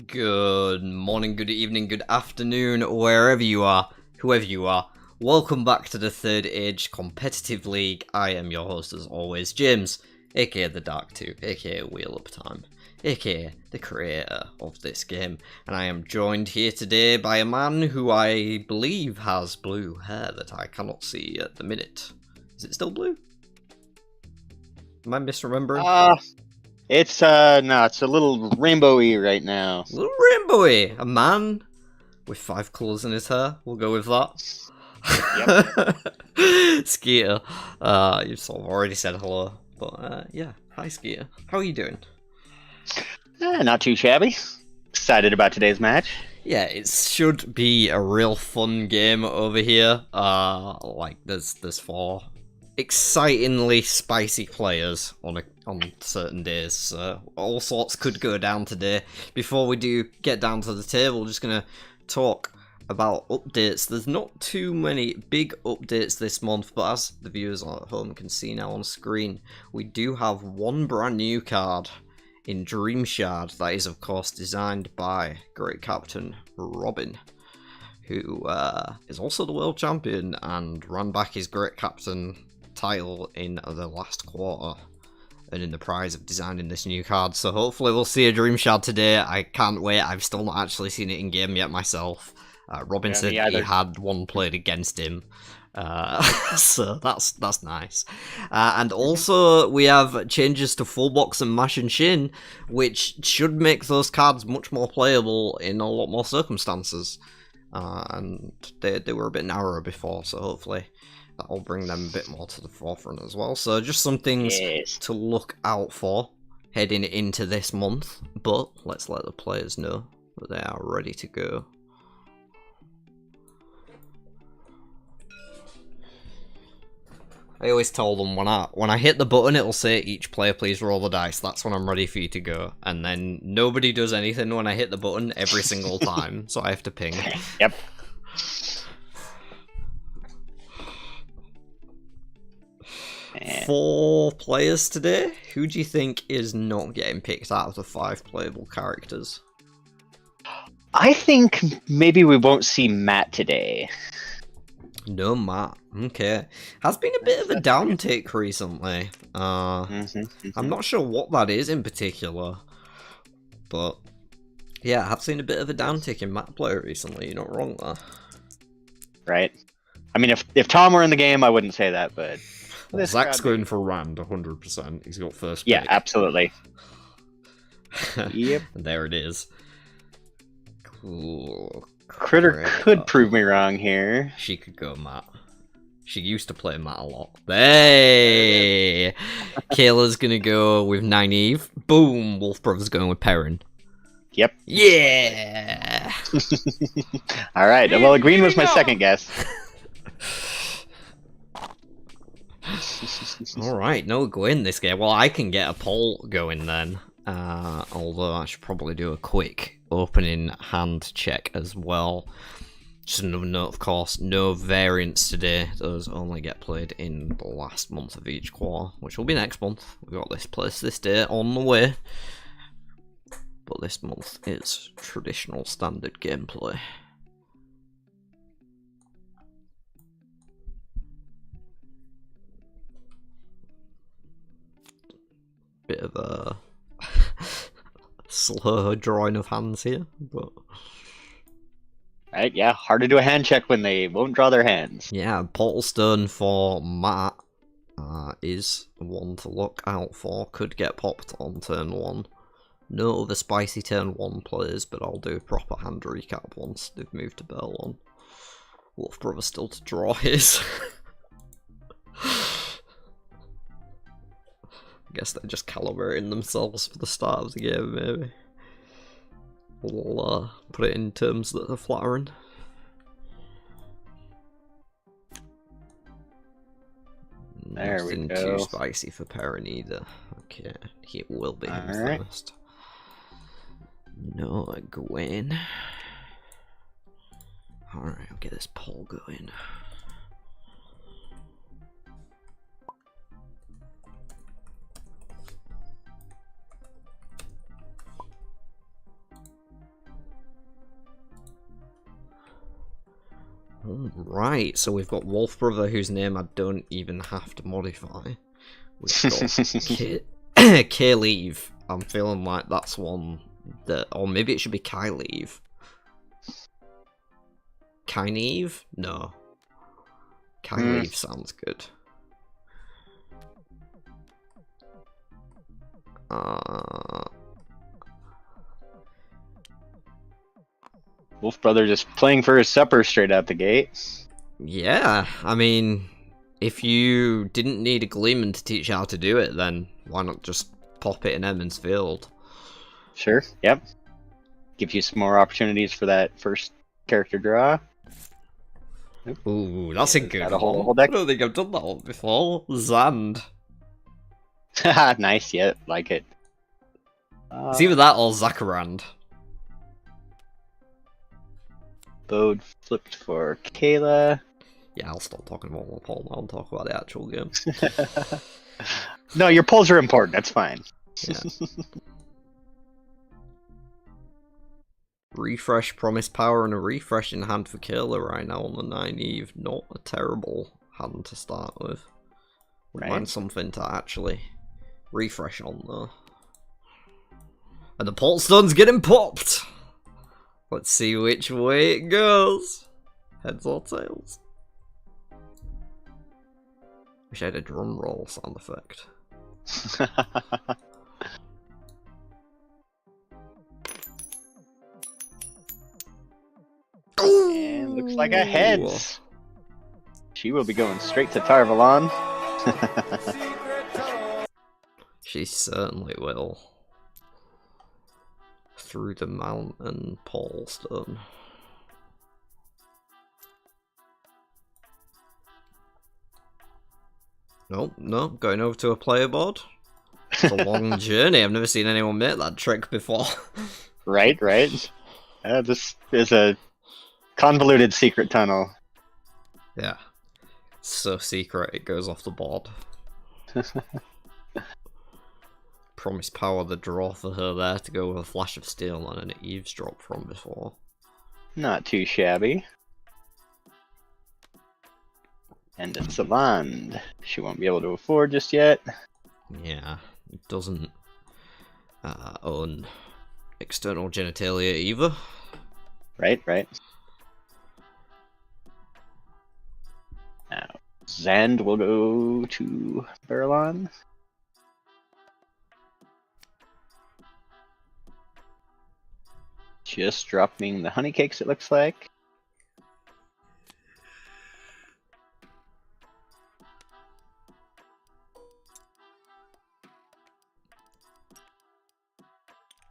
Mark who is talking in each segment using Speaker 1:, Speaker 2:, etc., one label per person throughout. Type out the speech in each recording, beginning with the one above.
Speaker 1: Good morning, good evening, good afternoon, wherever you are, whoever you are. Welcome back to the Third Age Competitive League. I am your host as always, James, aka the Dark 2, aka Wheel Up Time, aka the creator of this game. And I am joined here today by a man who I believe has blue hair that I cannot see at the minute. Is it still blue? Am I misremembering?
Speaker 2: It's no, it's a little rainbowy right now.
Speaker 1: A little rainbowy. A man with 5 colours in his hair. We'll go with that.
Speaker 2: Yep.
Speaker 1: Skeeter, you've sort of already said hello, but yeah, hi Skeeter. How are you doing?
Speaker 2: Not too shabby. Excited about today's match.
Speaker 1: Yeah, it should be a real fun game over here. Like there's 4 excitingly spicy players on certain days, so all sorts could go down today. Before we do get down to the table, we're just gonna talk about updates. There's not too many big updates this month, but as the viewers at home can see now on screen, we do have one brand new card in Dream Shard that is of course designed by Great Captain Robin, who is also the world champion and ran back his Great Captain title in the last quarter, earning the prize of designing this new card. So hopefully we'll see a Dream Shard today. I can't wait. I've still not actually seen it in game yet myself. Robin said he had one played against him, so that's nice. And also we have changes to Full Box and Mash and Shin, which should make those cards much more playable in a lot more circumstances. And they were a bit narrower before, so hopefully that'll bring them a bit more to the forefront as well. So just some things to look out for heading into this month, but let's let the players know that they are ready to go. I always tell them when I hit the button, it'll say each player please roll the dice. That's when I'm ready for you to go. And then nobody does anything when I hit the button every single time, so I have to ping.
Speaker 2: Yep.
Speaker 1: Four players today. Who do you think is not getting picked out of the 5 playable characters?
Speaker 2: I think maybe we won't see Matt today.
Speaker 1: No, Matt. Okay. Has been a bit of a downtick recently. I'm not sure what that is in particular. But yeah, I have seen a bit of a downtick in Matt player recently. You're not wrong there.
Speaker 2: Right. I mean, if Tom were in the game, I wouldn't say that, but...
Speaker 1: Well, Zach's going for Rand, 100%. He's got first pick.
Speaker 2: Yeah, absolutely. Yep.
Speaker 1: And there it is. Cool.
Speaker 2: Critter could prove me wrong here.
Speaker 1: She could go Matt. She used to play Matt a lot. Hey! Kayla's gonna go with Nynaeve. Boom! Wolf Brother's going with Perrin.
Speaker 2: Yep.
Speaker 1: Yeah!
Speaker 2: Alright, well, green was my second guess.
Speaker 1: Alright, no go in this game. Well, I can get a poll going then. Although I should probably do a quick opening hand check as well. Just another note, of course, no variants today. Those only get played in the last month of each quarter, which will be next month. We've got this place this day on the way. But this month is traditional standard gameplay. Bit of a slow drawing of hands here, but...
Speaker 2: Right, yeah, hard to do a hand check when they won't draw their hands.
Speaker 1: Yeah, Portal Stone for Matt is one to look out for. Could get popped on turn 1. No other spicy turn 1 players, but I'll do a proper hand recap once they've moved to Burl 1. Wolf Brother still to draw his. I guess they're just calibrating themselves for the start of the game, maybe. We'll put it in terms that are flattering.
Speaker 2: There we
Speaker 1: Nothing
Speaker 2: go.
Speaker 1: too spicy for Perrin either. Okay, he will be him first. No, Gwen. Alright, I'll get this poll going. Right, so we've got Wolf Brother, whose name I don't even have to modify. We've got K-Leave. I'm feeling like that's one that... Or maybe it should be Kai-Leave. Kai-Neve? No. Kai-Leave sounds good.
Speaker 2: Wolf Brother just playing for his supper straight out the gate.
Speaker 1: Yeah, I mean, if you didn't need a Gleeman to teach you how to do it, then why not just pop it in Edmund's Field?
Speaker 2: Sure, yep. Give you some more opportunities for that first character draw.
Speaker 1: Ooh, that's a good one.
Speaker 2: Whole deck.
Speaker 1: I don't think I've done that one before. Zand.
Speaker 2: Nice, yeah, like it.
Speaker 1: It's either that or Zakarand.
Speaker 2: Bode flipped for Kayla.
Speaker 1: Yeah, I'll stop talking about my poll now and talk about the actual game.
Speaker 2: No, your polls are important, that's fine.
Speaker 1: Yeah. Refresh Promise Power and a refresh in hand for Kayla right now on the 9 Eve. Not a terrible hand to start with. Would mind something to actually refresh on though. And the Pulse Stone's getting popped! Let's see which way it goes. Heads or tails? Wish I had a drum roll sound effect.
Speaker 2: And looks like a heads. She will be going straight to Tarvalon.
Speaker 1: She certainly will. Through the mountain pole stone. Nope, no, going over to a player board. It's a long journey. I've never seen anyone make that trick before.
Speaker 2: Right. This is a convoluted secret tunnel.
Speaker 1: Yeah. So secret it goes off the board. Promise Power the draw for her there to go with a Flash of Steel and an Eavesdrop from before.
Speaker 2: Not too shabby. And it's a land she won't be able to afford just yet.
Speaker 1: Yeah, it doesn't own external genitalia either.
Speaker 2: Right. Now, Zand will go to Barrelon. Just dropping the honey cakes, it looks like.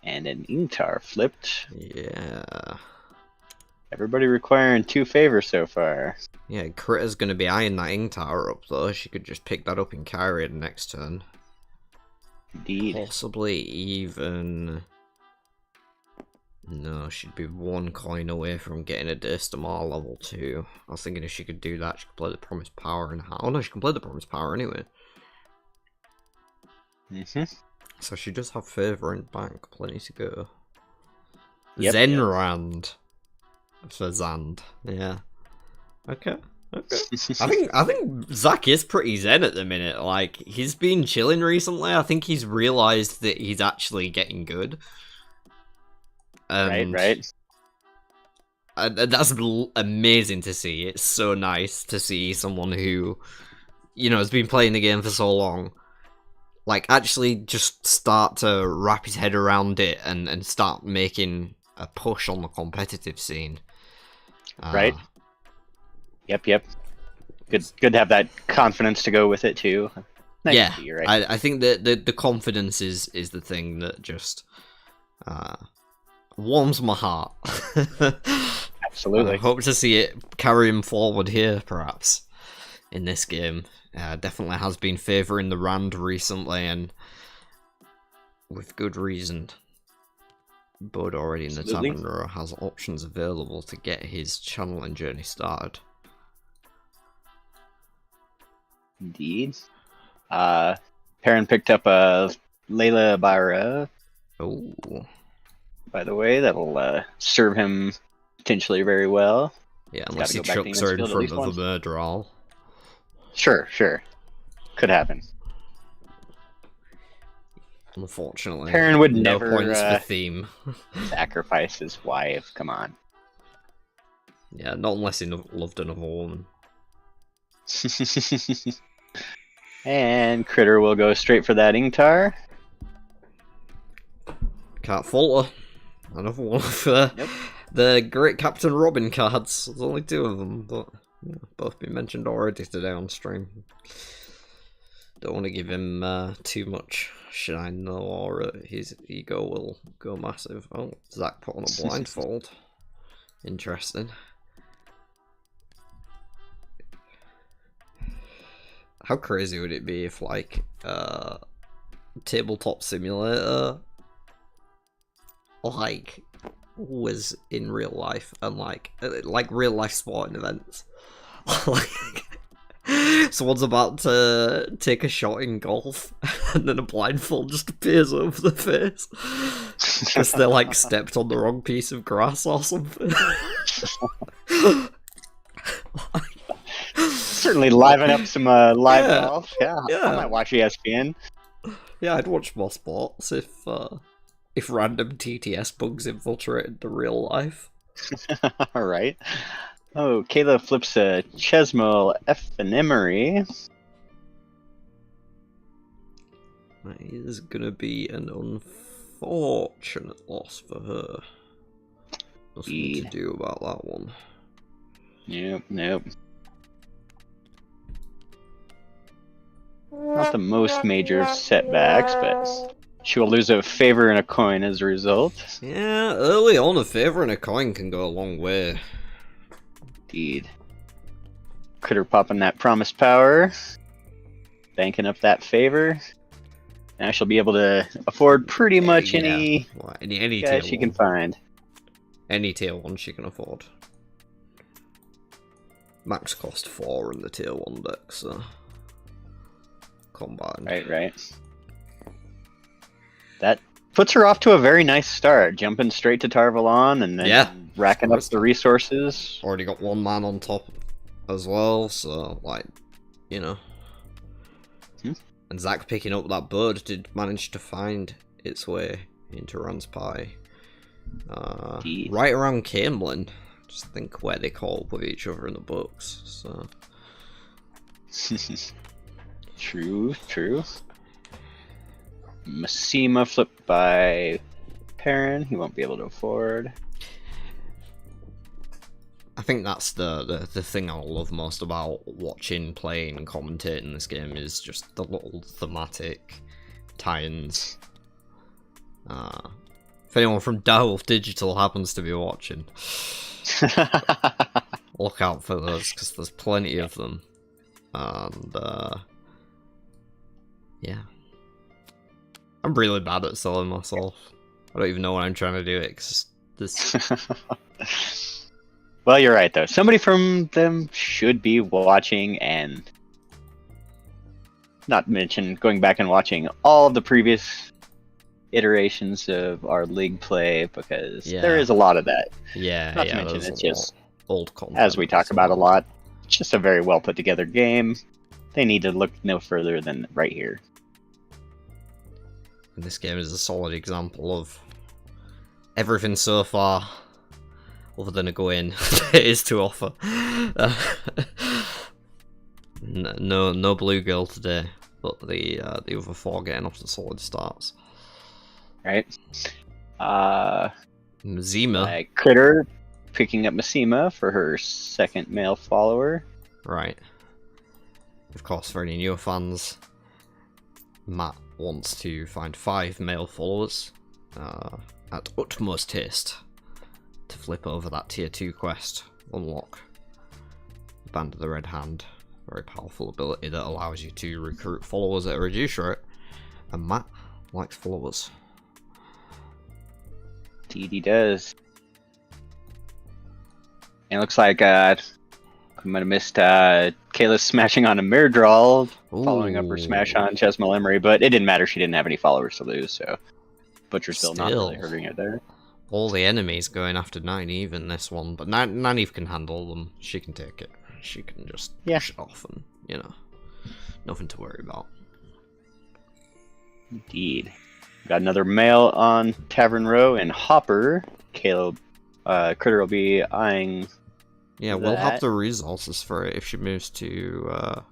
Speaker 2: And an Ingtar flipped.
Speaker 1: Yeah.
Speaker 2: Everybody requiring 2 favors so far.
Speaker 1: Yeah, Critter's going to be eyeing that Ingtar up though. She could just pick that up in Kyria the next turn.
Speaker 2: Indeed.
Speaker 1: Possibly even... No, she'd be 1 coin away from getting a Daystamar level 2. I was thinking if she could do that, she could play the Promise Power and... Oh no, she can play the Promise Power anyway. So she does have Favour in bank, plenty to go. Yep, Zenrand for Zand, yeah. Okay. I think Zach is pretty zen at the minute. Like, he's been chilling recently. I think he's realised that he's actually getting good.
Speaker 2: Right.
Speaker 1: And that's amazing to see. It's so nice to see someone who, you know, has been playing the game for so long, like, actually just start to wrap his head around it and start making a push on the competitive scene.
Speaker 2: Right. Yep. Good to have that confidence to go with it too. Nice
Speaker 1: yeah,
Speaker 2: to see you, right?
Speaker 1: I think that the confidence is the thing that just warms my heart.
Speaker 2: Absolutely.
Speaker 1: I hope to see it carry him forward here, perhaps, in this game. Definitely has been favouring the Rand recently, and with good reason. Bud already in the Tavern Row has options available to get his channeling journey started.
Speaker 2: Indeed. Perrin picked up a Layla Byra.
Speaker 1: Oh.
Speaker 2: By the way, that'll serve him potentially very well.
Speaker 1: Yeah,
Speaker 2: Gotta
Speaker 1: unless he
Speaker 2: go back to
Speaker 1: chucks her in
Speaker 2: Innisfield at
Speaker 1: front
Speaker 2: least
Speaker 1: of the
Speaker 2: once.
Speaker 1: murder all.
Speaker 2: Sure. Could happen.
Speaker 1: Unfortunately,
Speaker 2: Perrin would
Speaker 1: no
Speaker 2: never
Speaker 1: points for theme.
Speaker 2: sacrifice his wife. Come on.
Speaker 1: Yeah, not unless he loved another woman.
Speaker 2: And Critter will go straight for that Ingtar.
Speaker 1: Can't fault her. Another one of the Great Captain Robin cards. There's only 2 of them, but yeah, both been mentioned already today on stream. Don't want to give him too much shine though, or his ego will go massive. Oh, Zach put on a blindfold. Interesting. How crazy would it be if, like, Tabletop Simulator, like, was in real life and, like real life sporting events? Like, someone's about to take a shot in golf, and then a blindfold just appears over the face because they, like, stepped on the wrong piece of grass or something.
Speaker 2: Certainly liven up some live golf. Yeah,
Speaker 1: yeah.
Speaker 2: I might watch ESPN.
Speaker 1: Yeah, I'd watch more sports if random TTS bugs infiltrated the real life.
Speaker 2: All right. Oh, Kayla flips a Chesmo Ephemery.
Speaker 1: That is gonna be an unfortunate loss for her. Nothing to do about that one.
Speaker 2: Nope. Not the most major of setbacks, but she will lose a favor and a coin as a result.
Speaker 1: Yeah, early on, a favor and a coin can go a long way.
Speaker 2: Indeed. Critter popping that promise power, banking up that favor. Now she'll be able to afford pretty much any guy she can find.
Speaker 1: Any tier 1 she can afford. Max cost 4 in the tier 1 deck, so combined.
Speaker 2: Right. That puts her off to a very nice start, jumping straight to Tarvalon and then racking up the resources.
Speaker 1: Already got 1 man on top as well, so, like, you know. And Zach picking up that bird did manage to find its way into Ranspie. Right around Camelin. Just think where they call up with each other in the books, so.
Speaker 2: True. Massima flipped by Perrin. He won't be able to afford.
Speaker 1: I think that's the thing I love most about watching, playing, and commentating this game is just the little thematic tie-ins. If anyone from Direwolf Digital happens to be watching, look out for those, because there's plenty of them. And, yeah. I'm really bad at selling myself. I don't even know when I'm trying to do it, because this...
Speaker 2: Well, you're right, though. Somebody from them should be watching, and not mention going back and watching all of the previous iterations of our league play, because there is a lot of that. Not to mention, it's just
Speaker 1: old content,
Speaker 2: as we talk about a lot, it's just a very well put together game. They need to look no further than right here.
Speaker 1: And this game is a solid example of everything so far, other than a go-in, it is to offer. No blue girl today, but the other 4 getting off to solid starts.
Speaker 2: Right.
Speaker 1: Mazima.
Speaker 2: Critter picking up Massima for her 2nd male follower.
Speaker 1: Right. Of course, for any newer fans, Matt wants to find 5 male followers at utmost haste to flip over that tier 2 quest, unlock the Band of the Red Hand. Very powerful ability that allows you to recruit followers at a reduced rate, and Matt likes followers.
Speaker 2: Indeed he does. And it looks like I might have missed Kayla smashing on a Mirdrawl, following up her smash on Chesmo Emery, but it didn't matter, she didn't have any followers to lose, so Butcher's Bill not really hurting her there.
Speaker 1: all the enemies going after Nynaeve in this one, but Nynaeve can handle them. She can take it. She can just push it off and, you know, nothing to worry about.
Speaker 2: Indeed. Got another male on Tavern Row and Hopper. Caleb, Critter will be eyeing.
Speaker 1: Yeah, we'll have the resources for it if she moves to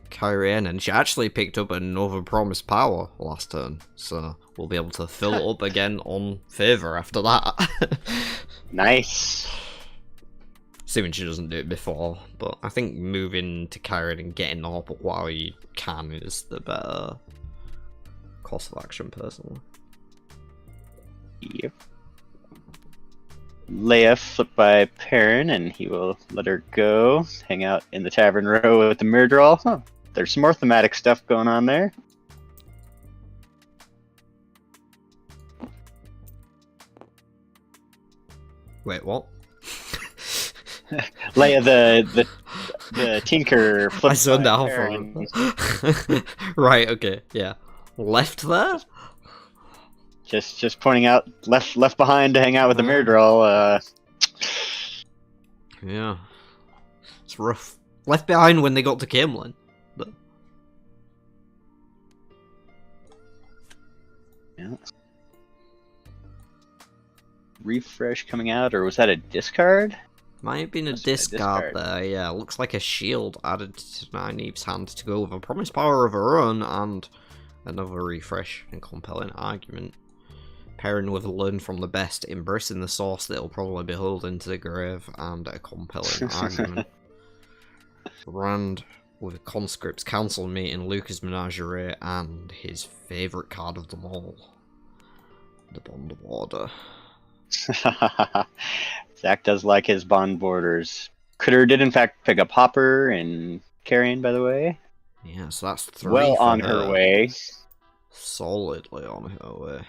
Speaker 1: Kyrian, and she actually picked up another promised power last turn, so we'll be able to fill it up again on favor after that.
Speaker 2: Nice.
Speaker 1: Assuming she doesn't do it before, but I think moving to Kyrian and getting the hop up while you can is the better course of action, personally.
Speaker 2: Yep. Leia flipped by Perrin, and he will let her go. Hang out in the Tavern Row with the mirror draw. Huh. There's some more thematic stuff going on there.
Speaker 1: Wait, what?
Speaker 2: Leia, the Tinker flipped
Speaker 1: I zoned
Speaker 2: by
Speaker 1: out
Speaker 2: Perrin.
Speaker 1: for it. Right, okay, yeah. Left there?
Speaker 2: Just pointing out, left behind to hang out with the mirror draw.
Speaker 1: Yeah. It's rough. Left behind when they got to Camelin. But...
Speaker 2: yeah. Refresh coming out, or was that a discard?
Speaker 1: Might have been a discard there, yeah. Looks like a shield added to Nynaeve's hand to go with a promised power of her own and another refresh and compelling argument. Perrin with a learn from the best, embracing the source that will probably be hurled into the grave, and a compelling argument. Rand with a conscript's council meeting, Lucas Menagerie, and his favourite card of them all, the Bond of Order.
Speaker 2: Zach does like his bond borders. Critter did in fact pick up Hopper and Carrion, by the way.
Speaker 1: Yeah, so that's 3
Speaker 2: well
Speaker 1: for
Speaker 2: on her way.
Speaker 1: Solidly on her way.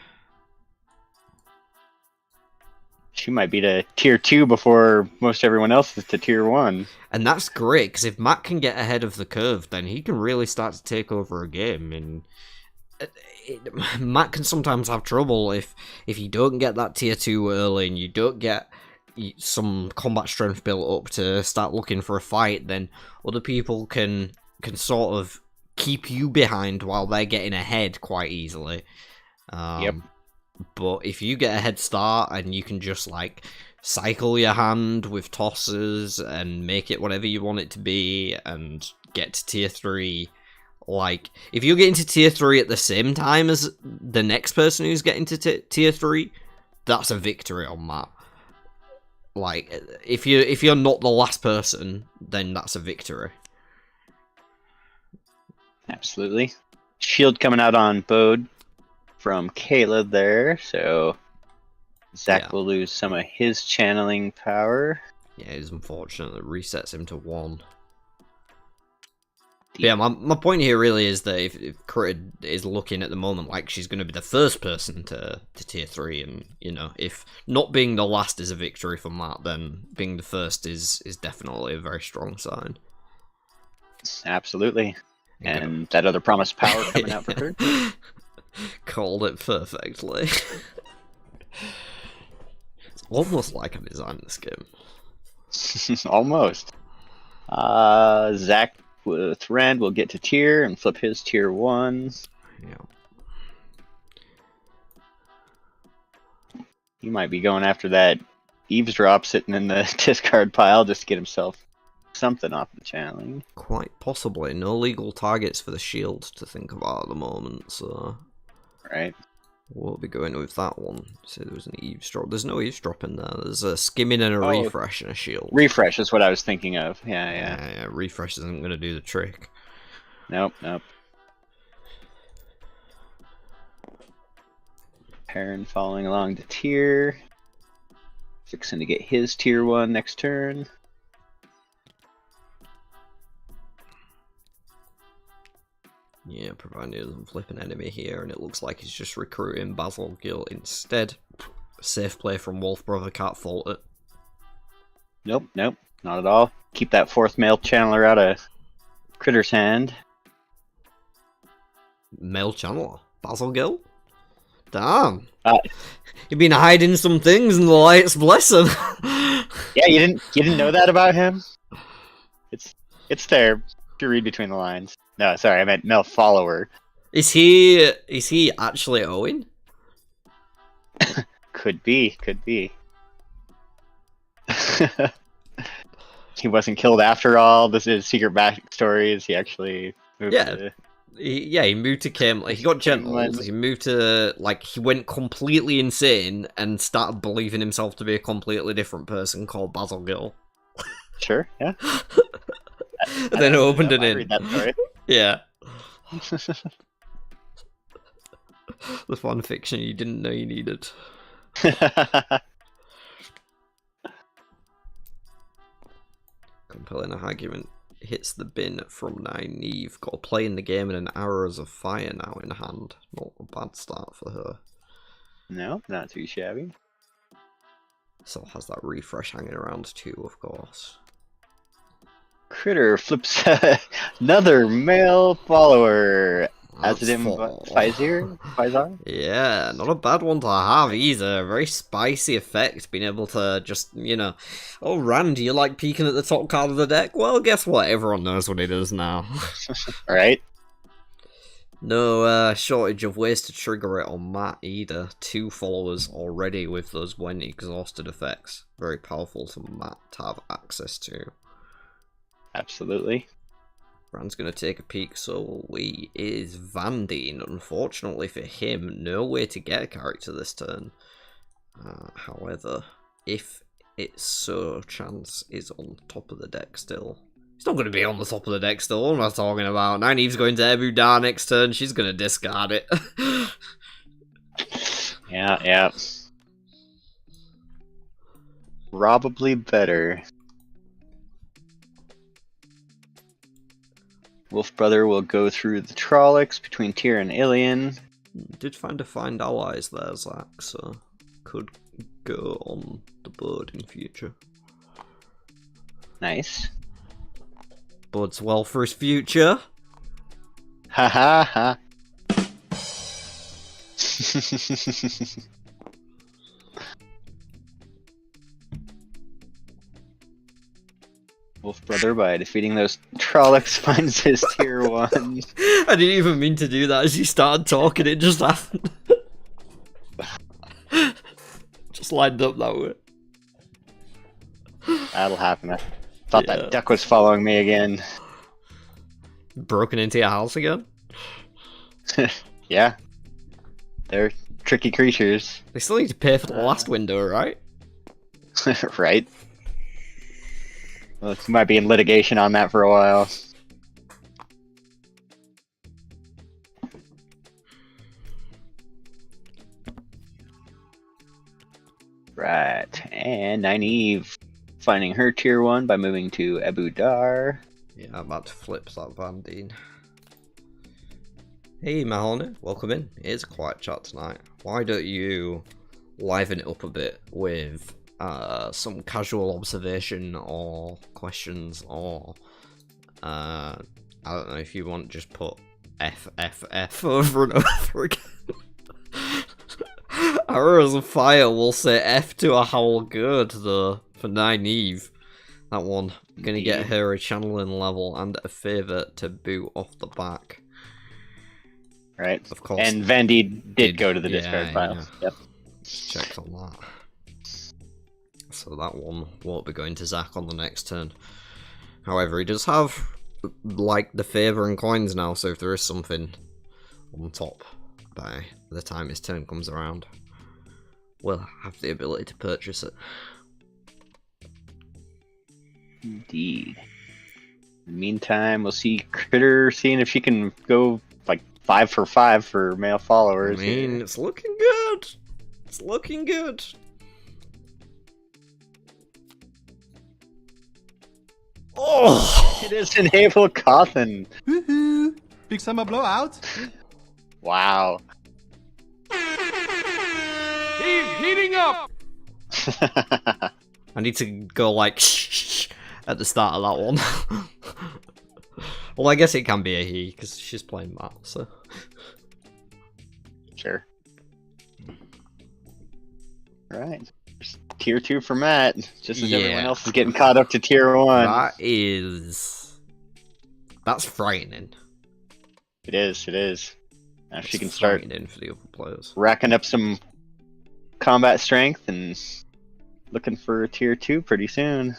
Speaker 2: She might be to tier 2 before most everyone else is to tier 1.
Speaker 1: And that's great, because if Matt can get ahead of the curve, then he can really start to take over a game. And Matt can sometimes have trouble if you don't get that tier 2 early and you don't get some combat strength built up to start looking for a fight, then other people can sort of keep you behind while they're getting ahead quite easily.
Speaker 2: Yep.
Speaker 1: But if you get a head start and you can just like cycle your hand with tosses and make it whatever you want it to be and get to tier 3, like if you get into tier 3 at the same time as the next person who's getting to tier 3, that's a victory on that. Like if you're not the last person, then that's a victory. Absolutely.
Speaker 2: Shield coming out on Bode from Caleb there, so Zach will lose some of his channeling power.
Speaker 1: Yeah, it's unfortunate that resets him to 1. Yeah, my point here really is that if Critter is looking at the moment like she's going to be the first person to tier 3, and, you know, if not being the last is a victory for Matt, then being the first is definitely a very strong sign.
Speaker 2: Absolutely. And that other promised power coming out for her.
Speaker 1: Called it perfectly. It's almost like I designed this game.
Speaker 2: Almost. Zach with Rand will get to tier and flip his tier 1.
Speaker 1: Yeah.
Speaker 2: He might be going after that eavesdrop sitting in the discard pile just to get himself something off the channeling.
Speaker 1: Quite possibly. No legal targets for the shield to think about at the moment, so...
Speaker 2: Right.
Speaker 1: We'll be going with that one. So there was an eavesdrop. There's no eavesdrop in there. There's a skimming and a refresh and a shield.
Speaker 2: Refresh is what I was thinking of. Yeah.
Speaker 1: Refresh isn't going to do the trick.
Speaker 2: Nope. Perrin following along the tier. Fixing to get his tier 1 next turn.
Speaker 1: Yeah, providing he doesn't flip an enemy here, and it looks like he's just recruiting Basil Gill instead. Safe play from Wolf Brother, can't fault it.
Speaker 2: Nope, not at all. Keep that 4th male channeler out of Critter's hand.
Speaker 1: Male channeler? Basil Gill? Damn.
Speaker 2: Uh,
Speaker 1: You've been hiding some things in the lights, bless him.
Speaker 2: Yeah, you didn't know that about him? It's there. If you read between the lines. No, sorry, I meant male follower.
Speaker 1: Is he actually Owen?
Speaker 2: Could be. He wasn't killed after all. This is secret backstory. Is he actually moved to...
Speaker 1: He moved to Camelot. He got gentled. He moved to, like, he went completely insane and started believing himself to be a completely different person called Basil Gill.
Speaker 2: Sure, yeah.
Speaker 1: And then opened an inn.
Speaker 2: Read that story.
Speaker 1: Yeah. The fan fiction you didn't know you needed. Compelling argument hits the bin from Nynaeve. Got a play in the game and an Arrows of Fire now in hand. Not a bad start for her.
Speaker 2: No, not too shabby.
Speaker 1: Still has that refresh hanging around too, of course.
Speaker 2: Critter flips another male follower. As it in Tai'Shar?
Speaker 1: Yeah, not a bad one to have either. Very spicy effect, being able to just, you know, oh, Rand, you like peeking at the top card of the deck? Well, guess what? Everyone knows what it is now.
Speaker 2: Right?
Speaker 1: No shortage of ways to trigger it on Matt either. 2 followers already with those when exhausted effects. Very powerful for Matt to have access to.
Speaker 2: Absolutely.
Speaker 1: Rand's going to take a peek, so will we. Is Vandine. Unfortunately for him, no way to get a character this turn. However, if it's so, Chance is on top of the deck still. He's not going to be on the top of the deck still, what am I talking about? Nynaeve's going to Ebu Dar next turn, she's going to discard it.
Speaker 2: Yeah. Probably better. Wolf Brother will go through the Trollocs between Tyr and Ilion.
Speaker 1: Did find allies there, Zach, so could go on the board in future.
Speaker 2: Nice.
Speaker 1: Bodes well for his future.
Speaker 2: Ha ha ha. Wolf Brother, by defeating those Trollocs, finds his tier 1.
Speaker 1: I didn't even mean to do that as you started talking, it just happened. Just lined up that way.
Speaker 2: That'll happen. I thought that duck was following me again.
Speaker 1: Broken into your house again?
Speaker 2: Yeah. They're tricky creatures.
Speaker 1: They still need to pay for the last window, right?
Speaker 2: Right. Well, you might be in litigation on that for a while. Right, and Nynaeve finding her tier 1 by moving to Ebu Dar.
Speaker 1: Yeah, I'm about to flip that Vandine. Hey Mahoney, welcome in. It's a quiet chat tonight. Why don't you liven it up a bit with some casual observation or questions, or I don't know, if you want, just put F over and over again. Arrows of Fire will say F to a howl good though for Nynaeve. That one gonna get her a channeling level and a favour to boot off the back.
Speaker 2: Right,
Speaker 1: of course.
Speaker 2: And Vandy did go to the discard pile.
Speaker 1: Yeah.
Speaker 2: Yep.
Speaker 1: Checked on that. So that one won't be going to Zach on the next turn. However, he does have, like, the favour and coins now, so if there is something on top by the time his turn comes around, we'll have the ability to purchase it.
Speaker 2: Indeed. In the meantime, we'll see Critter seeing if she can go, like, 5 for 5 for male followers.
Speaker 1: I mean, it's looking good. It's looking good. Oh!
Speaker 2: It is enable Cawthon.
Speaker 3: Woohoo! Big summer blowout.
Speaker 2: Wow.
Speaker 4: He's heating up!
Speaker 1: I need to go like shh at the start of that one. Well, I guess it can be a he because she's playing Matt, so.
Speaker 2: Sure. Right. Tier 2 for Matt, just as everyone
Speaker 1: Yeah.
Speaker 2: else is getting caught up to Tier 1.
Speaker 1: That's frightening.
Speaker 2: It is, it is. Now she
Speaker 1: That's
Speaker 2: can start
Speaker 1: frightening for the other players.
Speaker 2: racking up some combat strength and looking for a Tier 2 pretty soon.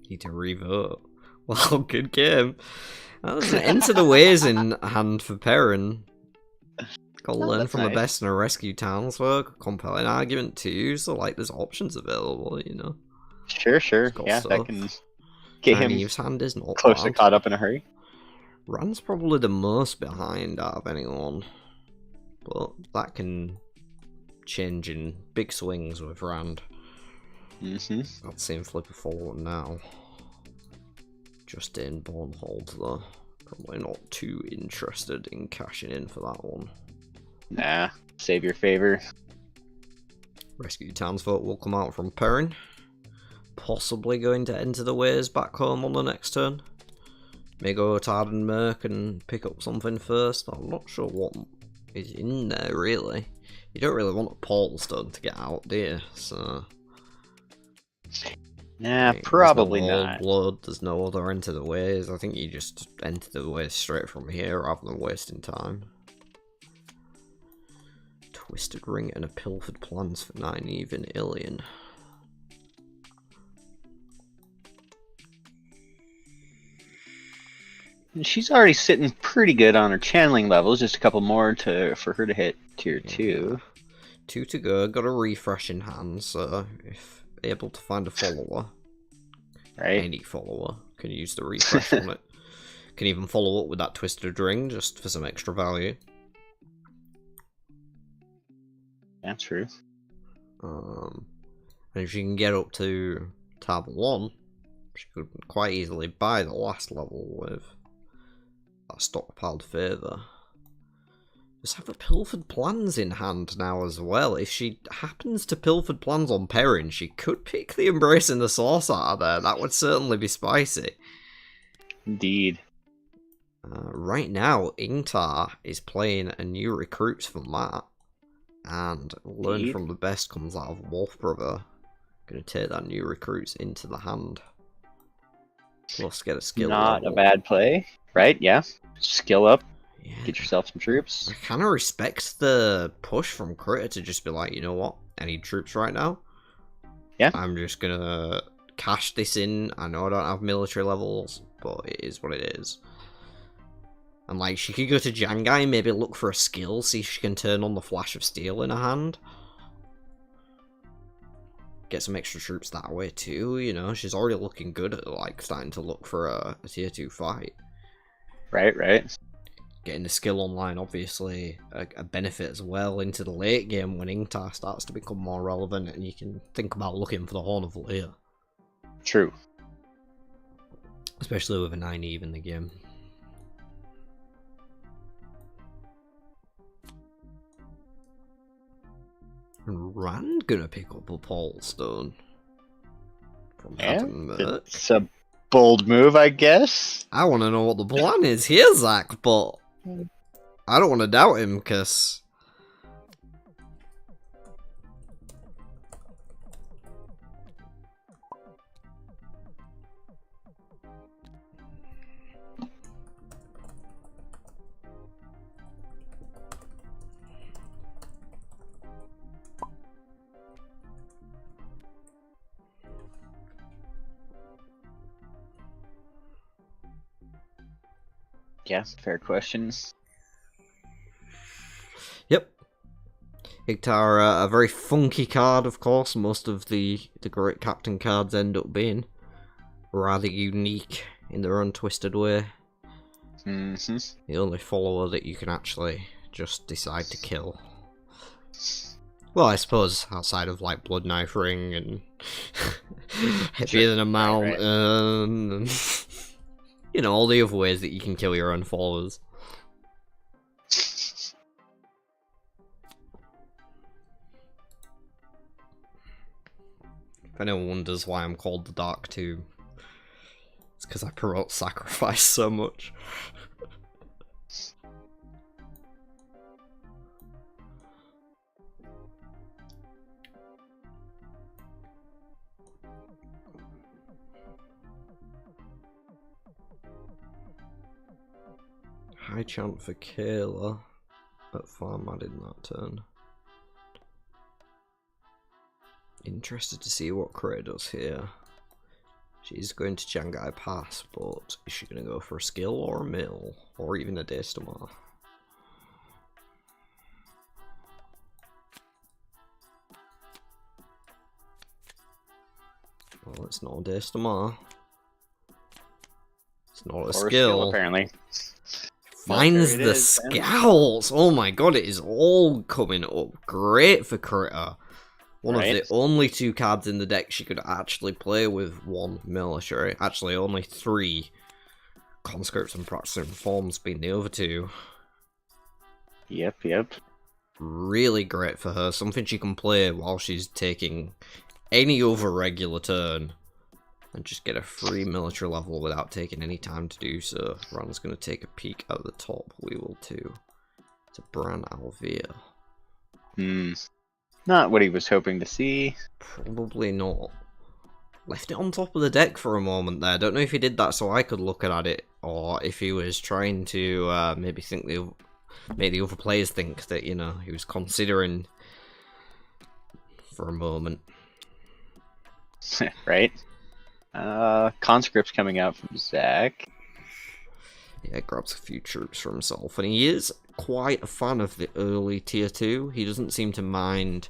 Speaker 1: Need to revote. Well, good game. That was an Enter the Ways in hand for Perrin. Gotta learn
Speaker 2: that's
Speaker 1: from the
Speaker 2: nice.
Speaker 1: best in a rescue townsfolk. Compelling argument too, so like there's options available, you know.
Speaker 2: Sure, sure.
Speaker 1: Got
Speaker 2: Yeah,
Speaker 1: stuff.
Speaker 2: that can get him
Speaker 1: Nynaeve's hand is not
Speaker 2: close to
Speaker 1: bad.
Speaker 2: caught up in a hurry.
Speaker 1: Rand's probably the most behind out of anyone. But that can change in big swings with Rand.
Speaker 2: Mm-hmm.
Speaker 1: I'd see him flip a follow now. Just in Born Hold though. Probably not too interested in cashing in for that one.
Speaker 2: Nah, save your favor.
Speaker 1: Rescue townsfolk will come out from Perrin. Possibly going to Enter the Ways back home on the next turn. May go Tard and Merc and pick up something first. I'm not sure what is in there really. You don't really want a portal stone to get out, do you? So
Speaker 2: Nah,
Speaker 1: there's
Speaker 2: probably
Speaker 1: no
Speaker 2: not.
Speaker 1: Blood, there's no other Enter the Ways. I think you just enter the Ways straight from here rather than wasting time. Twisted Ring and a Pilfered Plans for Nynaeve and Ilian.
Speaker 2: And she's already sitting pretty good on her channeling levels. Just a couple more for her to hit Tier 2.
Speaker 1: 2 to go, got a refresh in hand, so if able to find a follower,
Speaker 2: Right?
Speaker 1: any follower can use the refresh on it. Can even follow up with that Twisted Ring just for some extra value.
Speaker 2: That's true.
Speaker 1: And if she can get up to tab 1, she could quite easily buy the last level with that stockpiled favour. Just have a Pilfered Plans in hand now as well. If she happens to Pilfered Plans on Perrin, she could pick the Embracing the Source out of there. That would certainly be spicy.
Speaker 2: Indeed.
Speaker 1: Right now, Ingtar is playing a new recruits for Matt. And Learn
Speaker 2: Indeed.
Speaker 1: from the Best comes out of Wolf Brother. Gonna take that new recruits into the hand. Plus get a skill
Speaker 2: Not
Speaker 1: level.
Speaker 2: a bad play. Right? Yeah. Skill up.
Speaker 1: Yeah.
Speaker 2: Get yourself some troops.
Speaker 1: I kind of respect the push from Critter to just be like, you know what, I need troops right now.
Speaker 2: Yeah.
Speaker 1: I'm just gonna cash this in. I know I don't have military levels, but it is what it is. And like, she could go to Jangai, maybe look for a skill, see if she can turn on the Flash of Steel in her hand. Get some extra troops that way too, you know. She's already looking good at like starting to look for a tier 2 fight.
Speaker 2: Right, right.
Speaker 1: Getting the skill online, obviously, a benefit as well into the late game when Ingtar starts to become more relevant and you can think about looking for the Horn of Lear.
Speaker 2: True.
Speaker 1: Especially with a Nynaeve in the game. And Rand gonna pick up a Pole Stone from
Speaker 2: Yeah,
Speaker 1: Heaven Merc.
Speaker 2: it's a bold move, I guess.
Speaker 1: I want to know what the plan is here, Zach, but I don't want to doubt him, because
Speaker 2: Yeah, fair question.
Speaker 1: yep. Ingtar, a very funky card, of course. Most of the Great Captain cards end up being rather unique in their own twisted way.
Speaker 2: Mm-hmm.
Speaker 1: The only follower that you can actually just decide to kill. Well, I suppose outside of like Blood Knife Ring and Heavier Than a Mountain, and you know, all the other ways that you can kill your own followers. If anyone wonders why I'm called the Dark Tomb, it's because I promote sacrifice so much. High chant for Kayla at farm added that turn. Interested to see what Cray does here. She's going to Jangai Pass, but is she going to go for a skill or a mill? Or even a Daystamar? Well, it's not a Daystamar. It's not a skill.
Speaker 2: Apparently.
Speaker 1: Finds the Scowls! Oh my god, it is all coming up great for Critter. One of the only 2 cards in the deck she could actually play with 1 military. Actually, only 3. Conscripts and Practicing Reforms being the other 2.
Speaker 2: Yep.
Speaker 1: Really great for her. Something she can play while she's taking any other regular turn. And just get a free military level without taking any time to do so. Ran's going to take a peek at the top. We will too. To Bran Alvear.
Speaker 2: Not what he was hoping to see.
Speaker 1: Probably not. Left it on top of the deck for a moment there. Don't know if he did that so I could look at it, or if he was trying to maybe make the other players think that, you know, he was considering for a moment.
Speaker 2: Right? Conscript's coming out from Zach.
Speaker 1: Yeah, grabs a few troops for himself, and he is quite a fan of the early tier 2. He doesn't seem to mind.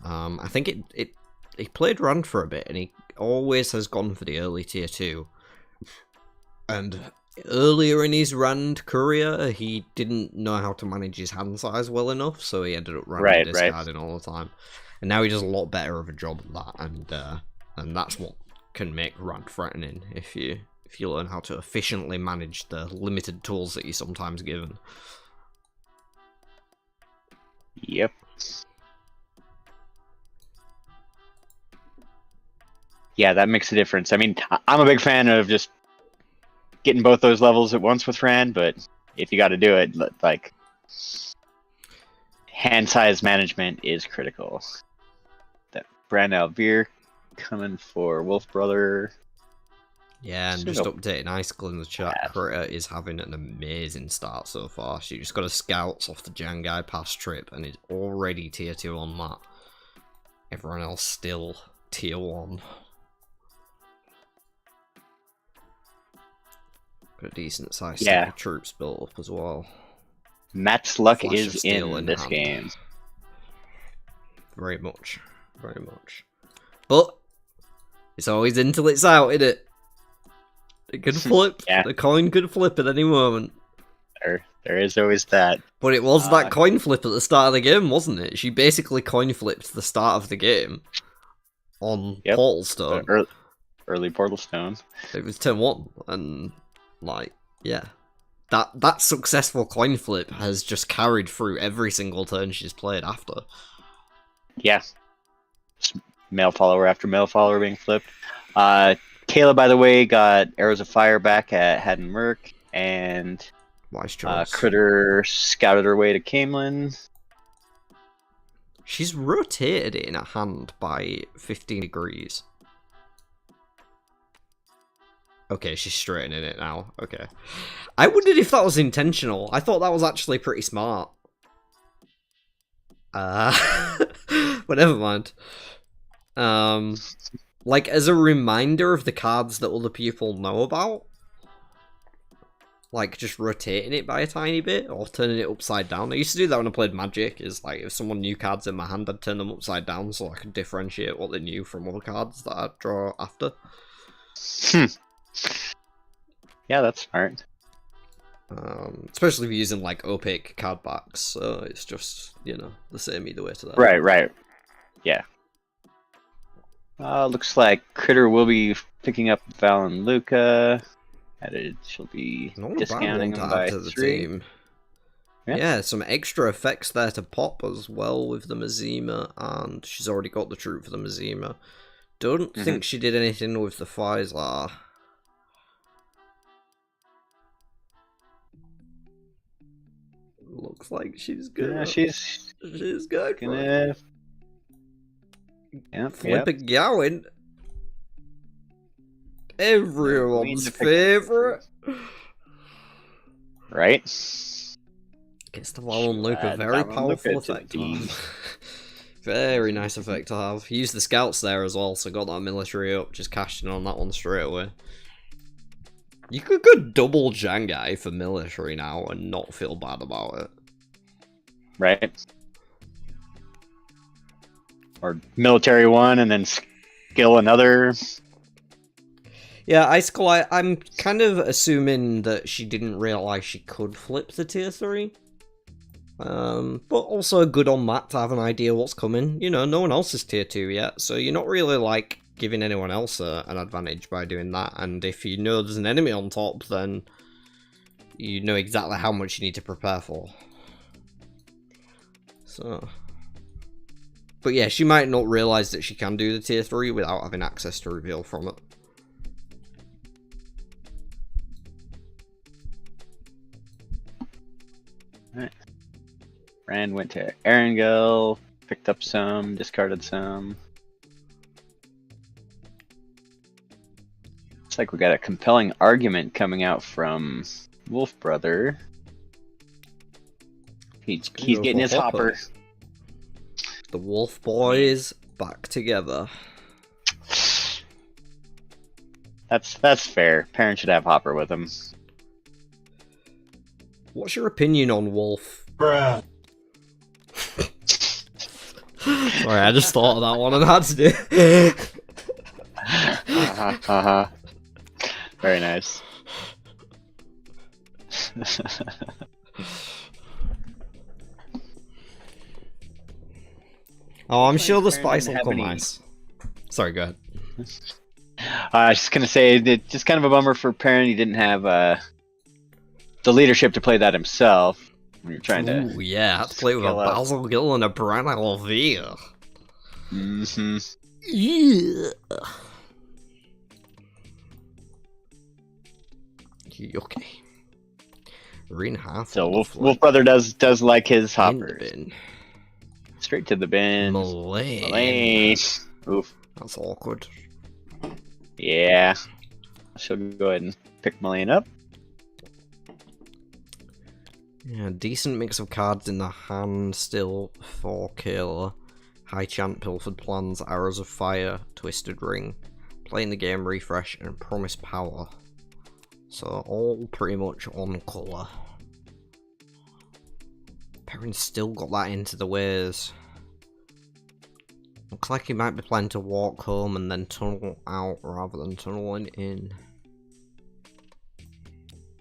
Speaker 1: I think he played Rand for a bit, and he always has gone for the early tier 2. And earlier in his Rand career, he didn't know how to manage his hand size well enough, so he ended up random discarding all the time. And now he does a lot better of a job of that, and that's what can make Rand threatening if you learn how to efficiently manage the limited tools that you're sometimes given.
Speaker 2: Yep. Yeah, that makes a difference. I mean, I'm a big fan of just getting both those levels at once with Rand, but if you got to do it, like, hand size management is critical. That Bran Alvear coming for Wolf Brother.
Speaker 1: Yeah, and just updating Icicle in the chat, Critter is having an amazing start so far. She just got a Scouts off the Jangai Pass trip and is already tier 2 on that. Everyone else still tier 1. Got a decent sized stack of troops built up as well.
Speaker 2: Matt's luck
Speaker 1: Flash
Speaker 2: is in this game.
Speaker 1: Very much. Very much. But it's always in till it's out, isn't it? It could flip.
Speaker 2: Yeah.
Speaker 1: The coin could flip at any moment.
Speaker 2: There is always that.
Speaker 1: But it was that coin flip at the start of the game, wasn't it? She basically coin flipped the start of the game on Portal Stone.
Speaker 2: Early Portal Stone.
Speaker 1: It was turn 1, and like, yeah. That successful coin flip has just carried through every single turn she's played after.
Speaker 2: Yeah. Male follower after male follower being flipped. Kayla, by the way, got Arrows of Fire back at Haddon Merc, and
Speaker 1: Wise choice.
Speaker 2: Critter scouted her way to Camelin.
Speaker 1: She's rotated it in her hand by 15 degrees. Okay, she's straightening it now. Okay. I wondered if that was intentional. I thought that was actually pretty smart. But never mind. Like, as a reminder of the cards that other people know about, like, just rotating it by a tiny bit, or turning it upside down. I used to do that when I played Magic, is, like, if someone knew cards in my hand, I'd turn them upside down so I could differentiate what they knew from other cards that I'd draw after.
Speaker 2: Yeah, that's smart.
Speaker 1: Especially if you're using, like, opaque card backs, so it's just, you know, the same either way to that.
Speaker 2: Right. Yeah. Looks like Critter will be picking up Val and Luca. She'll be discounting them by
Speaker 1: to the
Speaker 2: 3.
Speaker 1: team.
Speaker 2: Yeah.
Speaker 1: Some extra effects there to pop as well with the Mazima, and she's already got the troop for the Mazima. Don't think she did anything with the Faisal. Looks like she's gonna.
Speaker 2: Yeah, she's
Speaker 1: gonna flip a Gowan. Everyone's favorite.
Speaker 2: Right?
Speaker 1: Gets the Valon Luke a
Speaker 2: Add
Speaker 1: very
Speaker 2: Valon
Speaker 1: powerful
Speaker 2: Luca to
Speaker 1: effect
Speaker 2: the
Speaker 1: to
Speaker 2: team.
Speaker 1: have. Very nice effect to have. Use the scouts there as well, so got that military up, just cashed in on that one straight away. You could go double Jangai for military now and not feel bad about it.
Speaker 2: Right? Or military one and then skill another.
Speaker 1: Yeah, Icicle, I'm kind of assuming that she didn't realise she could flip the tier 3. But also good on Matt to have an idea what's coming. You know, no one else is tier 2 yet, so you're not really, like, giving anyone else an advantage by doing that. And if you know there's an enemy on top, then you know exactly how much you need to prepare for. So... But yeah, she might not realise that she can do the tier 3 without having access to reveal from it.
Speaker 2: Alright. Rand went to Erangel, picked up some, discarded some. Looks like we got a compelling argument coming out from Wolf Brother. He's getting his hopper.
Speaker 1: The Wolf Boys back together.
Speaker 2: That's fair. Parents should have Hopper with them.
Speaker 1: What's your opinion on Wolf?
Speaker 3: Bruh.
Speaker 1: Sorry, I just thought of that one and had to do it.
Speaker 2: Very nice.
Speaker 1: Oh, I'm sure the spice will
Speaker 2: have
Speaker 1: come
Speaker 2: any-
Speaker 1: nice. Sorry, go ahead.
Speaker 2: I was just gonna say, it's just kind of a bummer for Perrin. He didn't have the leadership to play that himself. When you're trying to.
Speaker 1: Ooh, yeah, I had to play with a
Speaker 2: scale up.
Speaker 1: Basil Gill and a Branagh Lavia.
Speaker 2: Mm-hmm.
Speaker 1: Yeah. Yucky. Green half.
Speaker 2: So Wolf Brother does like his hoppers.
Speaker 1: bin.
Speaker 2: Straight to the bin.
Speaker 1: Malane.
Speaker 2: Oof.
Speaker 1: That's awkward.
Speaker 2: Yeah. She'll go ahead and pick Malane up.
Speaker 1: Yeah, decent mix of cards in the hand still for Kayla. High Chant, Pilfered Plans, Arrows of Fire, Twisted Ring, Playing the Game, Refresh, and Promise Power. So all pretty much on colour. Perrin's still got that into the ways. Looks like he might be planning to walk home and then tunnel out rather than tunneling in.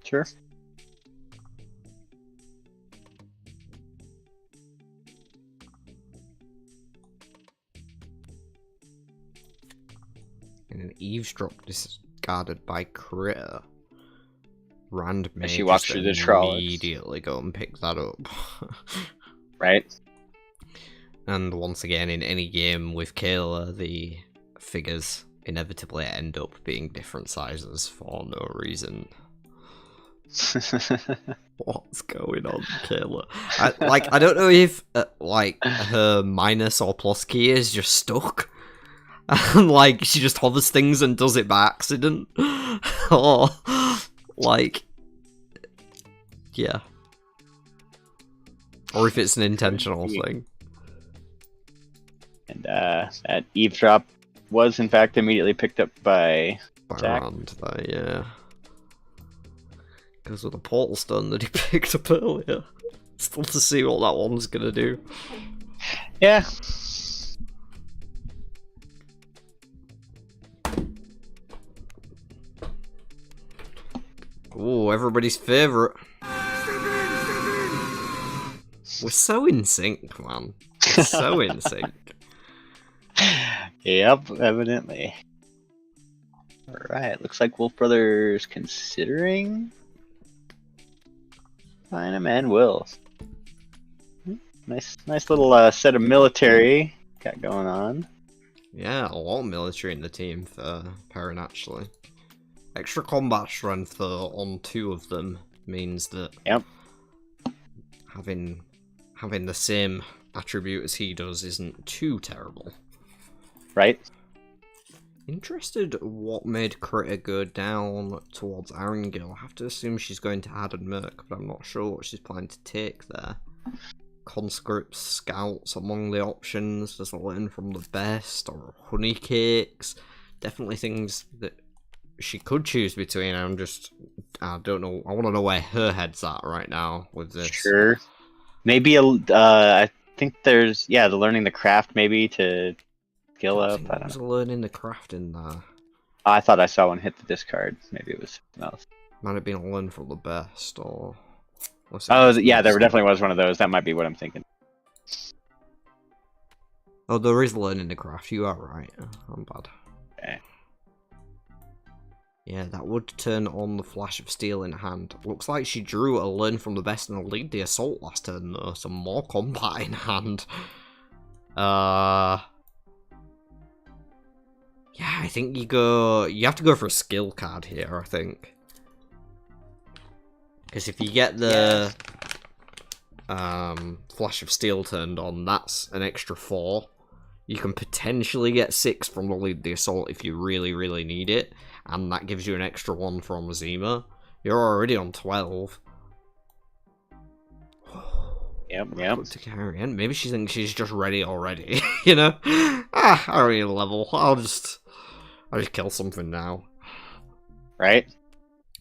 Speaker 2: Sure.
Speaker 1: And an eavesdrop discarded by Critter. Rand may
Speaker 2: she walks
Speaker 1: just
Speaker 2: through the trolleys.
Speaker 1: immediately go and pick that up.
Speaker 2: Right?
Speaker 1: And once again, in any game with Kayla, the figures inevitably end up being different sizes for no reason. What's going on, Kayla? I don't know if her minus or plus key is just stuck. And like she just hovers things and does it by accident. Or like yeah. Or if it's an intentional thing.
Speaker 2: And that eavesdrop was in fact immediately picked up by Zach.
Speaker 1: Rand, yeah. Because of the portal stone that he picked up earlier. Still to see what that one's gonna do.
Speaker 2: Yeah.
Speaker 1: Ooh, everybody's favourite. We're so in sync, man. We're so in sync.
Speaker 2: Yep, evidently. Alright, looks like Wolf Brothers considering find him and will. Nice little set of military got going on.
Speaker 1: Yeah, a lot of military in the team for Perrin, actually. Extra combat strength, though, on 2 of them means that
Speaker 2: Yep.
Speaker 1: having the same attribute as he does isn't too terrible.
Speaker 2: Right?
Speaker 1: interested what made Critter go down towards Arangil. I have to assume she's going to Had and Merc, but I'm not sure what she's planning to take there. Conscripts, scouts among the options. Does it learn from the best or honey cakes? Definitely things that she could choose between. I don't know. I want to know where her head's at right now with this.
Speaker 2: Sure. Maybe I think there's the learning the craft maybe to skill up. I don't know.
Speaker 1: Learning the craft in there.
Speaker 2: I thought I saw one hit the discard. Maybe it was something else.
Speaker 1: Might have been a learn from the best or.
Speaker 2: Oh yeah, there definitely was one of those. That might be what I'm thinking.
Speaker 1: Oh, there is learning the craft. You are right. I'm bad.
Speaker 2: Okay.
Speaker 1: Yeah, that would turn on the Flash of Steel in hand. Looks like she drew a learn from the best and a lead the assault last turn though. Some more combat in hand. Yeah, I think you have to go for a skill card here, I think. Because if you get the Flash of Steel turned on, that's an extra 4. You can potentially get 6 from the lead the assault if you really, really need it. And that gives you an extra 1 from Zima. You're already on 12.
Speaker 2: Yep.
Speaker 1: To carry in. Maybe she thinks she's just ready already. You know? I don't need a level. I'll just kill something now.
Speaker 2: Right?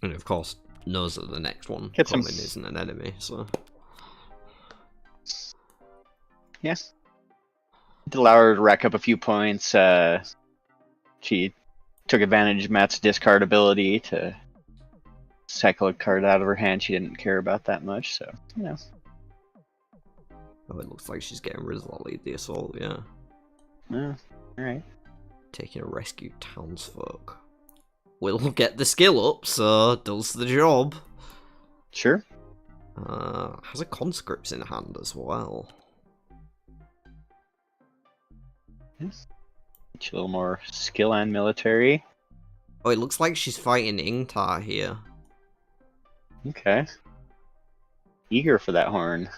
Speaker 1: And of course, knows that the next one
Speaker 2: Get some...
Speaker 1: coming isn't an enemy, so...
Speaker 2: Yes. Did allow her to rack up a few points. She took advantage of Matt's discard ability to cycle a card out of her hand she didn't care about that much, so, you know.
Speaker 1: Oh, it looks like she's getting rid of that lead the assault, yeah.
Speaker 2: Oh, alright.
Speaker 1: Taking a rescue townsfolk. Will get the skill up, so does the job.
Speaker 2: Sure.
Speaker 1: Has a conscripts in hand as well.
Speaker 2: Yes. A little more skill and military.
Speaker 1: Oh, it looks like she's fighting Ingtar here.
Speaker 2: Okay. Eager for that horn.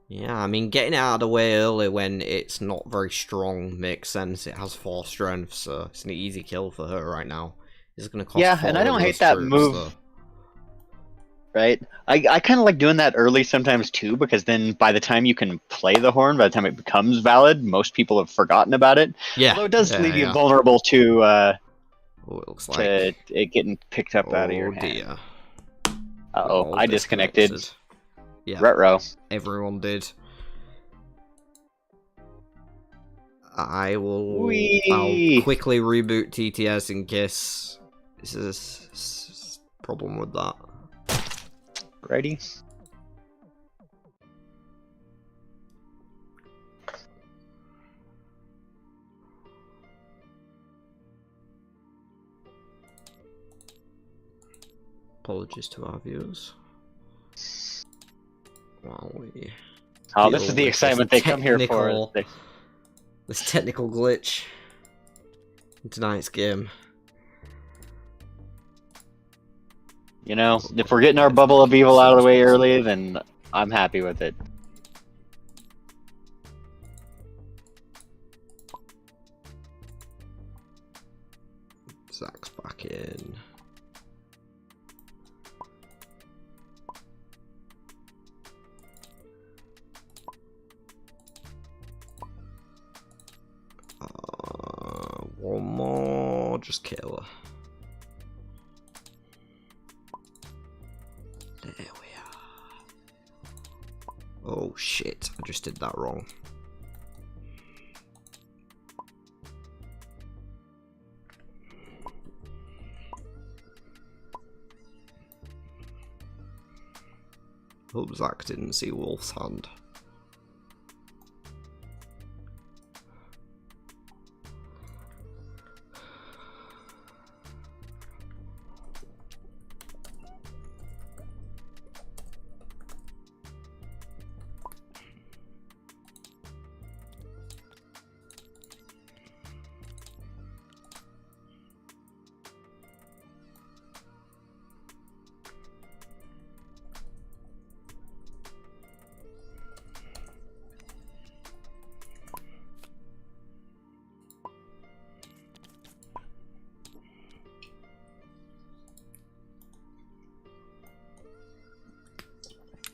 Speaker 1: Yeah, I mean, getting it out of the way early when it's not very strong makes sense. It has 4 strength, so it's an easy kill for her right now. It's going to cost 4
Speaker 2: and I don't
Speaker 1: of
Speaker 2: hate
Speaker 1: those
Speaker 2: that
Speaker 1: troops,
Speaker 2: move.
Speaker 1: though.
Speaker 2: Right? I kind of like doing that early sometimes too, because then by the time you can play the horn, by the time it becomes valid, most people have forgotten about it.
Speaker 1: Yeah.
Speaker 2: Although it does leave you vulnerable to
Speaker 1: it looks like
Speaker 2: it getting picked up out of your hand.
Speaker 1: Dear.
Speaker 2: Uh-oh, I disconnected.
Speaker 1: Yeah.
Speaker 2: Retro.
Speaker 1: Everyone did. I'll quickly reboot TTS in case this is a problem with that.
Speaker 2: Ready?
Speaker 1: Apologies to our viewers. While we
Speaker 2: this is the excitement they come here for.
Speaker 1: This technical glitch in tonight's game.
Speaker 2: You know, if we're getting our bubble of evil out of the way early, then I'm happy with it.
Speaker 1: Zach's back in. One more, just kill her. There we are. Oh shit, I just did that wrong. Hope Zach didn't see Wolf's hand.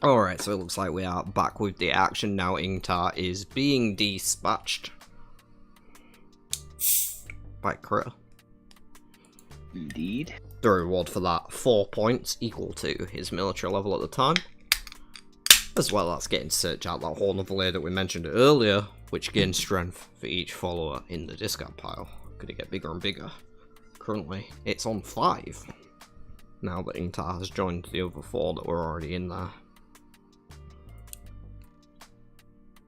Speaker 1: Alright, so it looks like we are back with the action now. Ingtar is being dispatched by Critter.
Speaker 2: Indeed.
Speaker 1: The reward for that, 4 points, equal to his military level at the time. As well as getting to search out that Horn of Valor that we mentioned earlier, which gains strength for each follower in the discard pile. Could it get bigger and bigger? Currently, it's on 5. Now that Ingtar has joined the other 4 that were already in there.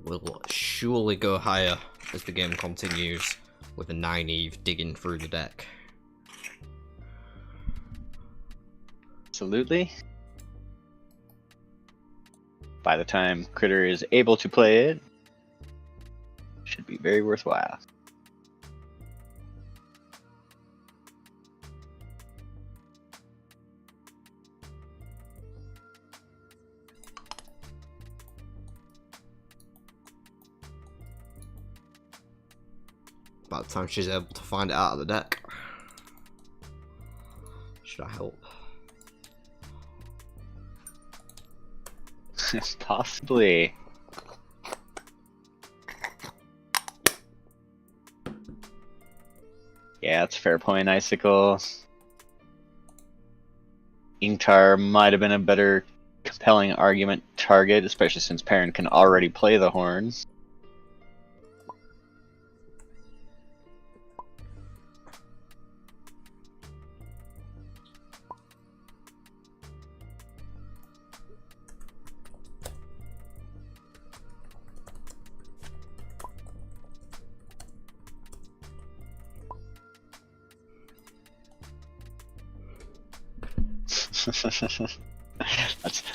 Speaker 1: Will surely go higher as the game continues, with a 9 Eve digging through the deck.
Speaker 2: Absolutely. By the time Critter is able to play it, should be very worthwhile.
Speaker 1: By the time she's able to find it out of the deck. Should I help?
Speaker 2: Possibly. Yeah, that's a fair point, Icicle. Ingtar might have been a better compelling argument target, especially since Perrin can already play the horn.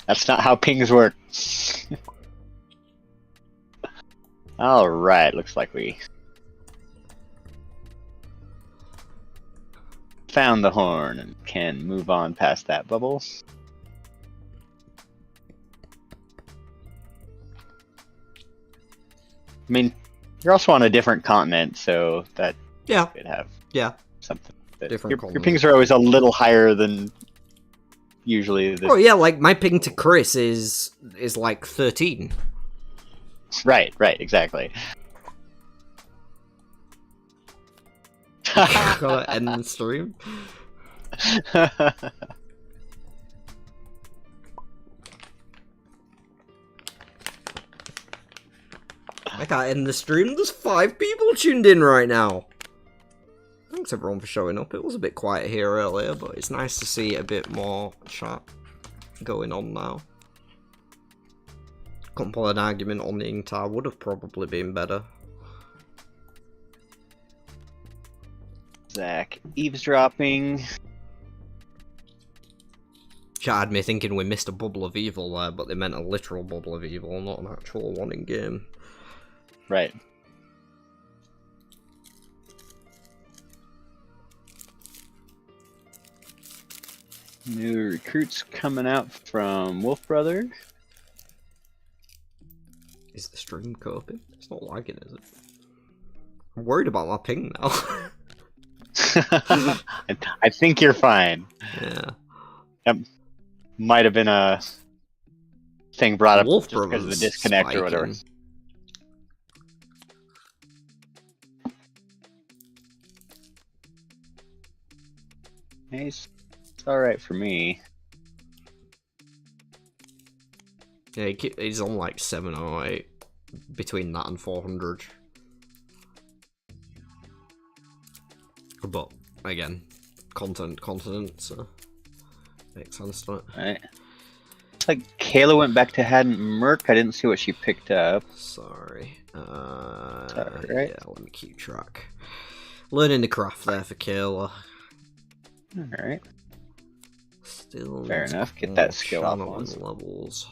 Speaker 2: That's not how pings work. All right, looks like we found the horn and can move on past that bubble. I mean, you're also on a different continent, so that
Speaker 1: Yeah,
Speaker 2: could have
Speaker 1: yeah.
Speaker 2: something. That
Speaker 1: Different
Speaker 2: your
Speaker 1: continent.
Speaker 2: pings are always a little higher than usually.
Speaker 1: Oh yeah, like my ping to Chris is like 13.
Speaker 2: Right, exactly.
Speaker 1: Gotta end the stream. I can't end the stream. There's 5 people tuned in right now. Thanks everyone for showing up. It was a bit quiet here earlier, but it's nice to see a bit more chat going on now. Couldn't pull an argument on the Ingtar would have probably been better.
Speaker 2: Zach eavesdropping.
Speaker 1: Chat had me thinking we missed a bubble of evil there, but they meant a literal bubble of evil, not an actual one in game.
Speaker 2: Right. New recruits coming out from Wolf Brother.
Speaker 1: Is the stream coping? It's not lagging, is it? I'm worried about my ping now.
Speaker 2: I think you're fine.
Speaker 1: Yeah.
Speaker 2: That might have been a thing brought up
Speaker 1: Wolf
Speaker 2: just because of the
Speaker 1: Brothers
Speaker 2: disconnect or whatever.
Speaker 1: spiking.
Speaker 2: It's alright for me.
Speaker 1: Yeah, he's on like 708. Between that and 400. But, again, continent, so makes sense to it.
Speaker 2: Right. Looks like Kayla went back to Hadn't Merc. I didn't see what she picked up.
Speaker 1: Sorry.
Speaker 2: Alright.
Speaker 1: Yeah, let me keep track. Learning the craft there for Kayla.
Speaker 2: Alright.
Speaker 1: Still
Speaker 2: Fair
Speaker 1: needs
Speaker 2: enough. Get
Speaker 1: more
Speaker 2: that skill up
Speaker 1: channeling
Speaker 2: on.
Speaker 1: levels.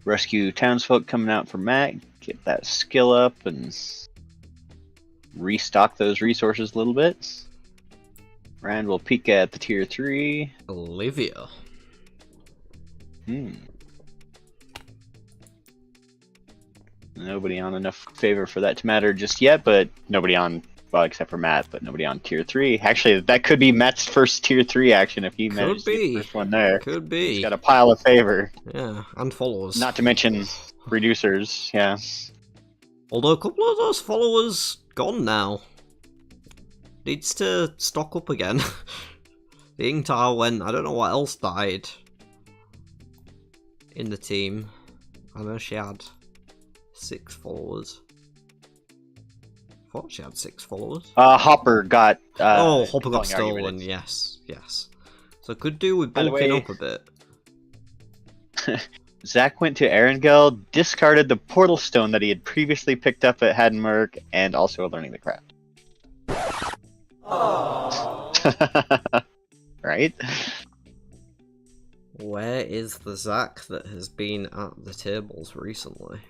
Speaker 2: Rescue Townsfolk coming out for Matt. Get that skill up and restock those resources a little bit. Rand will peek at the tier 3.
Speaker 1: Olivia.
Speaker 2: Nobody on enough favor for that to matter just yet, but nobody on Well, except for Matt, but nobody on tier 3. Actually, that could be Matt's first tier 3 action if he managed to get the first one there.
Speaker 1: Could be.
Speaker 2: He's got a pile of favor.
Speaker 1: Yeah, and followers.
Speaker 2: Not to mention reducers, yeah.
Speaker 1: Although a couple of those followers gone now. Needs to stock up again. The Ingtar went, I don't know what else died in the team. I know she had 6 followers. I thought she had 6 followers.
Speaker 2: Hopper got...
Speaker 1: Hopper got stolen, yes. So could do with bulking up a bit.
Speaker 2: Zach went to Erangel, discarded the portal stone that he had previously picked up at Hadenmerk, and also learning the craft. Right?
Speaker 1: Where is the Zach that has been at the tables recently?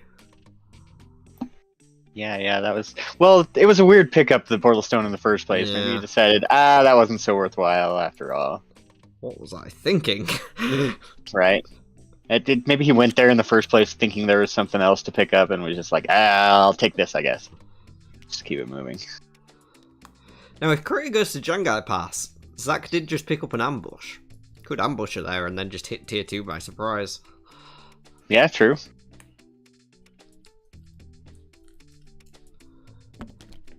Speaker 2: Yeah, that was... Well, it was a weird pickup, the portal stone in the first place. Maybe you decided, that wasn't so worthwhile after all.
Speaker 1: What was I thinking?
Speaker 2: Right? Maybe he went there in the first place thinking there was something else to pick up and was just like, I'll take this, I guess. Just keep it moving.
Speaker 1: Now, if Curry goes to Jangai Pass, Zach did just pick up an ambush. Could ambush her there and then just hit tier 2 by surprise.
Speaker 2: Yeah, true.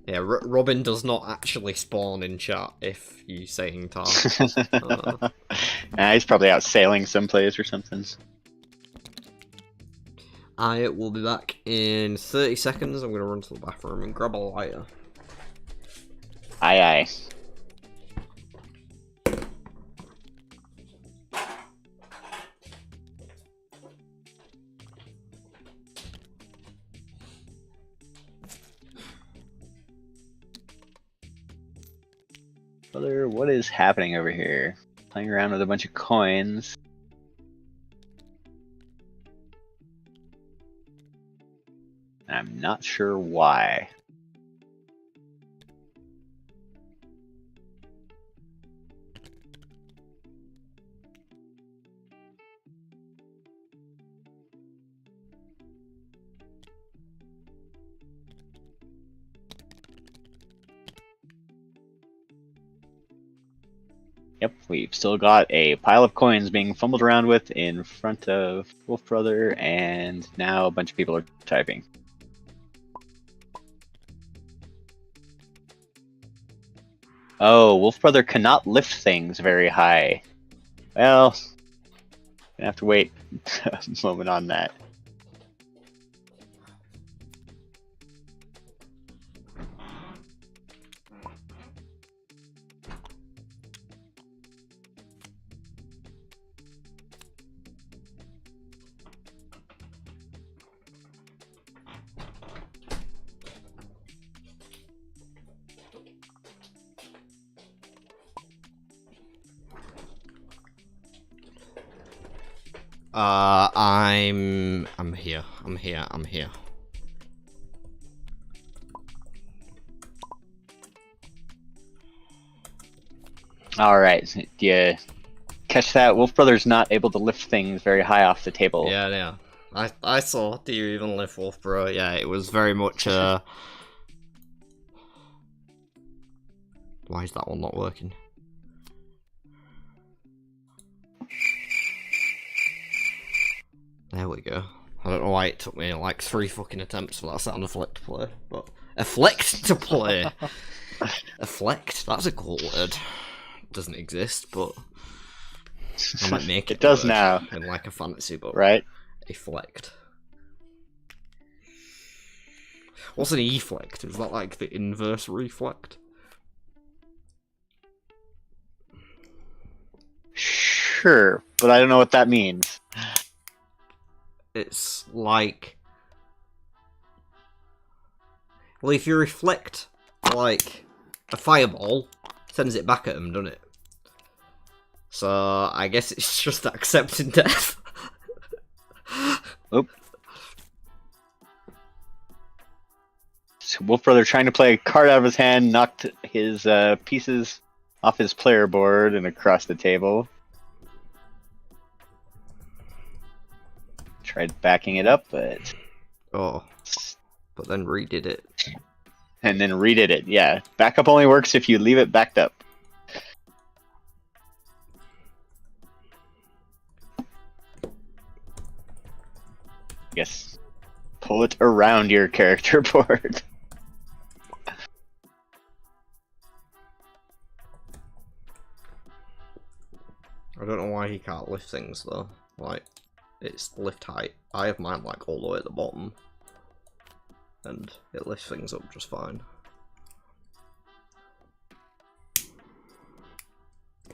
Speaker 1: Yeah, Robin does not actually spawn in chat if you say Ingtar.
Speaker 2: He's probably out sailing someplace or something.
Speaker 1: I will be back in 30 seconds. I'm going to run to the bathroom and grab a lighter.
Speaker 2: Aye. Brother, what is happening over here? Playing around with a bunch of coins. I'm not sure why. Yep, we've still got a pile of coins being fumbled around with in front of Wolf Brother, and now a bunch of people are typing. Oh, Wolf Brother cannot lift things very high. Well, gonna have to wait a moment on that.
Speaker 1: I'm here.
Speaker 2: Alright, do you catch that? Wolf Brother's not able to lift things very high off the table.
Speaker 1: Yeah. I saw. Do you even lift Wolf Bro? Yeah, it was very much Why is that one not working? There we go. I don't know why it took me like 3 fucking attempts for that sound effect to play, but effect to play. Effect. That's a cool word. It doesn't exist, but I might make it.
Speaker 2: It does now.
Speaker 1: In like a fantasy book,
Speaker 2: right?
Speaker 1: Efflect. What's an efflect? Is that like the inverse reflect?
Speaker 2: Sure, but I don't know what that means.
Speaker 1: It's like... Well, if you reflect, like, a fireball, it sends it back at them, doesn't it? So, I guess it's just accepting death.
Speaker 2: Oop. So Wolf Brother trying to play a card out of his hand, knocked his pieces off his player board and across the table. Tried backing it up, but...
Speaker 1: Oh. But then redid it.
Speaker 2: And then redid it. Yeah, backup only works if you leave it backed up. Yes. Pull it around your character board.
Speaker 1: I don't know why he can't lift things though. Like, it's lift height. I have mine like all the way at the bottom. And it lifts things up just fine.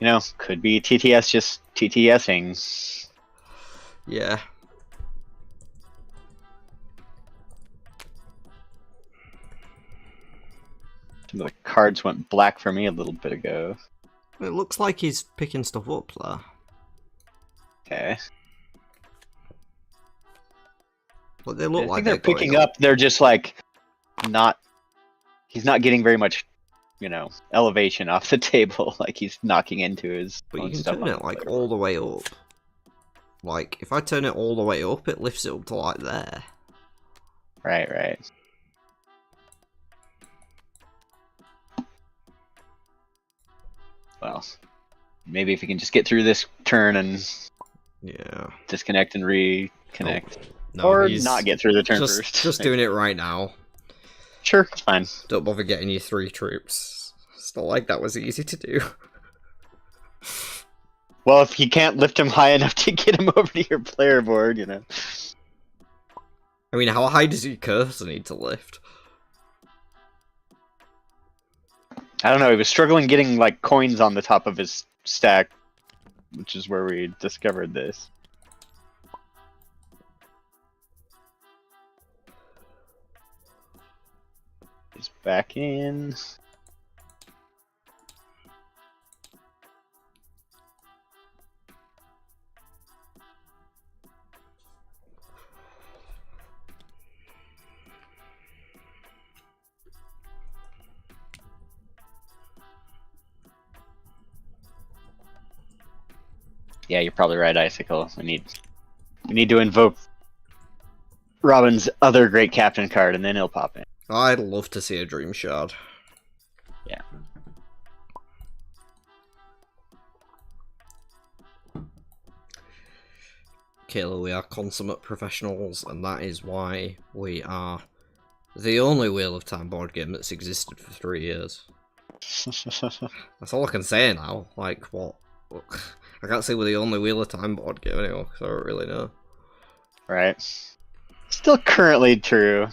Speaker 2: You know, could be TTS just TTSing.
Speaker 1: Yeah.
Speaker 2: Some of the cards went black for me a little bit ago.
Speaker 1: It looks like he's picking stuff up there.
Speaker 2: Okay.
Speaker 1: But they look
Speaker 2: I
Speaker 1: like
Speaker 2: think they're
Speaker 1: going
Speaker 2: picking up. They're just like not. He's not getting very much, you know, elevation off the table. Like he's knocking into his.
Speaker 1: But
Speaker 2: own
Speaker 1: you can
Speaker 2: stuff
Speaker 1: turn
Speaker 2: on
Speaker 1: it
Speaker 2: the
Speaker 1: like
Speaker 2: player.
Speaker 1: all the way up. Like if I turn it all the way up, it lifts it up to like there.
Speaker 2: Right, right. Well, maybe if you can just get through this turn and
Speaker 1: Yeah.
Speaker 2: disconnect and reconnect,
Speaker 1: No,
Speaker 2: or
Speaker 1: he's
Speaker 2: not get through the turn
Speaker 1: just,
Speaker 2: first.
Speaker 1: Just doing it right now.
Speaker 2: Sure, it's fine.
Speaker 1: Don't bother getting your 3 troops. It's not like that was easy to do.
Speaker 2: Well, if you can't lift him high enough to get him over to your player board, you know.
Speaker 1: I mean, how high does your cursor need to lift?
Speaker 2: I don't know, he was struggling getting like coins on the top of his stack, which is where we discovered this. He's back in. Yeah, you're probably right, Icicle. We need to invoke Robin's other great captain card, and then he'll pop in.
Speaker 1: I'd love to see a Dream Shard.
Speaker 2: Yeah.
Speaker 1: Kayla, we are consummate professionals, and that is why we are the only Wheel of Time board game that's existed for 3 years. That's all I can say now. Like, what? I can't say we're the only Wheel of Time board game anymore, because I don't really know.
Speaker 2: Right. Still currently true.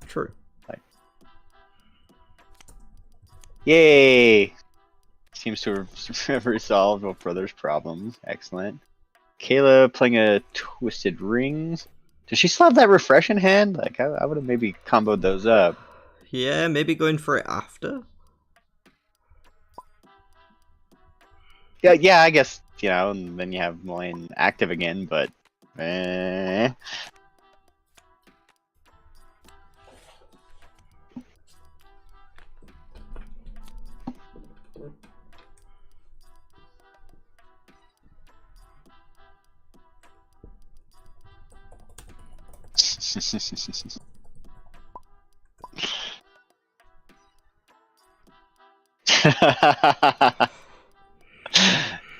Speaker 1: True.
Speaker 2: Yay! Seems to have resolved Wolf Brothers' problem. Excellent. Kayla playing a Twisted Ring. Does she still have that refresh in hand? Like, I would have maybe comboed those up.
Speaker 1: Yeah, maybe going for it after?
Speaker 2: Yeah, I guess, you know, and then you have Moline active again, but...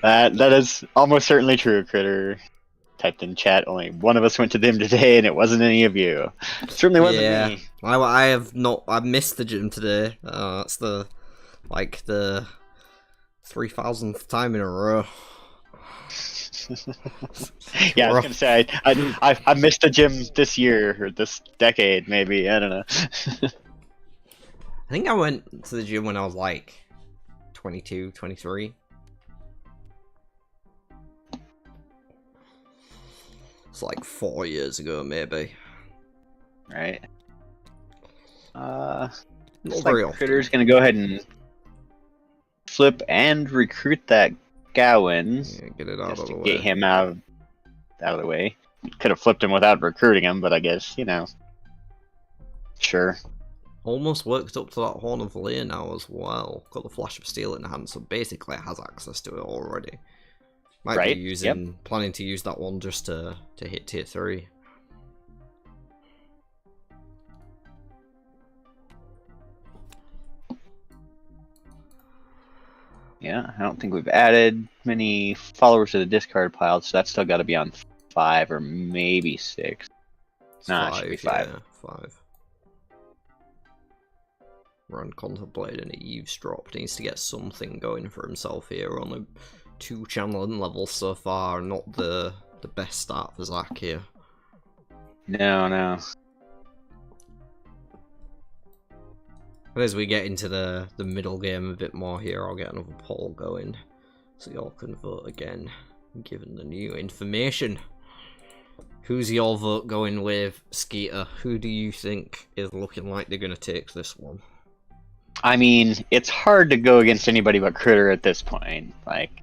Speaker 2: that is almost certainly true, Critter. Typed in chat, only one of us went to them today, and it wasn't any of you. It certainly wasn't
Speaker 1: Yeah,
Speaker 2: me.
Speaker 1: I have not. I missed the gym today. That's the 3,000th time in a row.
Speaker 2: Yeah, I was gonna say I missed the gym this year or this decade, maybe. I don't know.
Speaker 1: I think I went to the gym when I was like 22, 23. It's like 4 years ago, maybe.
Speaker 2: Right.
Speaker 1: Not
Speaker 2: Looks
Speaker 1: very
Speaker 2: like
Speaker 1: often.
Speaker 2: Critter's gonna go ahead and flip and recruit that Gowan.
Speaker 1: Yeah, get it out
Speaker 2: Just
Speaker 1: of
Speaker 2: to
Speaker 1: the
Speaker 2: get
Speaker 1: way.
Speaker 2: him out of the way. Could have flipped him without recruiting him, but I guess, you know. Sure.
Speaker 1: Almost worked up to that Horn of Lear now as well. Got the Flash of Steel in hand, so basically it has access to it already. Might
Speaker 2: Right,
Speaker 1: be using, planning to use that one just to hit tier 3.
Speaker 2: Yeah, I don't think we've added many followers to the discard pile, so that's still got to be on 5 or maybe 6.
Speaker 1: It's
Speaker 2: Nah, it should be 5.
Speaker 1: Yeah, 5. Rand contemplating an eavesdrop. Needs to get something going for himself here. Only 2 channeling levels so far. Not the best start for Zach here.
Speaker 2: No.
Speaker 1: But as we get into the middle game a bit more here, I'll get another poll going. So y'all can vote again, given the new information. Who's your vote going with, Skeeter? Who do you think is looking like they're going to take this one?
Speaker 2: I mean, it's hard to go against anybody but Critter at this point. Like,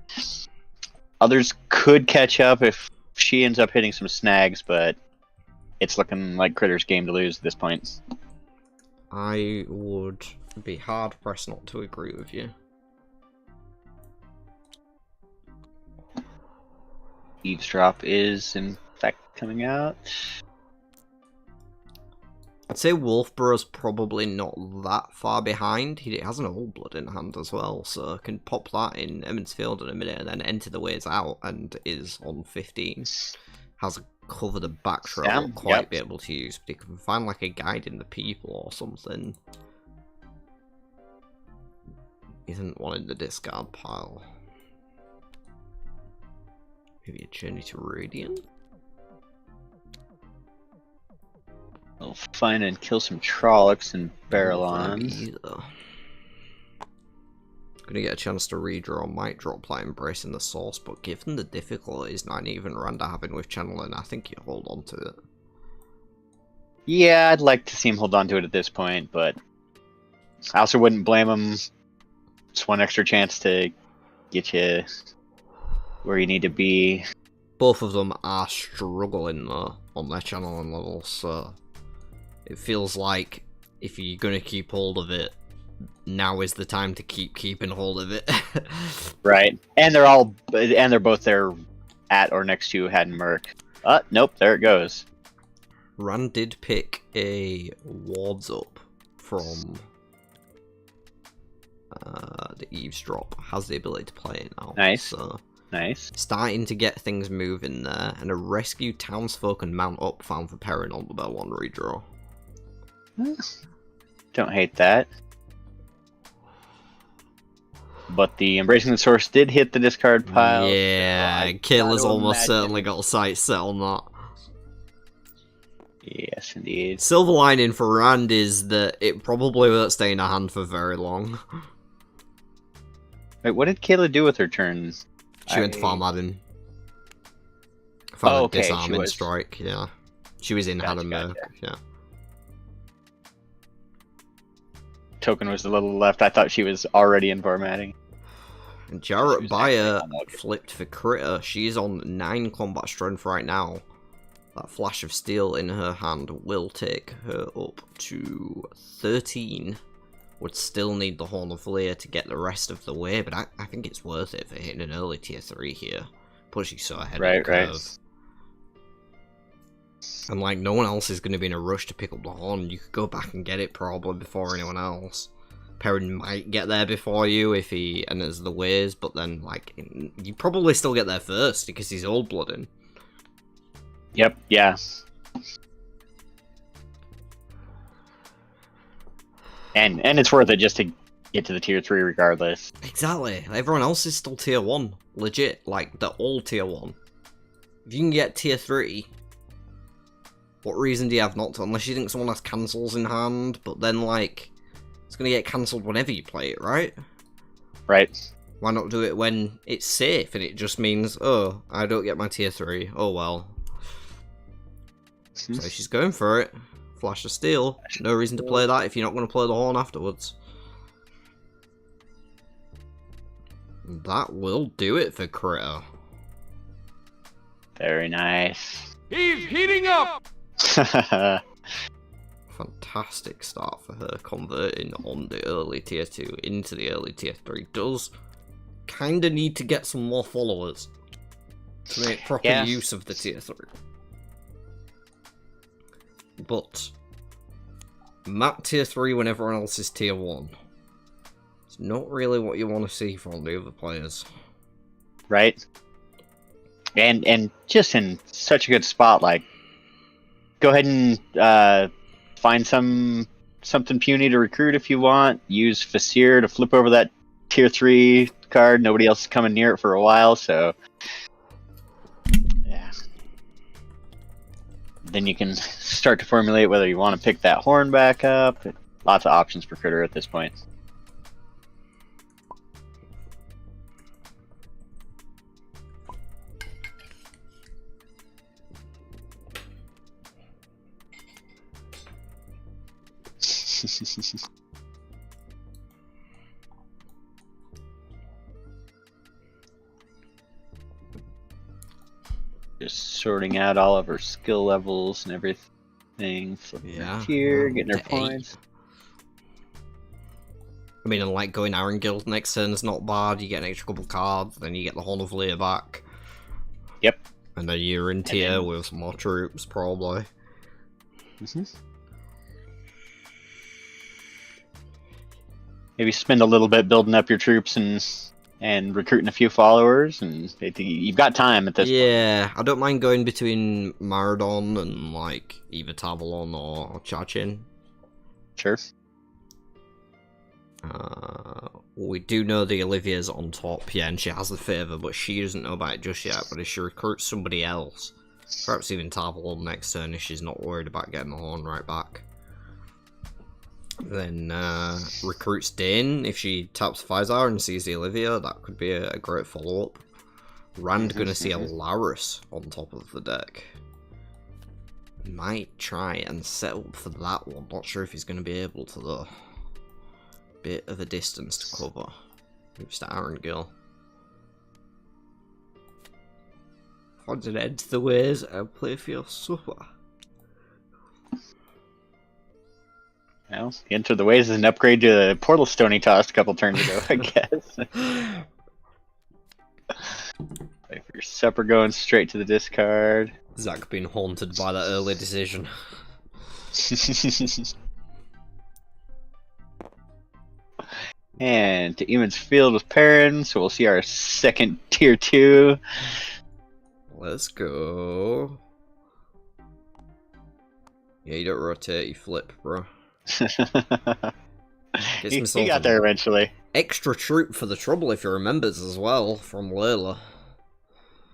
Speaker 2: others could catch up if she ends up hitting some snags, but it's looking like Critter's game to lose at this point.
Speaker 1: I would be hard-pressed not to agree with you.
Speaker 2: Eavesdrop is, in fact, coming out.
Speaker 1: I'd say Wolfborough's probably not that far behind. He has an Old Blood in hand as well, so can pop that in Emmonsfield in a minute and then enter the ways out and is on 15. Has a covered a back row, won't quite be able to use, but he can find like a guide in the people or something. Isn't one in the discard pile. Maybe a journey to Radiant?
Speaker 2: We'll find and kill some Trollocs and barrel on.
Speaker 1: Gonna get a chance to redraw, might drop that Embracing the Source, but given the difficulties 9 even Rand are having with channeling, I think you hold on to it.
Speaker 2: Yeah, I'd like to see him hold on to it at this point, but I also wouldn't blame him. Just one extra chance to get you where you need to be.
Speaker 1: Both of them are struggling though on their channeling levels, so it feels like if you're gonna keep hold of it, now is the time to keeping hold of it.
Speaker 2: Right, and they're both there at or next to Haddon Merc. Nope, there it goes.
Speaker 1: Rand did pick a Wards Up from the Eavesdrop. Has the ability to play it now.
Speaker 2: Nice.
Speaker 1: So
Speaker 2: Nice.
Speaker 1: starting to get things moving there, and a Rescue Townsfolk and Mount Up found for Perrin on the Bell 1 redraw.
Speaker 2: Don't hate that. But the Embracing the Source did hit the discard pile.
Speaker 1: Yeah,
Speaker 2: so
Speaker 1: Kayla's almost certainly got a sight set on that.
Speaker 2: Yes, indeed.
Speaker 1: Silver lining for Rand is that it probably won't stay in her hand for very long.
Speaker 2: Wait, what did Kayla do with her turn?
Speaker 1: She went to Farm Haddon. Found a
Speaker 2: okay,
Speaker 1: disarming strike, yeah. She was in Haddon Merc, yeah.
Speaker 2: Token was a little left. I thought she was already in formatting.
Speaker 1: And Jarrett Bayer flipped for Critter. She's on 9 combat strength right now. That Flash of Steel in her hand will take her up to 13. Would still need the Horn of Lear to get the rest of the way, but I think it's worth it for hitting an early tier 3 here. Pushing so ahead of the curve.
Speaker 2: Right.
Speaker 1: And like, no one else is going to be in a rush to pick up the Horn. You could go back and get it probably before anyone else. Perrin might get there before you if he enters the ways, but then like, you probably still get there first because he's Old Blooding.
Speaker 2: Yep, yeah. And it's worth it just to get to the tier 3 regardless.
Speaker 1: Exactly. Everyone else is still tier 1. Legit. Like, they're all tier 1. If you can get tier 3, what reason do you have not to? Unless you think someone has cancels in hand, but then, like, it's going to get cancelled whenever you play it, right?
Speaker 2: Right.
Speaker 1: Why not do it when it's safe and it just means, oh, I don't get my tier 3. Oh, well. So she's going for it. Flash of Steel. No reason to play that if you're not going to play the Horn afterwards. That will do it for Critter.
Speaker 2: Very nice.
Speaker 4: He's heating up!
Speaker 1: Fantastic start for her, converting on the early tier 2 into the early tier 3. Does kind of need to get some more followers to make proper use of the tier 3. But Matt tier 3 when everyone else is tier 1. It's not really what you want to see from the other players.
Speaker 2: Right? And just in such a good spot, like, go ahead and find something puny to recruit if you want. Use Fasir to flip over that tier 3 card. Nobody else is coming near it for a while, so yeah. Then you can start to formulate whether you want to pick that horn back up. Lots of options for Critter at this point. Just sorting out all of her skill levels and everything. Flipping her tier, getting her points.
Speaker 1: I mean, like going Iron Guild next turn is not bad. You get an extra couple cards, then you get the Horn of Lear back.
Speaker 2: Yep.
Speaker 1: And then you're in tier with some more troops, probably.
Speaker 2: Maybe spend a little bit building up your troops and recruiting a few followers, and you've got time at this point.
Speaker 1: Yeah, I don't mind going between Maradon and like either Tavalon or Chachin.
Speaker 2: Sure.
Speaker 1: We do know the Olivia's on top, yeah, and she has the favour, but she doesn't know about it just yet. But if she recruits somebody else, perhaps even Tavalon next turn, if she's not worried about getting the horn right back, then recruits Dane. If she taps Tai'Shar and sees the Olivia, that could be a great follow-up. Rand gonna see a Laris on top of the deck. Might try and set up for that one. Not sure if he's gonna be able to though. Bit of a distance to cover. Moves to Aaron Gill. Odds and ends the ways and play for your supper.
Speaker 2: Well, Enter the Ways is an upgrade to the Portal Stone he tossed a couple turns ago, I guess. Wait for your supper going straight to the discard.
Speaker 1: Zach being haunted by that early decision.
Speaker 2: And to Eamon's Field with Perrin, so we'll see our second tier 2.
Speaker 1: Let's go. Yeah, you don't rotate, you flip, bro.
Speaker 2: He got there eventually.
Speaker 1: Extra troop for the trouble if he remembers as well from Layla.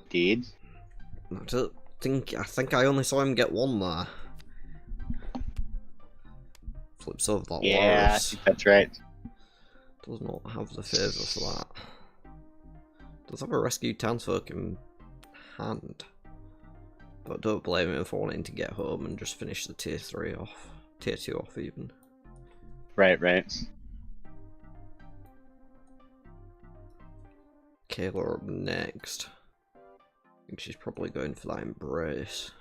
Speaker 2: Indeed.
Speaker 1: I think I only saw him get one there. Flips over that
Speaker 2: Yeah, I think that's right.
Speaker 1: Does not have the favour for that. Does have a rescued townsfolk in hand. But don't blame him for wanting to get home and just finish the tier 3 off. Tier 2 off even.
Speaker 2: Right.
Speaker 1: Kayla up next. I think she's probably going for that embrace.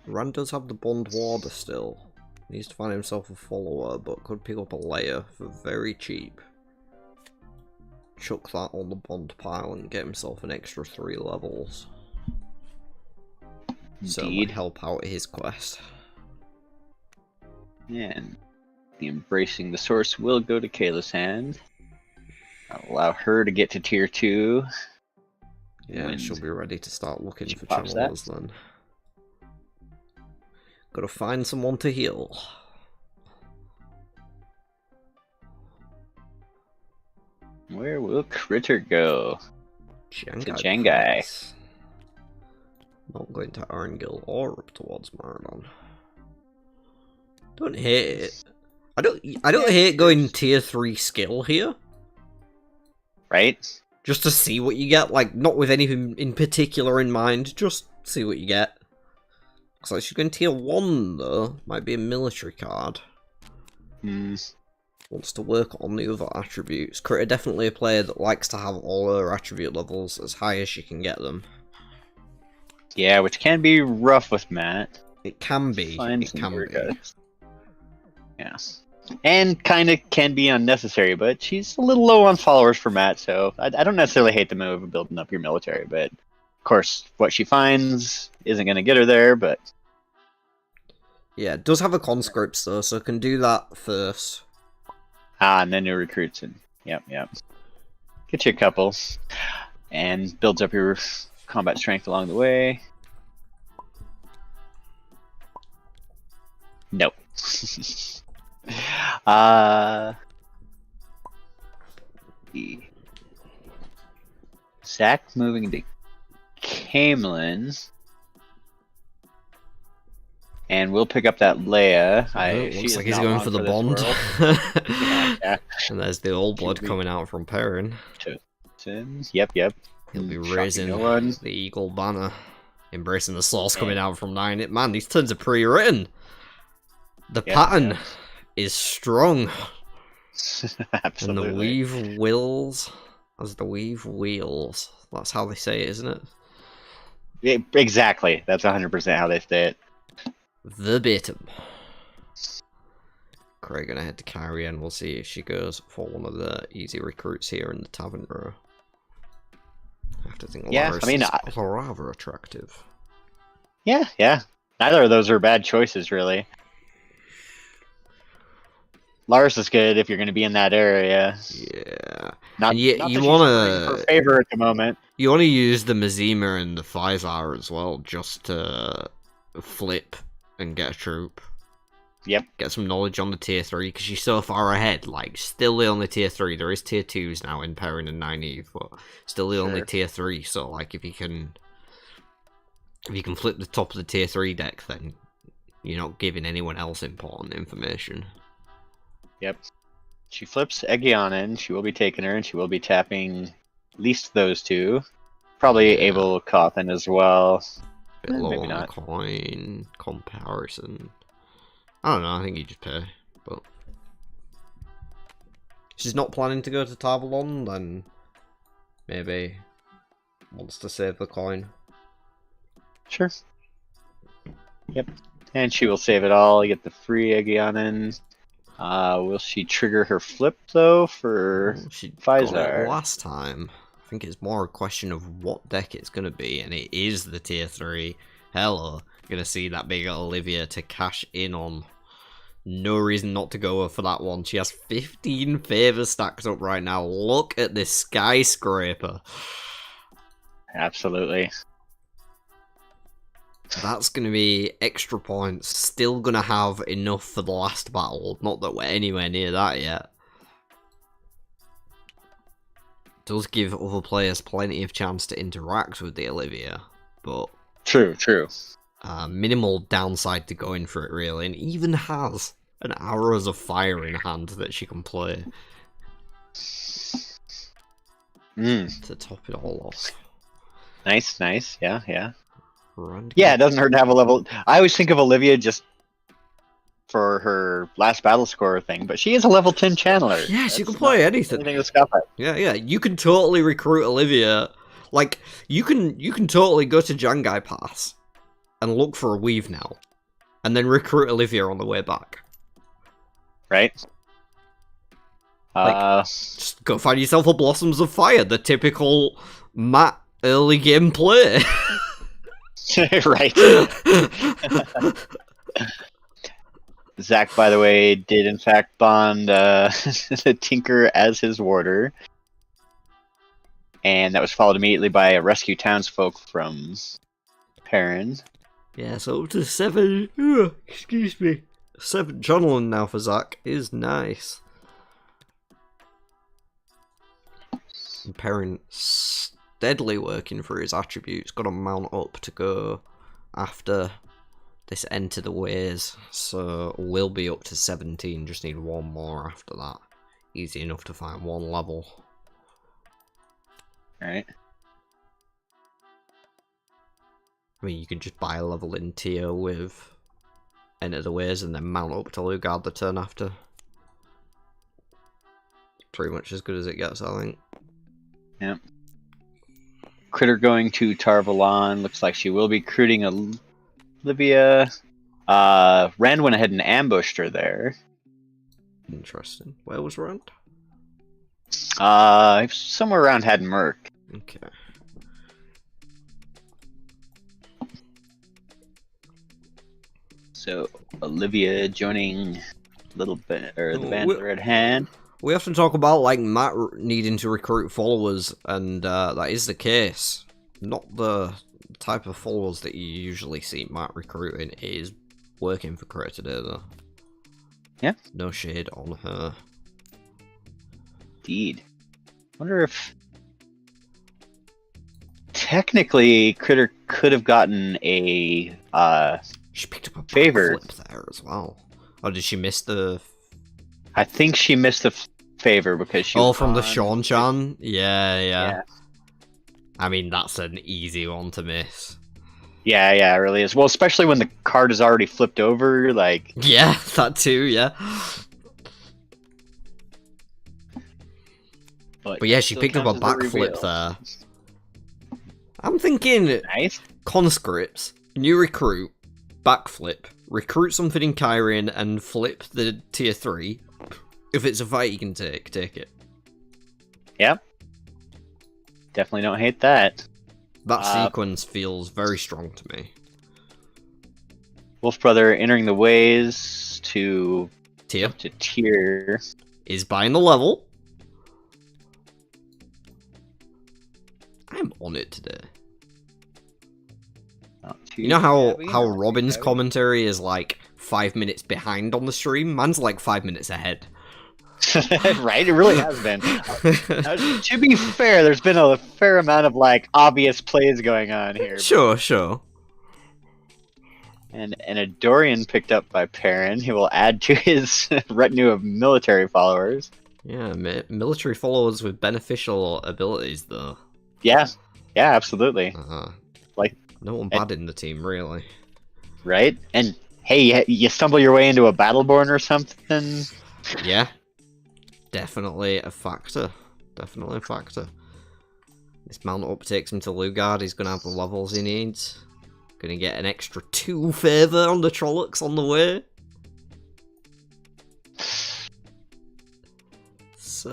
Speaker 1: Rand does have the Bond Warder still. Needs to find himself a follower, but could pick up a layer for very cheap. Chuck that on the Bond pile and get himself an extra 3 levels. So it would help out his quest.
Speaker 2: And the Embracing the Source will go to Kayla's hand. That'll allow her to get to tier 2.
Speaker 1: Yeah, she'll be ready to start looking for channelers then. Gotta find someone to heal.
Speaker 2: Where will Critter go?
Speaker 1: Jangai. Not going to Arngil or up towards Maradon. Don't hate it. I don't hate going tier 3 skill here.
Speaker 2: Right?
Speaker 1: Just to see what you get, like not with anything in particular in mind, just see what you get. Looks like she's going tier 1 though. Might be a military card. Wants to work on the other attributes. Critter definitely a player that likes to have all her attribute levels as high as she can get them.
Speaker 2: Yeah, which can be rough with Matt.
Speaker 1: It can be. It can be.
Speaker 2: Yeah. And kind of can be unnecessary, but she's a little low on followers for Matt, so I don't necessarily hate the move of building up your military, but of course, what she finds isn't going to get her there, but...
Speaker 1: Yeah, it does have a conscripts though, so can do that first.
Speaker 2: Ah, and then new recruits in. Yep, yep. Get you a couple. And builds up your combat strength along the way. Nope. Zach moving into Camelin. And we'll pick up that Leia.
Speaker 1: Looks like he's going for the bond.
Speaker 2: Yeah.
Speaker 1: And there's the old blood coming out from Perrin.
Speaker 2: Yep.
Speaker 1: He'll be
Speaker 2: Shocking
Speaker 1: raising
Speaker 2: no one.
Speaker 1: the Eagle banner. Embracing the source coming out from 9. Man, these turns are pre-written. The pattern is strong.
Speaker 2: Absolutely.
Speaker 1: And the weave wills as the weave wheels. That's how they say it, isn't it?
Speaker 2: Exactly. That's 100% how they say it.
Speaker 1: Verbatim. Craig gonna head to Carrie and we'll see if she goes for one of the easy recruits here in the tavern row. I have to think Laris is rather attractive.
Speaker 2: Yeah. Neither of those are bad choices, really. Lars is good if you're going to be in that area.
Speaker 1: Yeah.
Speaker 2: Not
Speaker 1: you
Speaker 2: that
Speaker 1: want
Speaker 2: she's her favor at the moment.
Speaker 1: You want to use the Mazima and the Tai'Shar as well, just to flip and get a troop.
Speaker 2: Yep.
Speaker 1: Get some knowledge on the tier 3, because she's so far ahead. Like, still the only tier 3. There is tier 2s now in Perrin and Nynaeve, but still the only tier 3. So, like, if you can flip the top of the tier 3 deck, then you're not giving anyone else important information.
Speaker 2: Yep. She flips Eggion, she will be taking her, and she will be tapping at least those two. Probably Abel Cawthon as well.
Speaker 1: Bit low
Speaker 2: maybe
Speaker 1: on
Speaker 2: not.
Speaker 1: the coin comparison. I don't know, I think you just pay, but she's not planning to go to Tarvalon, then maybe wants to save the coin.
Speaker 2: Sure. Yep. And she will save it all, get the free Eggion. Will she trigger her flip, though, for
Speaker 1: she
Speaker 2: Tai'Shar?
Speaker 1: got it last time. I think it's more a question of what deck it's going to be, and it is the tier 3. Hello. Going to see that big Olivia to cash in on. No reason not to go for that one. She has 15 favors stacked up right now. Look at this skyscraper.
Speaker 2: Absolutely.
Speaker 1: That's going to be extra points. Still going to have enough for the last battle. Not that we're anywhere near that yet. Does give other players plenty of chance to interact with the Olivia, but
Speaker 2: True.
Speaker 1: minimal downside to going for it, really, and even has an Arrows of Fire in hand that she can play to top it all off.
Speaker 2: Nice. Yeah.
Speaker 1: Random.
Speaker 2: Yeah, it doesn't hurt to have a level. I always think of Olivia just for her last battle score thing, but she is a level 10 channeler.
Speaker 1: Yeah, she can play anything.
Speaker 2: Anything to scoff at.
Speaker 1: Yeah, you can totally recruit Olivia. Like, you can totally go to Jangai Pass and look for a weave now, and then recruit Olivia on the way back.
Speaker 2: Right?
Speaker 1: Just go find yourself a Blossoms of Fire, the typical Matt early game play.
Speaker 2: Right. Zach, by the way, did in fact bond the Tinker as his warder. And that was followed immediately by a rescue townsfolk from Perrin.
Speaker 1: Yeah, so up to 7. Excuse me. 7 channeling now for Zach is nice. And Perrin steadily working for his attributes. Got to mount up to go after this Enter the Ways. So we'll be up to 17. Just need one more after that. Easy enough to find one level.
Speaker 2: Alright.
Speaker 1: I mean, you can just buy a level in tier with Enter the Ways and then mount up to Lugard the turn after. Pretty much as good as it gets, I think.
Speaker 2: Yep. Critter going to Tarvalon. Looks like she will be recruiting Olivia. Rand went ahead and ambushed her there.
Speaker 1: Interesting. Where was Rand?
Speaker 2: Somewhere around Hadmerk.
Speaker 1: Okay.
Speaker 2: So Olivia joining little bit or the
Speaker 1: Oh,
Speaker 2: band of the Red Hand.
Speaker 1: We have to talk about like Matt needing to recruit followers, and that is the case. Not the type of followers that you usually see Matt recruiting. It is working for Cray today, though.
Speaker 2: Yeah.
Speaker 1: No shade on her.
Speaker 2: Indeed. Wonder if technically Critter could have gotten a
Speaker 1: She picked up a
Speaker 2: favor
Speaker 1: backflip there as well. Or did she miss the?
Speaker 2: I think she missed the favor because she.
Speaker 1: Oh,
Speaker 2: was
Speaker 1: from the
Speaker 2: on-
Speaker 1: Sean Chan? Yeah.
Speaker 2: Yeah.
Speaker 1: I mean, that's an easy one to miss.
Speaker 2: Yeah, it really is. Well, especially when the card is already flipped over, like.
Speaker 1: Yeah, that too, yeah. But yeah, she
Speaker 2: still
Speaker 1: picked up a
Speaker 2: counts as
Speaker 1: backflip
Speaker 2: reveal.
Speaker 1: there. I'm thinking
Speaker 2: Nice.
Speaker 1: conscripts, new recruit, backflip, recruit something in Kyrian and flip the tier 3. If it's a fight you can take it.
Speaker 2: Yep. Definitely don't hate that.
Speaker 1: That sequence feels very strong to me.
Speaker 2: Wolf Brother entering the ways to
Speaker 1: Tier
Speaker 2: tier.
Speaker 1: is buying the level. I'm on it today.
Speaker 2: Not too
Speaker 1: You know
Speaker 2: shabby,
Speaker 1: how
Speaker 2: not too
Speaker 1: Robin's
Speaker 2: shabby.
Speaker 1: commentary is like 5 minutes behind on the stream? Mine's like 5 minutes ahead.
Speaker 2: Right? It really has been. To be fair, there's been a fair amount of like obvious plays going on here.
Speaker 1: Sure.
Speaker 2: And a Dorian picked up by Perrin, who will add to his retinue of military followers.
Speaker 1: Yeah, military followers with beneficial abilities, though.
Speaker 2: Yeah, absolutely. Like-
Speaker 1: no one bad in the team, really.
Speaker 2: Right? And hey, you stumble your way into a Battleborn or something.
Speaker 1: Yeah, definitely a factor. This mount up takes him to Lugard. He's gonna have the levels he needs. Gonna get an extra 2 favour on the Trollocs on the way. It's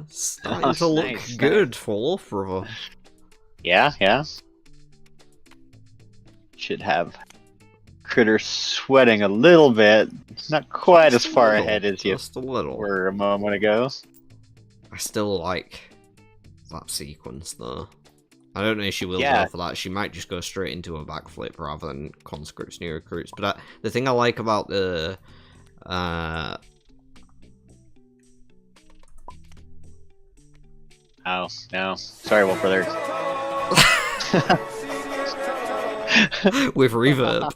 Speaker 1: starting to look
Speaker 2: nice,
Speaker 1: good for Wolf Brother.
Speaker 2: Yeah. Should have Critter sweating a little bit. Not quite as far ahead as you
Speaker 1: Just a little.
Speaker 2: were a moment ago.
Speaker 1: I still like that sequence though. I don't know if she will
Speaker 2: Yeah.
Speaker 1: go for that. She might just go straight into a backflip rather than conscripts new recruits. But the thing I like about the
Speaker 2: Oh, no. Sorry, Wolf Brother.
Speaker 1: with reverb.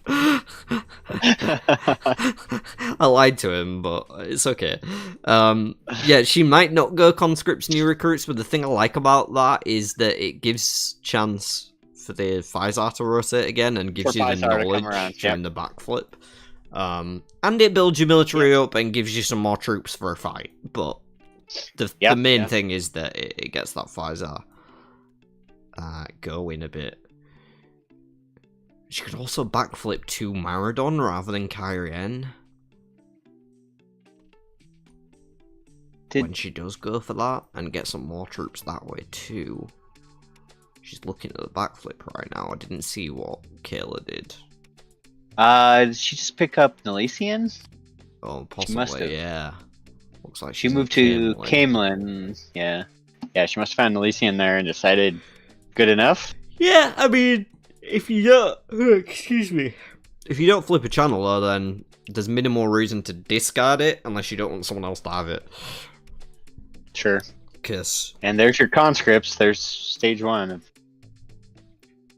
Speaker 1: I lied to him, but it's okay. Yeah, she might not go conscripts new recruits, but the thing I like about that is that it gives chance for the Faisar to rotate again and gives
Speaker 2: For
Speaker 1: you the
Speaker 2: Faisar to come
Speaker 1: knowledge
Speaker 2: around,
Speaker 1: during the backflip. And it builds your military up and gives you some more troops for a fight. But the main thing is that it gets that Faisar going a bit. She could also backflip to Maradon rather than Kyrian. When she does go for that, and get some more troops that way too. She's looking at the backflip right now. I didn't see what Kayla did.
Speaker 2: Did she just pick up Nalesian?
Speaker 1: Oh,
Speaker 2: She must
Speaker 1: possibly,
Speaker 2: have.
Speaker 1: yeah. Looks like
Speaker 2: She
Speaker 1: she's
Speaker 2: moved
Speaker 1: in
Speaker 2: to
Speaker 1: Camelin.
Speaker 2: Camelin. Yeah, she must have found Nalesian there and decided good enough.
Speaker 1: Yeah, I mean, if you don't... excuse me. If you don't flip a channel, though, then there's minimal reason to discard it unless you don't want someone else to have it.
Speaker 2: Sure.
Speaker 1: Because...
Speaker 2: And there's your conscripts. There's stage 1.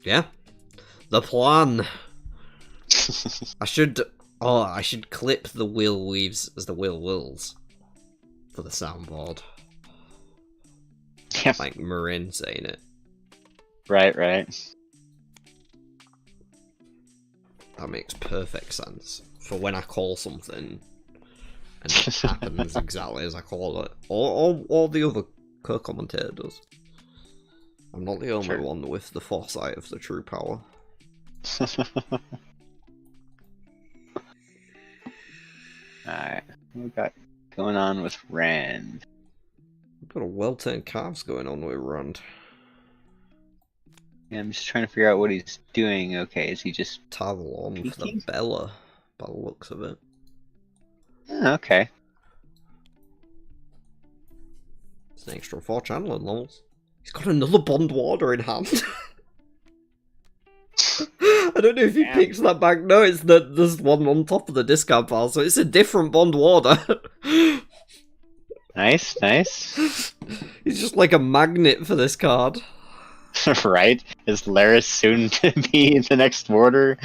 Speaker 1: yeah. The plan. I should clip the Will Weaves as the Will Wills for the soundboard.
Speaker 2: Yeah.
Speaker 1: Like Marin saying it.
Speaker 2: Right.
Speaker 1: That makes perfect sense for when I call something and it happens exactly as I call it. Or the other co-commentator does. I'm not the only one with the foresight of the true power.
Speaker 2: Alright, what we got going on with Rand?
Speaker 1: We've got a well-turned calves going on with Rand.
Speaker 2: Yeah, I'm just trying to figure out what he's doing. Okay, is he just
Speaker 1: Tavalon for the
Speaker 2: Peeking?
Speaker 1: Bella. by the looks of it.
Speaker 2: Oh, okay.
Speaker 1: It's an extra 4 channeling levels. He's got another Bond Warder in hand. I don't know if he picks that back. No, it's that there's one on top of the discard pile, so it's a different Bond Warder.
Speaker 2: Nice, nice.
Speaker 1: He's just like a magnet for this card.
Speaker 2: Right? Is Laris soon to be the next warder?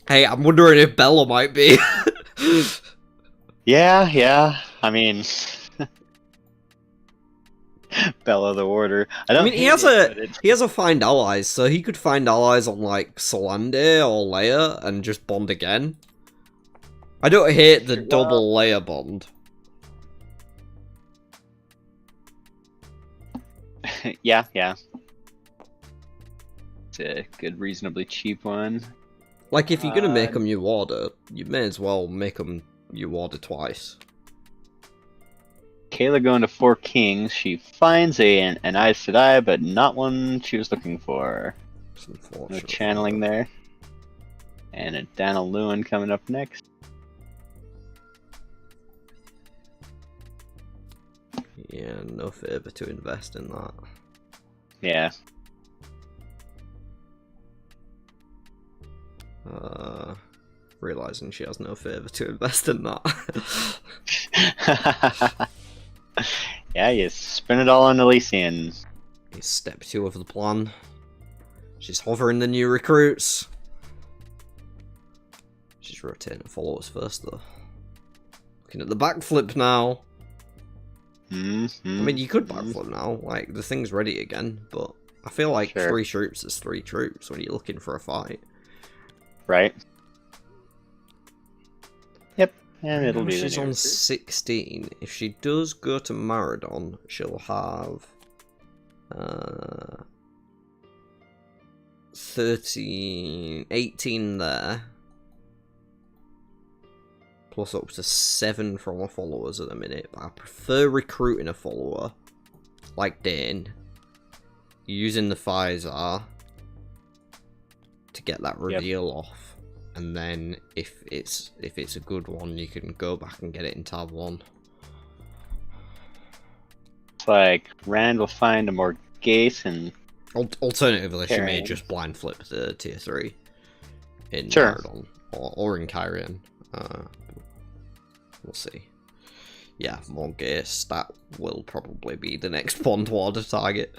Speaker 1: Hey, I'm wondering if Bella might be.
Speaker 2: Yeah. I mean, Bella the warder. I mean,
Speaker 1: he has a find allies, so he could find allies on like Solande or Leia and just bond again. I don't hate the double Leia bond.
Speaker 2: Yeah. It's a good, reasonably cheap one.
Speaker 1: Like, if you're gonna make them your warder, you may as well make them your warder twice.
Speaker 2: Kayla going to 4 kings. She finds an Aes Sedai, but not one she was looking for. No channeling there. And a Dana Lewin coming up next.
Speaker 1: Yeah, no favour to invest in that.
Speaker 2: Yeah.
Speaker 1: Realising she has no favour to invest in that.
Speaker 2: Yeah, you spin it all on Elysian.
Speaker 1: It's step 2 of the plan. She's hovering the new recruits. She's rotating followers first, though. Looking at the backflip now. I mean, you could backflip now. Like, the thing's ready again, but I feel like 3 troops is 3 troops when you're looking for a fight.
Speaker 2: Right. Yep. And it'll be
Speaker 1: she's on 16. If she does go to Maradon, she'll have 18 there. Plus up to 7 from her followers at the minute. But I prefer recruiting a follower like Dane, using the Tai'Shar to get that reveal off, and then if it's a good one, you can go back and get it in tab 1.
Speaker 2: It's like Rand will find a more Gase and
Speaker 1: alternatively, she may just blind flip the tier 3 in Maradon or in Kyrian. We'll see. Yeah, more Gase. That will probably be the next Bond Warder target.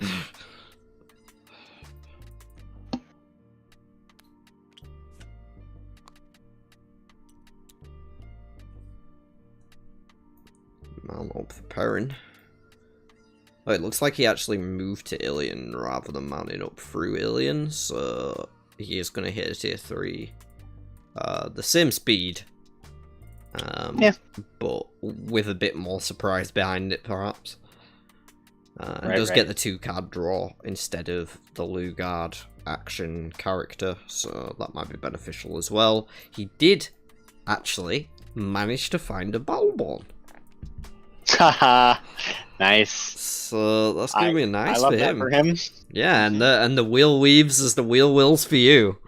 Speaker 1: Mount up for Perrin. Oh, it looks like he actually moved to Ilion rather than mounting up through Ilion, so he is going to hit a tier 3. The same speed. But with a bit more surprise behind it, perhaps. And does get the 2-card draw instead of the Lugard action character, so that might be beneficial as well. He did actually manage to find a Battleborn.
Speaker 2: Haha, nice.
Speaker 1: So that's gonna be nice
Speaker 2: for him.
Speaker 1: Yeah, and the wheel weaves as the wheel wills for you.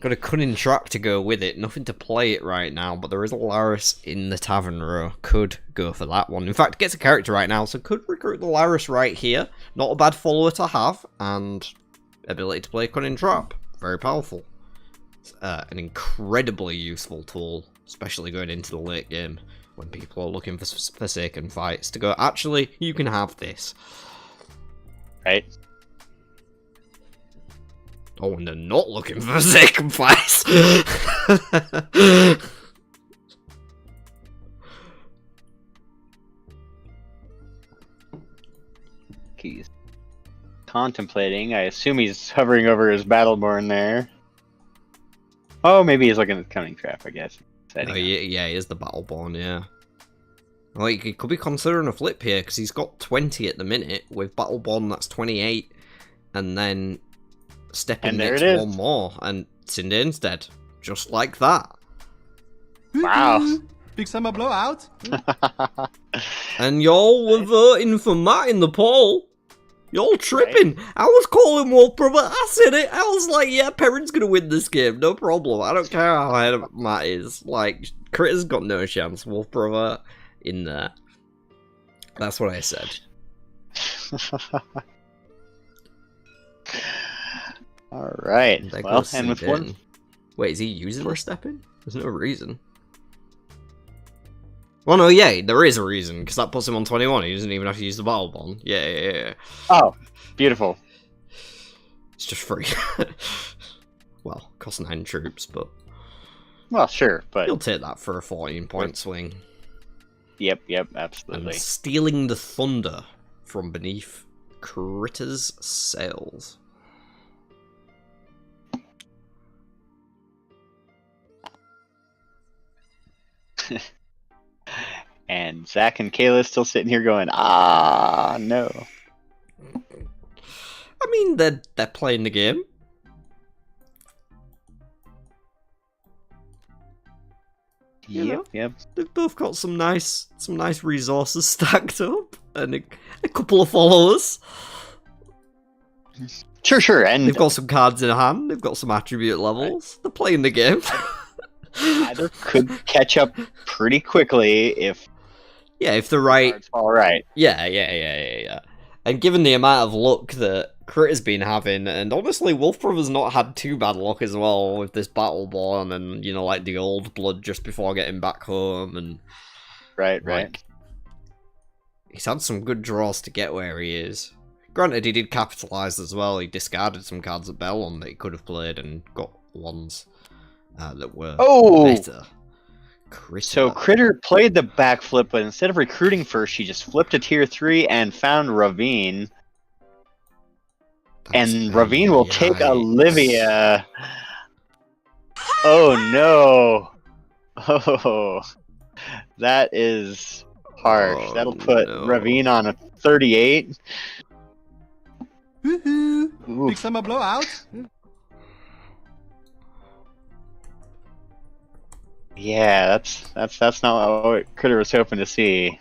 Speaker 1: Got a cunning trap to go with it. Nothing to play it right now, but there is a Laris in the tavern row. Could go for that one. In fact, gets a character right now, so could recruit the Laris right here. Not a bad follower to have, and ability to play cunning trap. Very powerful. It's an incredibly useful tool, especially going into the late game when people are looking for Forsaken fights. To go, actually, you can have this.
Speaker 2: Right.
Speaker 1: Oh, and they're not looking for Forsaken fights.
Speaker 2: He's contemplating. I assume he's hovering over his Battleborn there. Oh, maybe he's looking at the cunning trap, I guess.
Speaker 1: Oh, yeah, he is the Battleborn, yeah. Well, he could be considering a flip here, because he's got 20 at the minute. With Battleborn, that's 28. And then stepping next one more, and Cinder instead. Just like that.
Speaker 2: Wow.
Speaker 3: Big summer blowout.
Speaker 1: And y'all were voting for Matt in the poll. You're all tripping. Right? I was calling Wolf Brother. I said it. I was like, yeah, Perrin's gonna win this game. No problem. I don't care how ahead Matt is. Like, Critter's got no chance. Wolf Brother in there. That's what I said.
Speaker 2: All right. Well, and with one.
Speaker 1: Wait, is he using the step in? There's no reason. Well, no, yeah, there is a reason, because that puts him on 21. He doesn't even have to use the battle bond. Yeah.
Speaker 2: Oh, beautiful.
Speaker 1: It's just free. Well, costs 9 troops, but...
Speaker 2: Well, sure, but...
Speaker 1: You'll take that for a 14-point swing.
Speaker 2: Yep, absolutely.
Speaker 1: And stealing the thunder from beneath Critter's sails.
Speaker 2: And Zach and Kayla still sitting here going, ah, no.
Speaker 1: I mean, they're playing the game.
Speaker 2: Yep.
Speaker 1: They've both got some nice resources stacked up, and a couple of followers.
Speaker 2: Sure, and
Speaker 1: they've got some cards in hand. They've got some attribute levels. Right. They're playing the game.
Speaker 2: Either could catch up pretty quickly if
Speaker 1: they're right.
Speaker 2: All right.
Speaker 1: Yeah. And given the amount of luck that Critter's been having, and honestly, Wolf Brother's not had too bad luck as well with this Battleborn and, like the old blood just before getting back home, and
Speaker 2: right.
Speaker 1: He's had some good draws to get where he is. Granted, he did capitalise as well. He discarded some cards at Bellon that he could have played and got ones that were better. Critter.
Speaker 2: So Critter played the backflip, but instead of recruiting first, she just flipped to tier 3 and found Ravine. And Ravine will take Olivia. Oh no. Oh, that is harsh. That'll put Ravine on a 38.
Speaker 3: Woohoo! Big summer blowout.
Speaker 2: Yeah, that's not what Critter was hoping to see.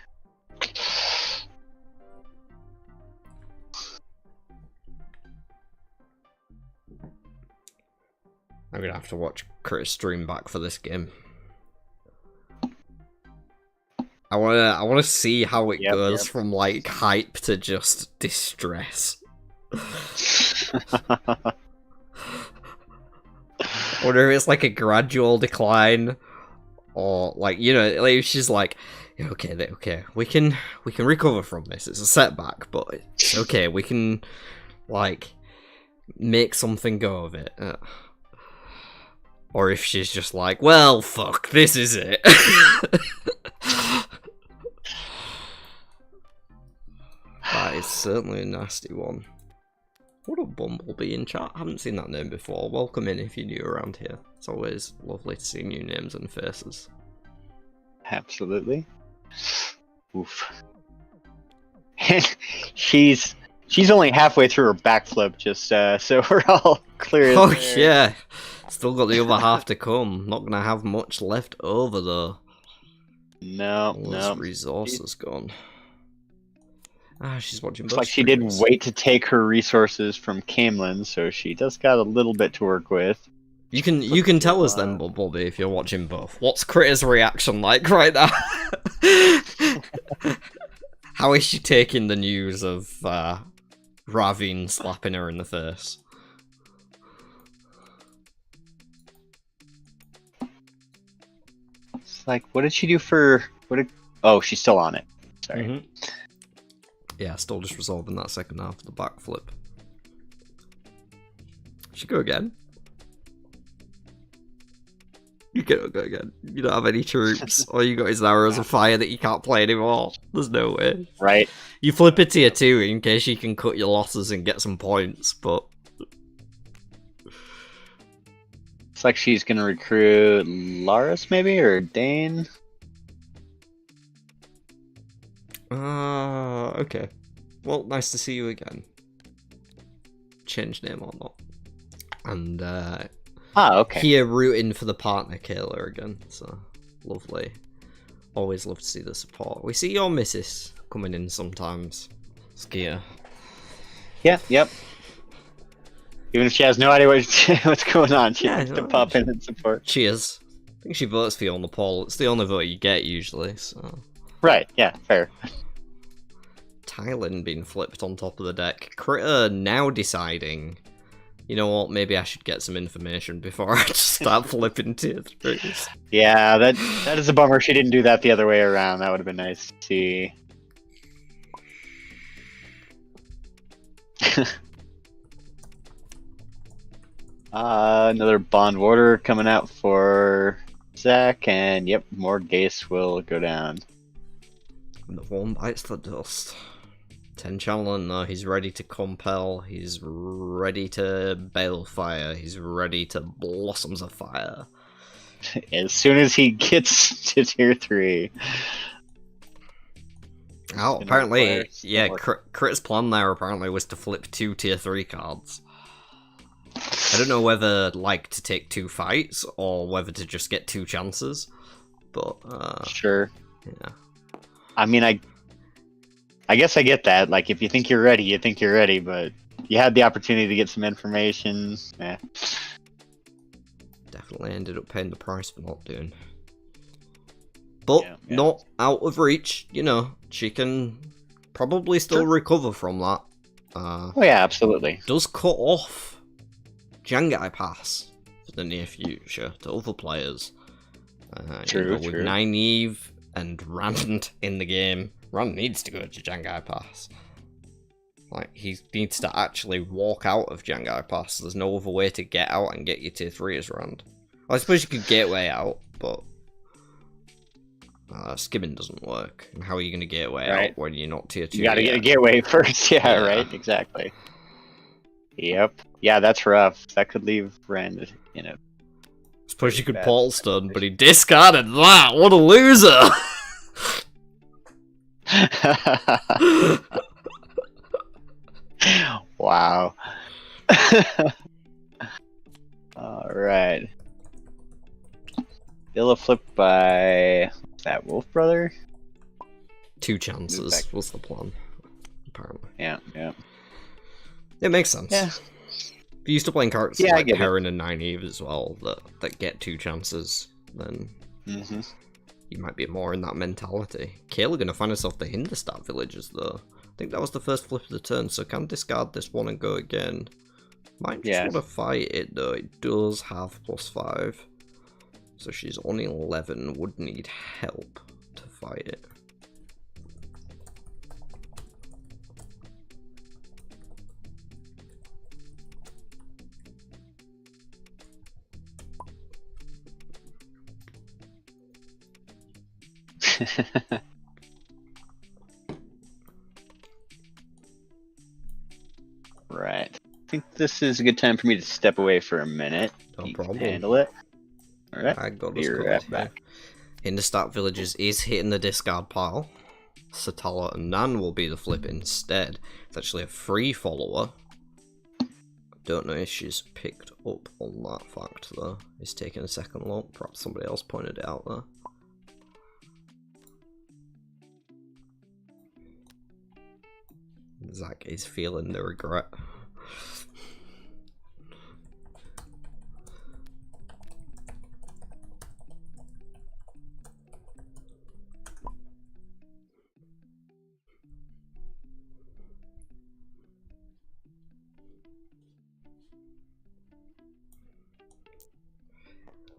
Speaker 1: I'm gonna have to watch Chris stream back for this game. I wanna see how it goes from like hype to just distress. I wonder if it's like a gradual decline, or like like she's like, okay, we can recover from this. It's a setback, but it's okay. We can like make something go of it. Or if she's just like, well, fuck, this is it. That is certainly a nasty one. What a bumblebee in chat. Haven't seen that name before. Welcome in if you're new around here. It's always lovely to see new names and faces.
Speaker 2: Absolutely. Oof. she's only halfway through her backflip, just so we're all clear.
Speaker 1: Oh there. Yeah. Still got the other half to come. Not gonna have much left over though.
Speaker 2: No.
Speaker 1: Resources gone. She's watching.
Speaker 2: Looks like she did wait to take her resources from Camelin, so she does got a little bit to work with.
Speaker 1: You can tell us then, Bobby, if you're watching both. What's Critter's reaction like right now? How is she taking the news of Ravine slapping her in the face?
Speaker 2: It's like, what did she do for... Oh, she's still on it. Sorry.
Speaker 1: Mm-hmm. Yeah, still just resolving that second half of the backflip. Should go again. You can't go again. You don't have any troops. All you got is arrows of fire that you can't play anymore. There's no way.
Speaker 2: Right.
Speaker 1: You flip it tier 2 in case you can cut your losses and get some points, but...
Speaker 2: It's like she's gonna recruit Laris, maybe, or Dane?
Speaker 1: Okay. Well, nice to see you again. Change name or not. And,
Speaker 2: okay.
Speaker 1: Here rooting for the partner Kayla again, so lovely. Always love to see the support. We see your missus coming in sometimes, Skia.
Speaker 2: Yeah, yep. Even if she has no idea what's going on, she
Speaker 1: Yeah,
Speaker 2: needs to
Speaker 1: no,
Speaker 2: pop in and support.
Speaker 1: Cheers. I think she votes for you on the poll. It's the only vote you get usually, so...
Speaker 2: Right, yeah, fair.
Speaker 1: Thailand being flipped on top of the deck. Critter now deciding, you know what, maybe I should get some information before I just start flipping tier 3s.
Speaker 2: Yeah, that is a bummer she didn't do that the other way around. That would have been nice to see. Another Bond Warder coming out for Zach, and yep, more Gase will go down.
Speaker 1: The one bites the dust. 10 Channeling though, he's ready to compel, he's ready to balefire, he's ready to blossoms of fire.
Speaker 2: As soon as he gets to tier 3.
Speaker 1: Oh, apparently, yeah, Crit's plan there apparently was to flip 2 tier 3 cards. I don't know whether, like, to take 2 fights, or whether to just get 2 chances, but,
Speaker 2: Sure.
Speaker 1: yeah.
Speaker 2: I mean, I guess I get that. Like, if you think you're ready, you think you're ready, but you had the opportunity to get some information.
Speaker 1: Definitely ended up paying the price for not doing. But
Speaker 2: Yeah.
Speaker 1: not out of reach, you know, she can probably still recover from that.
Speaker 2: Oh yeah, absolutely.
Speaker 1: Does cut off Jangai Pass for the near future to other players.
Speaker 2: True,
Speaker 1: With
Speaker 2: true.
Speaker 1: Nynaeve and Rand in the game, Rand needs to go to Jangai Pass. Like, he needs to actually walk out of Jangai Pass. There's no other way to get out and get your tier 3 as Rand. Well, I suppose you could gateway out, but skimming doesn't work. And how are you going to gateway out when you're not tier 2
Speaker 2: You gotta
Speaker 1: yet?
Speaker 2: get a gateway first. Yeah, right, exactly. Yep. Yeah, that's rough. That could leave Rand in a...
Speaker 1: I suppose you could
Speaker 2: bad
Speaker 1: portal stun, but he discarded that! What a loser!
Speaker 2: Wow. Alright. Villa flipped by that Wolf Brother?
Speaker 1: 2 chances was the plan, apparently.
Speaker 2: Yeah.
Speaker 1: It makes sense.
Speaker 2: Yeah.
Speaker 1: If you're used to playing characters
Speaker 2: Yeah, I
Speaker 1: like
Speaker 2: get it.
Speaker 1: Heron and Nynaeve as well, that get 2 chances, then you might be more in that mentality. Kayla gonna find herself the Hinderstart villagers though. I think that was the first flip of the turn, so can discard this one and go again. Might just want to fight it though, it does have +5. So she's on 11, would need help to fight it.
Speaker 2: Right. I think this is a good time for me to step away for a minute.
Speaker 1: No
Speaker 2: You
Speaker 1: problem.
Speaker 2: can handle it. Alright.
Speaker 1: I got us
Speaker 2: Be
Speaker 1: covered
Speaker 2: right
Speaker 1: here.
Speaker 2: back.
Speaker 1: Hinderstart Villagers is hitting the discard pile. Satala and Nan will be the flip instead. It's actually a free follower. Don't know if she's picked up on that fact though. It's taking a second look. Perhaps somebody else pointed it out there. Zach is feeling the regret.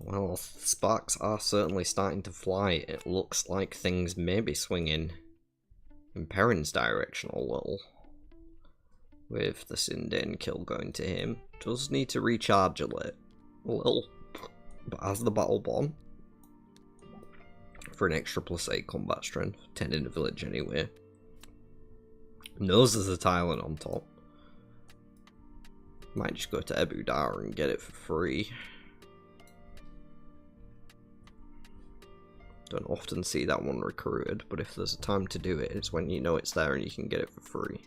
Speaker 1: Well, sparks are certainly starting to fly. It looks like things may be swinging in Perrin's direction a little. With the Sindane kill going to him. Does need to recharge a little. But has the battle bomb. For an extra +8 combat strength. Tending the village anyway. Knows there's a Thailand on top. Might just go to Ebu Dar and get it for free. Don't often see that one recruited, but if there's a time to do it, it's when you know it's there and you can get it for free.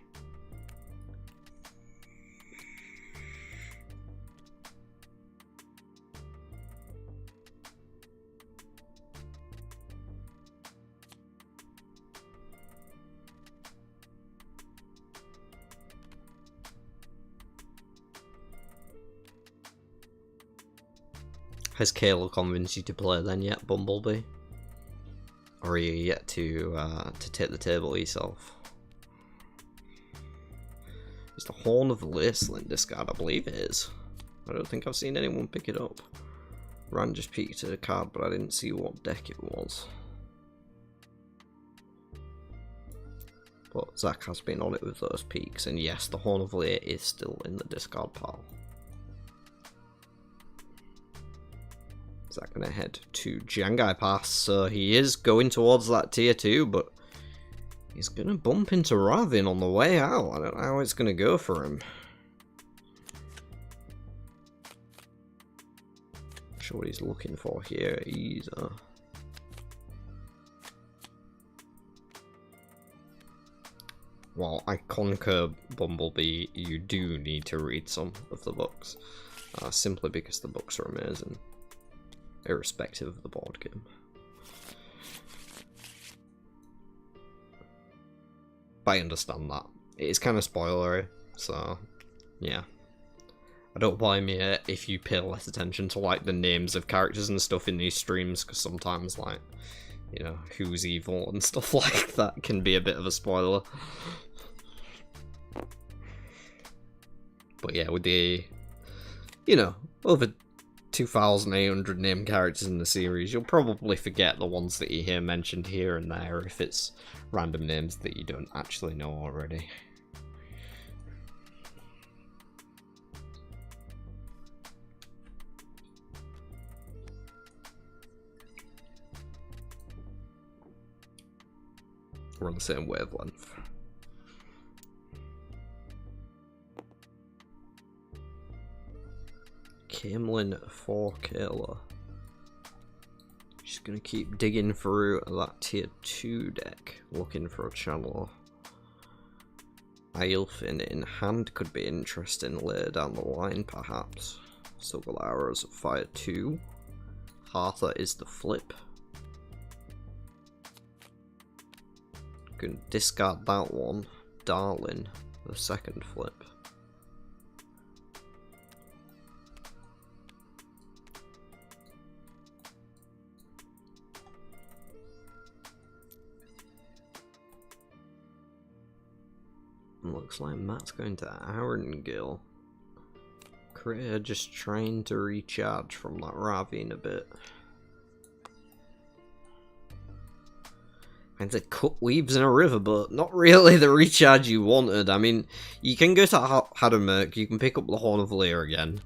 Speaker 1: Has Kayla convinced you to play then yet, Bumblebee? Or are you yet to take the table yourself? It's the Horn of the Laceland discard, I believe it is. I don't think I've seen anyone pick it up. Ran just peeked at a card, but I didn't see what deck it was. But Zach has been on it with those peaks, and yes, the Horn of Lay is still in the discard pile. Zach gonna head to Jangai Pass, so he is going towards that tier 2, but he's gonna bump into Ravin on the way out. I don't know how it's gonna go for him. Not sure what he's looking for here either. While I concur Bumblebee, you do need to read some of the books, simply because the books are amazing, irrespective of the board game. But I understand that. It is kind of spoilery, so yeah. I don't blame you if you pay less attention to like the names of characters and stuff in these streams, because sometimes like, you know, who's evil and stuff like that can be a bit of a spoiler. But yeah, with the, you know, over 2,800 named characters in the series, you'll probably forget the ones that you hear mentioned here and there if it's random names that you don't actually know already. We're on the same wavelength. Camelin for Kayla. Just gonna keep digging through that tier 2 deck, looking for a channeler. Aelfin in hand could be interesting later down the line, perhaps. Silver Arrows at Fire 2. Hartha is the flip. Can discard that one. Darlin, the second flip. Looks like Matt's going to Arengil. Kriya just trying to recharge from that Ravine a bit. And the cut weaves in a riverboat. Not really the recharge you wanted. I mean, you can go to Hadamurk, you can pick up the Horn of Lear again.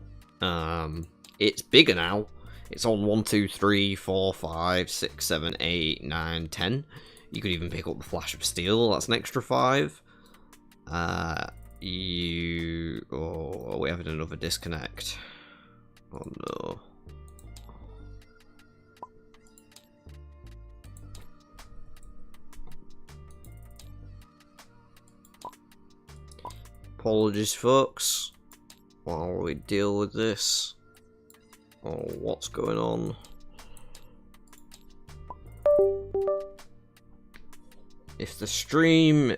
Speaker 1: It's bigger now. It's on 1, 2, 3, 4, 5, 6, 7, 8, 9, 10. You could even pick up the Flash of Steel, that's an extra 5. Oh, we're having another disconnect. Oh no. Apologies, folks, while we deal with this. Oh, what's going on? If the stream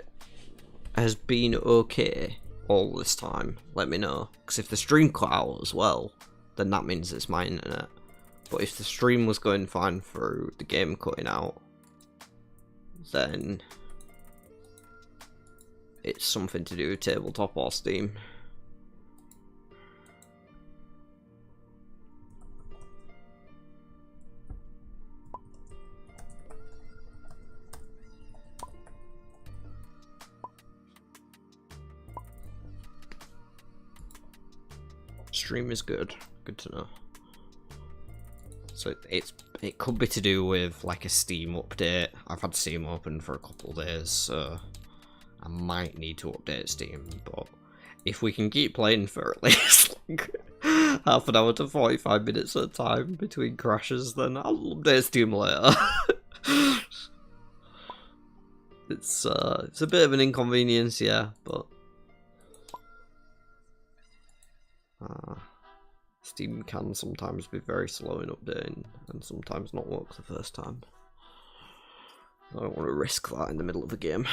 Speaker 1: has been okay all this time, let me know. Because if the stream cut out as well, then that means it's my internet. But if the stream was going fine through the game cutting out, then it's something to do with tabletop or Steam. Stream is good. Good to know. So it could be to do with like a Steam update. I've had Steam open for a couple of days, so I might need to update Steam, but if we can keep playing for at least like half an hour to 45 minutes at a time between crashes, then I'll update Steam later. It's a bit of an inconvenience, yeah, but Steam can sometimes be very slow in updating and sometimes not work the first time. I don't want to risk that in the middle of a game.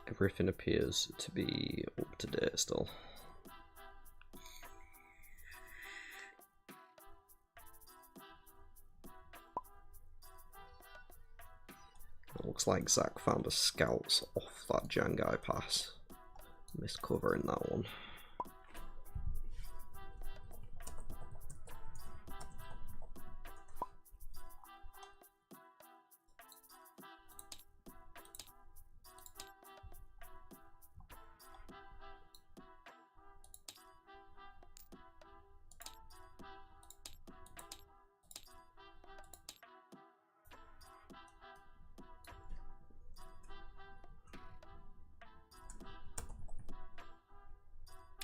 Speaker 1: Everything appears to be up to date still. It looks like Zach found a scouts off that Jangai pass. Missed covering that one.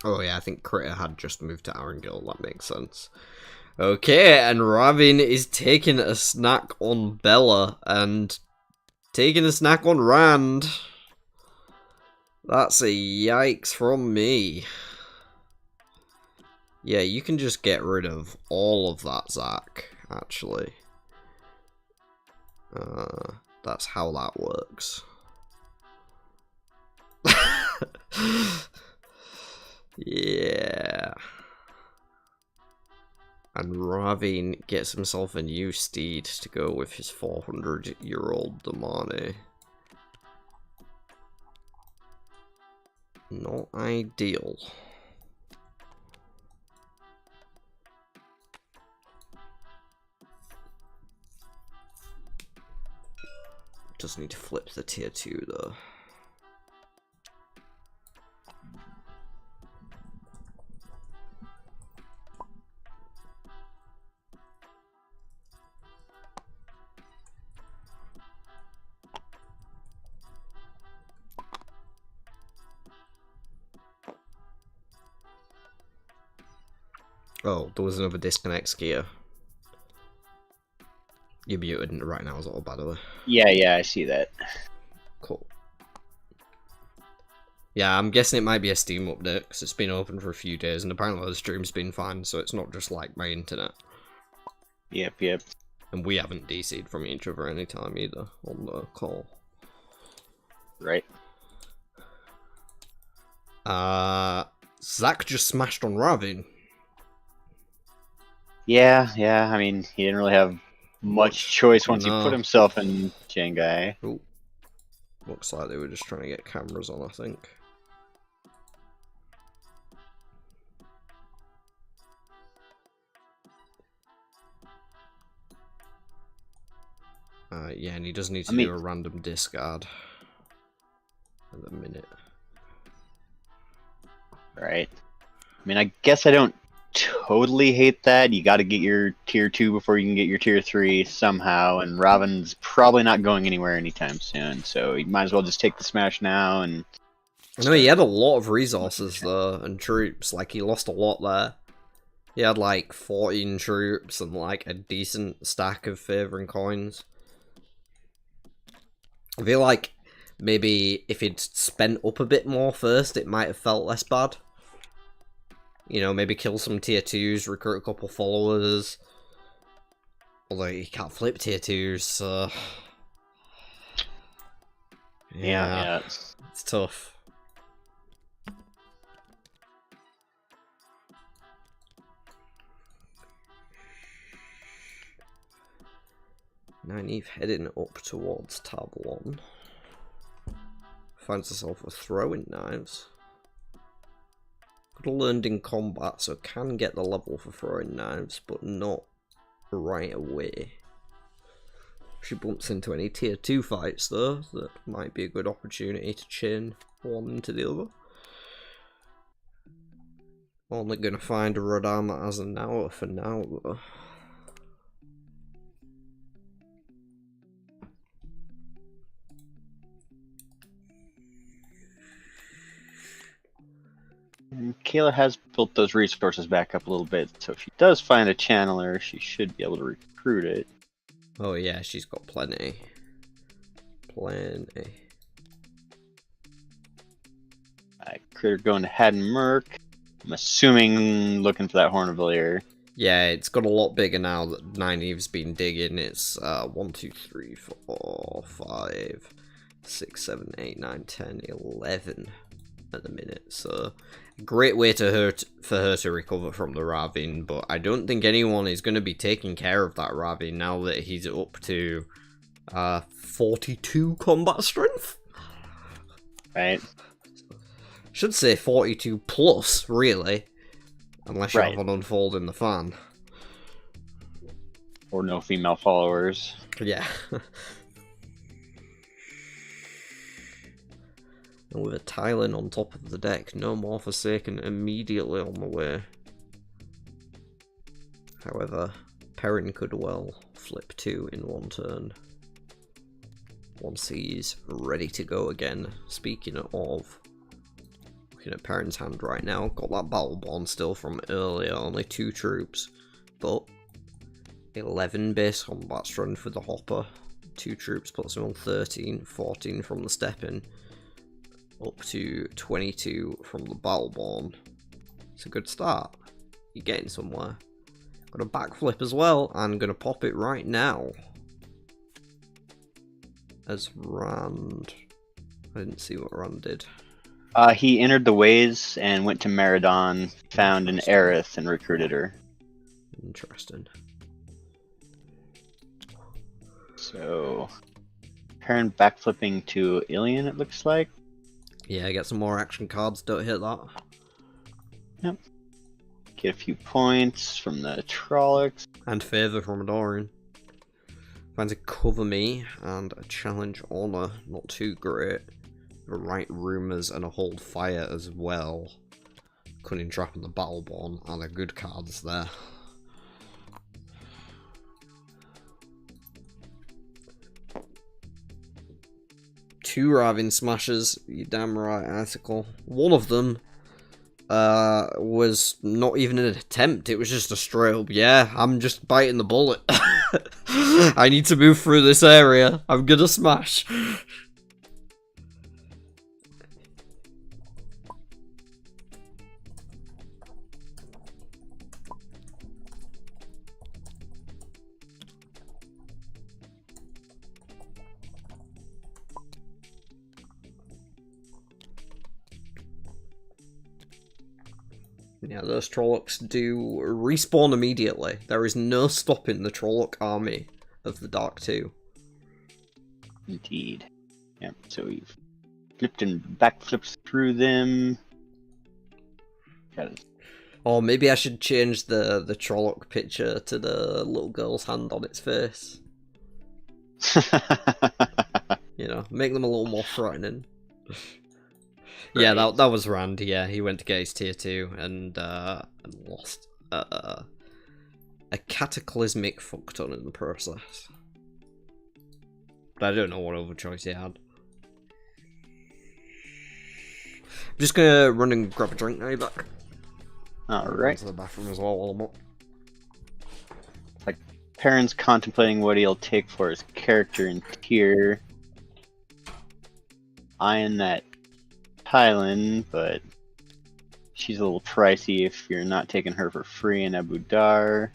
Speaker 1: Oh yeah, I think Critter had just moved to Arangil, that makes sense. Okay, and Ravin is taking a snack on Bella, and taking a snack on Rand. That's a yikes from me. Yeah, you can just get rid of all of that, Zach, actually. That's how that works. Yeah. And Ravin gets himself a new steed to go with his 400-year-old Damani. Not ideal. Just need to flip the tier 2 though. Oh, there was another disconnect skier. You're muted right now as well, by the way.
Speaker 2: Yeah, I see that.
Speaker 1: Cool. Yeah, I'm guessing it might be a Steam update, because it's been open for a few days, and apparently the stream's been fine, so it's not just like my internet.
Speaker 2: Yep.
Speaker 1: And we haven't DC'd from each other any time either, on the call.
Speaker 2: Right.
Speaker 1: Zach just smashed on Ravin.
Speaker 2: Yeah, I mean, he didn't really have much choice once he put himself in Jangai.
Speaker 1: Ooh. Looks like they were just trying to get cameras on, I think. Yeah, and he does need to do a random discard at the minute.
Speaker 2: Right. I mean, I guess I don't totally hate that. You got to get your tier 2 before you can get your tier 3 somehow, and Robin's probably not going anywhere anytime soon, so you might as well just take the smash now. And
Speaker 1: I know he had a lot of resources though, and troops, like he lost a lot there. He had like 14 troops and like a decent stack of favouring coins. I feel like maybe if he'd spent up a bit more first, it might have felt less bad. You know, maybe kill some tier 2s, recruit a couple followers. Although he can't flip tier 2s, so...
Speaker 2: Yeah.
Speaker 1: It's tough. Nynaeve heading up towards tab 1. Finds herself with throwing knives. Could have learned in combat, so can get the level for throwing knives, but not right away. If she bumps into any tier 2 fights though, that might be a good opportunity to chain one into the other. Only gonna find a Rodama as an hour for now though.
Speaker 2: Kayla has built those resources back up a little bit, so if she does find a channeler, she should be able to recruit it.
Speaker 1: Oh yeah, she's got plenty. Plenty.
Speaker 2: Critter going to Had and Merc. I'm assuming looking for that Horn of Valir.
Speaker 1: Yeah, it's got a lot bigger now that Nynaeve's been digging. It's 1, 2, 3, 4, 5, 6, 7, 8, 9, 10, 11 at the minute. So, great way for her to recover from the ravine, but I don't think anyone is going to be taking care of that ravine now that he's up to 42 combat strength.
Speaker 2: Right.
Speaker 1: Should say 42 plus, really. Unless you have an unfold in the fan.
Speaker 2: Or no female followers.
Speaker 1: Yeah. And with a tiling on top of the deck, no more Forsaken immediately on the way. However, Perrin could well flip 2 in one turn. Once he's ready to go again. Speaking of, looking at Perrin's hand right now, got that Battleborn still from earlier, only 2 troops, but 11 base combat strength with the hopper, 2 troops puts him on 13, 14 from the step-in, up to 22 from the Battleborn. It's a good start. You're getting somewhere. Got a backflip as well, and gonna pop it right now. As Rand... I didn't see what Rand did.
Speaker 2: He entered the ways and went to Meridon, found an Aerith, and recruited her.
Speaker 1: Interesting.
Speaker 2: So, Perrin backflipping to Ilion, it looks like.
Speaker 1: Yeah, get some more action cards, don't hit that.
Speaker 2: Yep. Get a few points from the Trollocs.
Speaker 1: And favour from Dorian. Trying to cover me, and a challenge honour, not too great. A right rumours and a hold fire as well. Cunning trap on the Battleborn, and the good cards there. Two Ravine Smashers, you damn right, Icicle. One of them was not even an attempt, it was just a straight up, yeah, I'm just biting the bullet. I need to move through this area, I'm gonna smash. Yeah, those Trollocs do respawn immediately. There is no stopping the Trolloc army of the Dark 2.
Speaker 2: Indeed. Yep, so we've flipped and backflips through them.
Speaker 1: Or maybe I should change the Trolloc picture to the little girl's hand on its face. You know, make them a little more frightening. Yeah, that was Rand, yeah. He went to get his tier 2 and lost a cataclysmic fuckton in the process. But I don't know what other choice he had. I'm just gonna run and grab a drink now, you're back.
Speaker 2: Alright.
Speaker 1: To the bathroom as well while I'm up.
Speaker 2: Like, Perrin's contemplating what he'll take for his character and tier. Eyeing that Thailand, but she's a little pricey if you're not taking her for free in Abu Dar.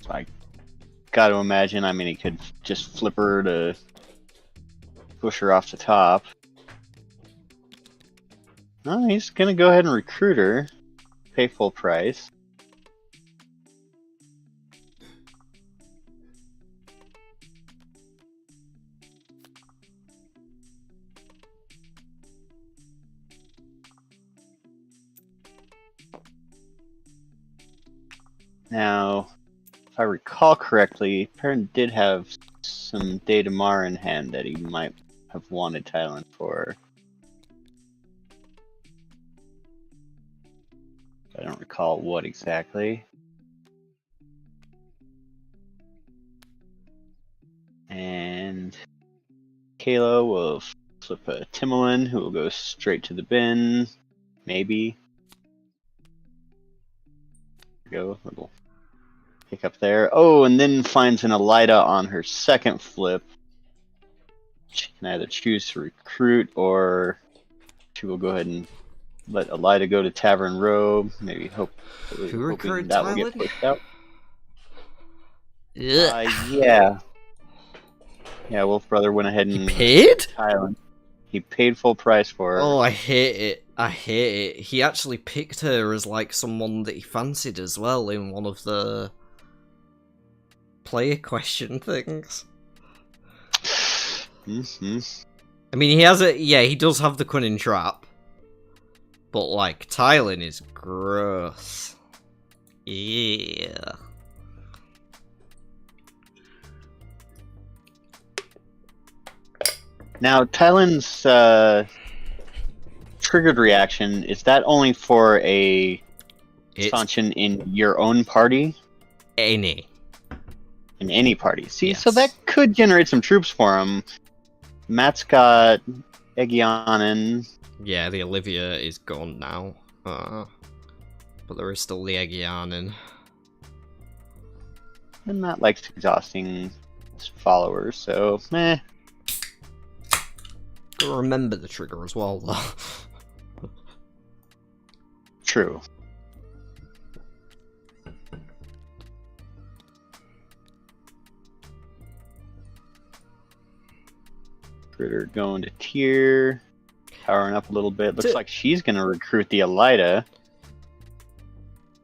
Speaker 2: So I gotta imagine, I mean, he could just flip her to push her off the top. No, he's gonna go ahead and recruit her, pay full price. Now, if I recall correctly, Perrin did have some Datamar in hand that he might have wanted Thailand for. I don't recall what exactly. And Kayla will flip a Timolan, who will go straight to the bin. Maybe. Go, little pick up there. Oh, and then finds an Elida on her second flip. She can either choose to recruit, or she will go ahead and let Elida go to Tavern Row. Maybe hoping that will get pushed out. Yeah. Yeah, Wolf Brother went ahead and
Speaker 1: Paid?
Speaker 2: Thailand. He paid full price for her.
Speaker 1: Oh, I hate it. I hate it. He actually picked her as like someone that he fancied as well in one of the player question things. I mean, he has a he does have the cunning trap, but like Thailand is gross. Yeah.
Speaker 2: Now, Thailand's triggered reaction, is that only for a expansion in your own party?
Speaker 1: Any.
Speaker 2: In any party. See,
Speaker 1: Yes.
Speaker 2: so that could generate some troops for him. Matt's got Egyanin.
Speaker 1: Yeah, the Olivia is gone now. But there is still the Egyanin.
Speaker 2: And Matt likes exhausting his followers, so meh.
Speaker 1: Gotta remember the trigger as well, though.
Speaker 2: True. Critter going to tier, powering up a little bit. Looks like she's gonna recruit the Elida.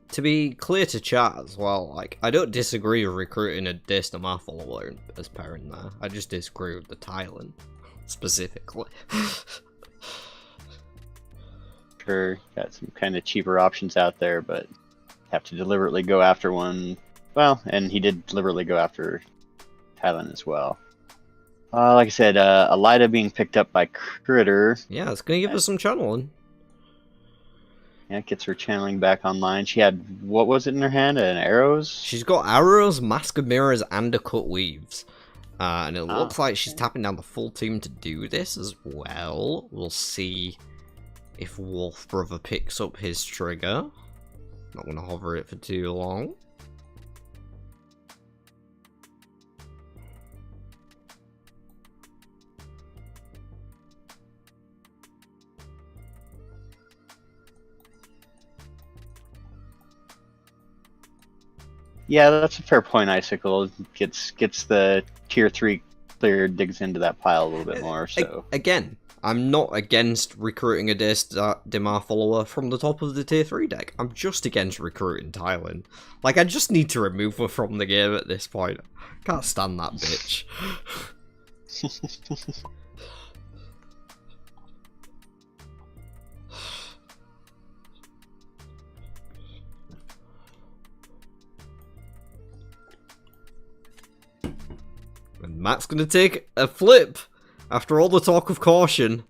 Speaker 1: To be clear to chat as well, like, I don't disagree with recruiting a Daystamar follower as parent there. I just disagree with the Thailand, specifically.
Speaker 2: Sure, got some kind of cheaper options out there, but have to deliberately go after one. Well, and he did deliberately go after Thailand as well. Like I said, Elida being picked up by Critter.
Speaker 1: Yeah, it's gonna give us some channeling.
Speaker 2: Yeah, gets her channeling back online. She had, what was it in her hand? An arrows?
Speaker 1: She's got arrows, mask of mirrors, and a cut weaves. And it looks like she's tapping down the full team to do this as well. We'll see if Wolf Brother picks up his trigger. Not gonna hover it for too long.
Speaker 2: Yeah, that's a fair point. Icicle gets the tier 3 cleared, digs into that pile a little bit more. So
Speaker 1: again, I'm not against recruiting a Daystamar follower from the top of the tier 3 deck. I'm just against recruiting Thailand. Like, I just need to remove her from the game at this point. Can't stand that bitch. And Matt's gonna take a flip after all the talk of caution.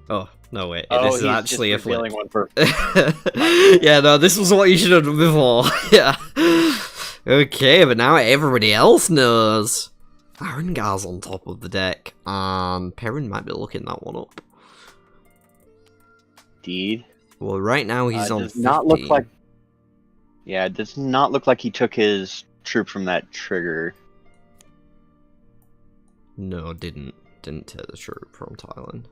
Speaker 1: Oh, no wait, this is actually a flip.
Speaker 2: One for...
Speaker 1: Yeah, no, this was what you should have done before. Yeah. Okay, but now everybody else knows. Arengar's on top of the deck, and Perrin might be looking that one up.
Speaker 2: Indeed.
Speaker 1: Well, right now he's on 15.
Speaker 2: Not look like... Yeah, it does not look like he took his troop from that trigger.
Speaker 1: No, didn't take the troop from Thailand.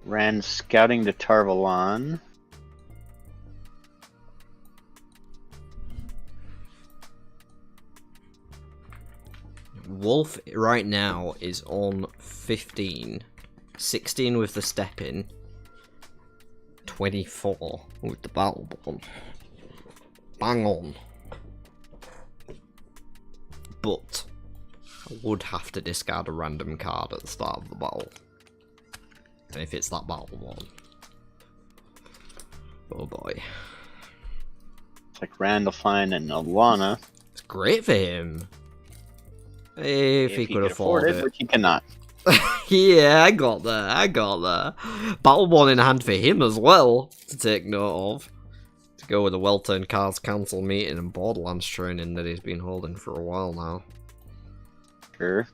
Speaker 2: Ran scouting to Tarvalon.
Speaker 1: Wolf right now is on 15. 16 with the step in. 24 with the battle bond. Bang on. But I would have to discard a random card at the start of the battle. And if it's that battle one. Oh boy.
Speaker 2: It's like Randall Fine and Alana.
Speaker 1: It's great for him. If he could afford it.
Speaker 2: Which he cannot.
Speaker 1: Yeah, I got there. Battleborn in hand for him as well, to take note of. To go with a well-turned cards council meeting and Borderlands training that he's been holding for a while now.
Speaker 2: Sure.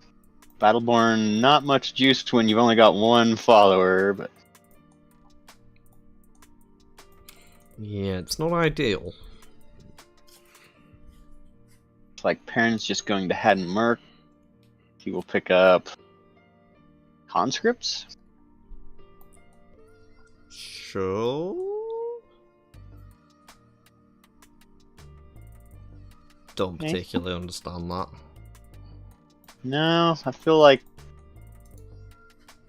Speaker 2: Battleborn, not much juice when you've only got one follower, but...
Speaker 1: Yeah, it's not ideal.
Speaker 2: It's like Perrin's just going to Haddon Merc. He will pick up... conscripts?
Speaker 1: Sure. don't
Speaker 2: Okay.
Speaker 1: particularly understand that.
Speaker 2: No, I feel like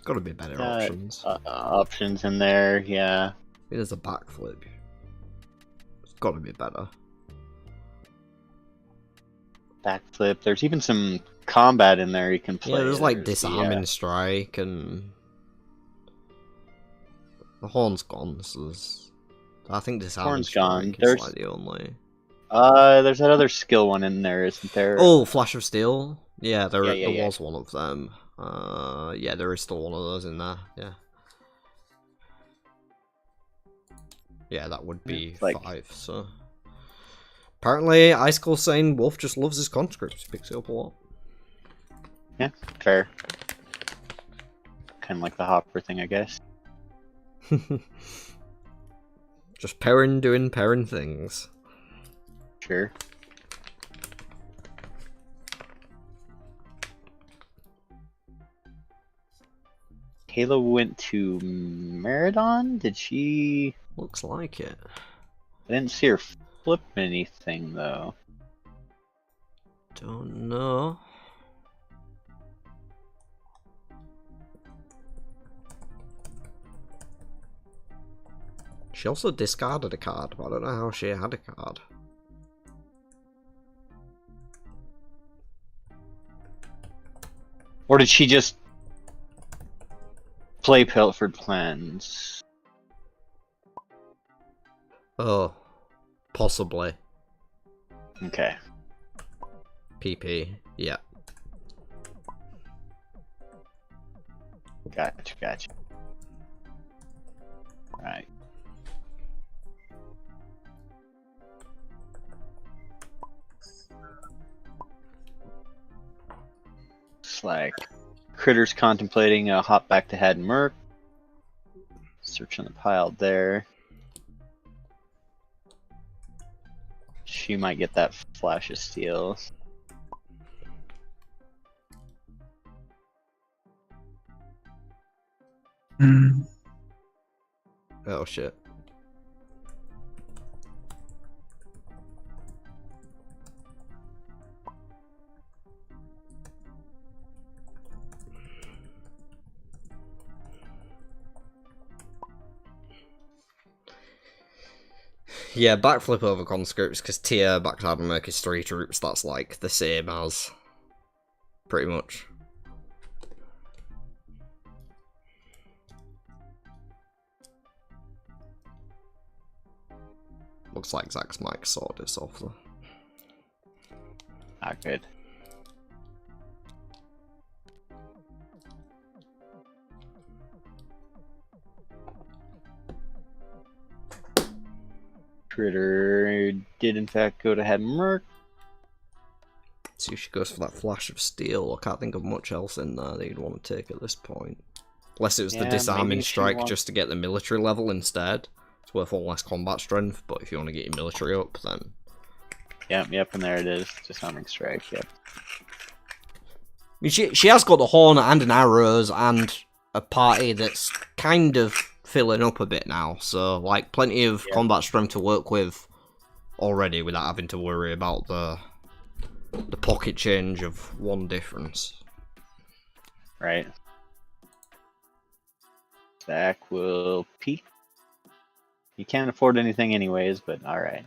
Speaker 1: Gotta be better
Speaker 2: uh,
Speaker 1: options.
Speaker 2: options in there. Yeah.
Speaker 1: There's a backflip. It's gotta be better.
Speaker 2: Backflip. There's even some combat in there you can play.
Speaker 1: Yeah, there's like
Speaker 2: There's the,
Speaker 1: disarming strike and the horn's gone. So I think disarming
Speaker 2: Horn's
Speaker 1: strike
Speaker 2: gone.
Speaker 1: is
Speaker 2: There's
Speaker 1: like the only.
Speaker 2: there's that other skill one in there, isn't there?
Speaker 1: Oh, Flash of Steel. Yeah, there
Speaker 2: Yeah.
Speaker 1: was one of them. Yeah, there is still one of those in there. Yeah. Yeah, that would be
Speaker 2: like
Speaker 1: 5. So apparently, Icecle's saying Wolf just loves his conscripts. Picks it up a lot.
Speaker 2: yeah, fair. Kind of like the Hopper thing, I guess.
Speaker 1: Just Perrin doing Perrin things.
Speaker 2: Sure. Kayla went to Meridon? Did she...
Speaker 1: Looks like it.
Speaker 2: I didn't see her flip anything, though.
Speaker 1: Don't know. She also discarded a card, but I don't know how she had a card.
Speaker 2: Or did she just play Pilfered Plans?
Speaker 1: Oh, possibly.
Speaker 2: Okay.
Speaker 1: PP, yeah.
Speaker 2: Gotcha. Right. Looks like Critter's contemplating a hop back to Had Merc. Searching the pile there. She might get that Flash of Steel.
Speaker 1: Oh shit. Yeah, backflip over conscripts, because tier back to Adamurk is 3 troops, that's like the same as pretty much. Looks like Zach's mic sorted this off though.
Speaker 2: Not good. Critter did in fact go to Had Merc.
Speaker 1: See if she goes for that Flash of Steel. I can't think of much else in there that you'd want to take at this point. Unless it was the
Speaker 2: Yeah,
Speaker 1: disarming
Speaker 2: maybe she
Speaker 1: strike
Speaker 2: wants-
Speaker 1: just to get the military level instead. It's worth one less combat strength, but if you want to get your military up, then...
Speaker 2: Yep, and there it is. Disarming strike, yep.
Speaker 1: I mean, she has got the horn and an arrows and a party that's kind of filling up a bit now. So, like, plenty of combat strength to work with already without having to worry about the pocket change of 1 difference.
Speaker 2: Right. Zach will peek. You can't afford anything anyways, but alright.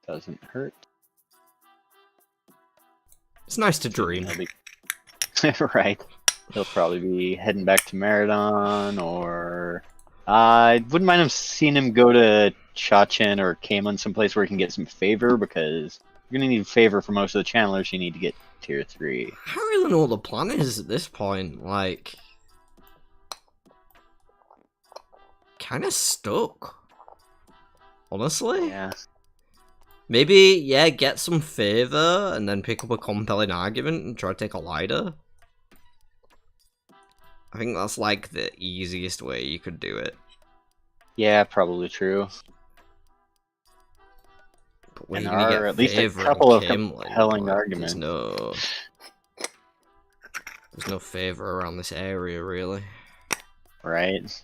Speaker 2: Doesn't hurt.
Speaker 1: It's nice to dream.
Speaker 2: He'll be... right. He'll probably be heading back to Meridon, or... I wouldn't mind him seeing him go to Chachen or Kamen, someplace where he can get some favor, because you're going to need favor for most of the channelers. You need to get tier 3.
Speaker 1: I don't really know what the plan is at this point. Like... kind of stuck. Honestly?
Speaker 2: Yeah.
Speaker 1: Maybe, yeah, get some favor and then pick up a compelling argument and try to take a lighter. I think that's like the easiest way you could do it.
Speaker 2: Yeah, probably true.
Speaker 1: But when
Speaker 2: And
Speaker 1: you're gonna
Speaker 2: there
Speaker 1: get
Speaker 2: are at least a
Speaker 1: favor
Speaker 2: couple of
Speaker 1: and
Speaker 2: compelling
Speaker 1: like,
Speaker 2: arguments.
Speaker 1: There's no favor around this area, really.
Speaker 2: Right.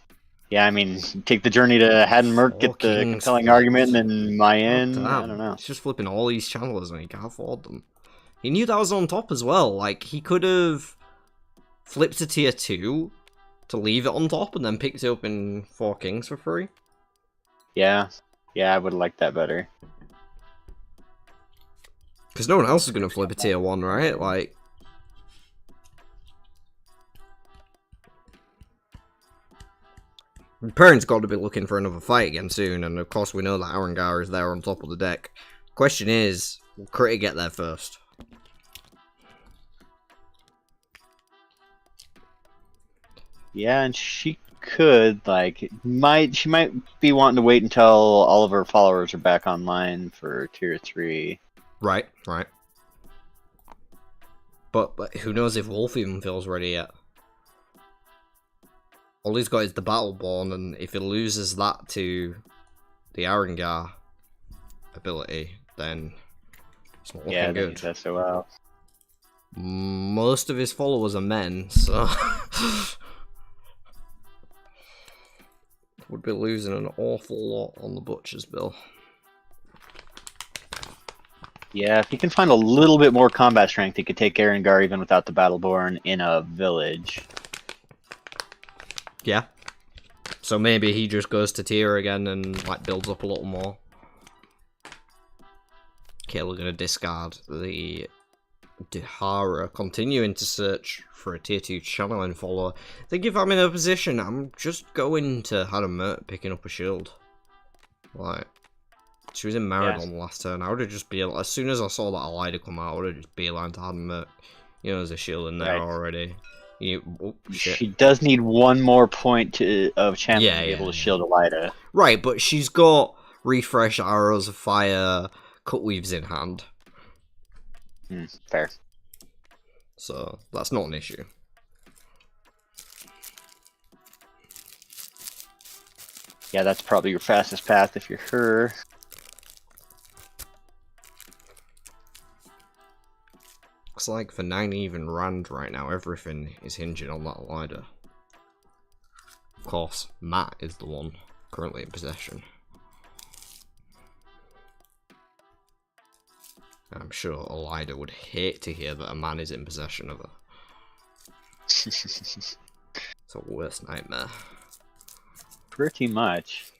Speaker 2: Yeah, I mean, take the journey to Haddenmerk, get the
Speaker 1: Fucking
Speaker 2: compelling
Speaker 1: sport.
Speaker 2: argument, and then my end.
Speaker 1: God
Speaker 2: I
Speaker 1: damn.
Speaker 2: don't know.
Speaker 1: He's just flipping all these channels and he can't afford them. He knew that was on top as well. Like, he could have flipped to tier 2 to leave it on top and then picked it up in 4 Kings for free.
Speaker 2: Yeah, I would have liked that better.
Speaker 1: Because no one else is going to flip a tier 1, right? Like... Parents got to be looking for another fight again soon, and of course we know that Arangar is there on top of the deck. Question is, will Critter get there first?
Speaker 2: Yeah, and she could, like, she might be wanting to wait until all of her followers are back online for tier 3.
Speaker 1: Right. But who knows if Wolf even feels ready yet? All he's got is the Battleborn, and if he loses that to the Arangar ability, then it's not looking good.
Speaker 2: That's so well.
Speaker 1: Most of his followers are men, so would be losing an awful lot on the Butcher's bill.
Speaker 2: Yeah, if he can find a little bit more combat strength, he could take Arangar even without the Battleborn in a village.
Speaker 1: Yeah. So maybe he just goes to tier again and like builds up a little more. Okay, we're gonna discard the Dihara, continuing to search for a tier 2 channeling follower. I think if I'm in a position, I'm just going to Hadamurt picking up a shield. Like, she was in Maradon last turn. I would have just been, as soon as I saw that Elida come out, I would have just beeline to Hadamurt. You know, there's a shield in there already.
Speaker 2: She does need one more point of channeling to be able to shield Elida.
Speaker 1: Right, but she's got refresh, arrows of fire, cutweaves in hand.
Speaker 2: Fair.
Speaker 1: So that's not an issue.
Speaker 2: Yeah, that's probably your fastest path if you're her.
Speaker 1: Looks like for 9 even Rand right now, everything is hinging on that Elida. Of course, Matt is the one currently in possession. I'm sure Elida would hate to hear that a man is in possession of her. It's a worst nightmare.
Speaker 2: Pretty much.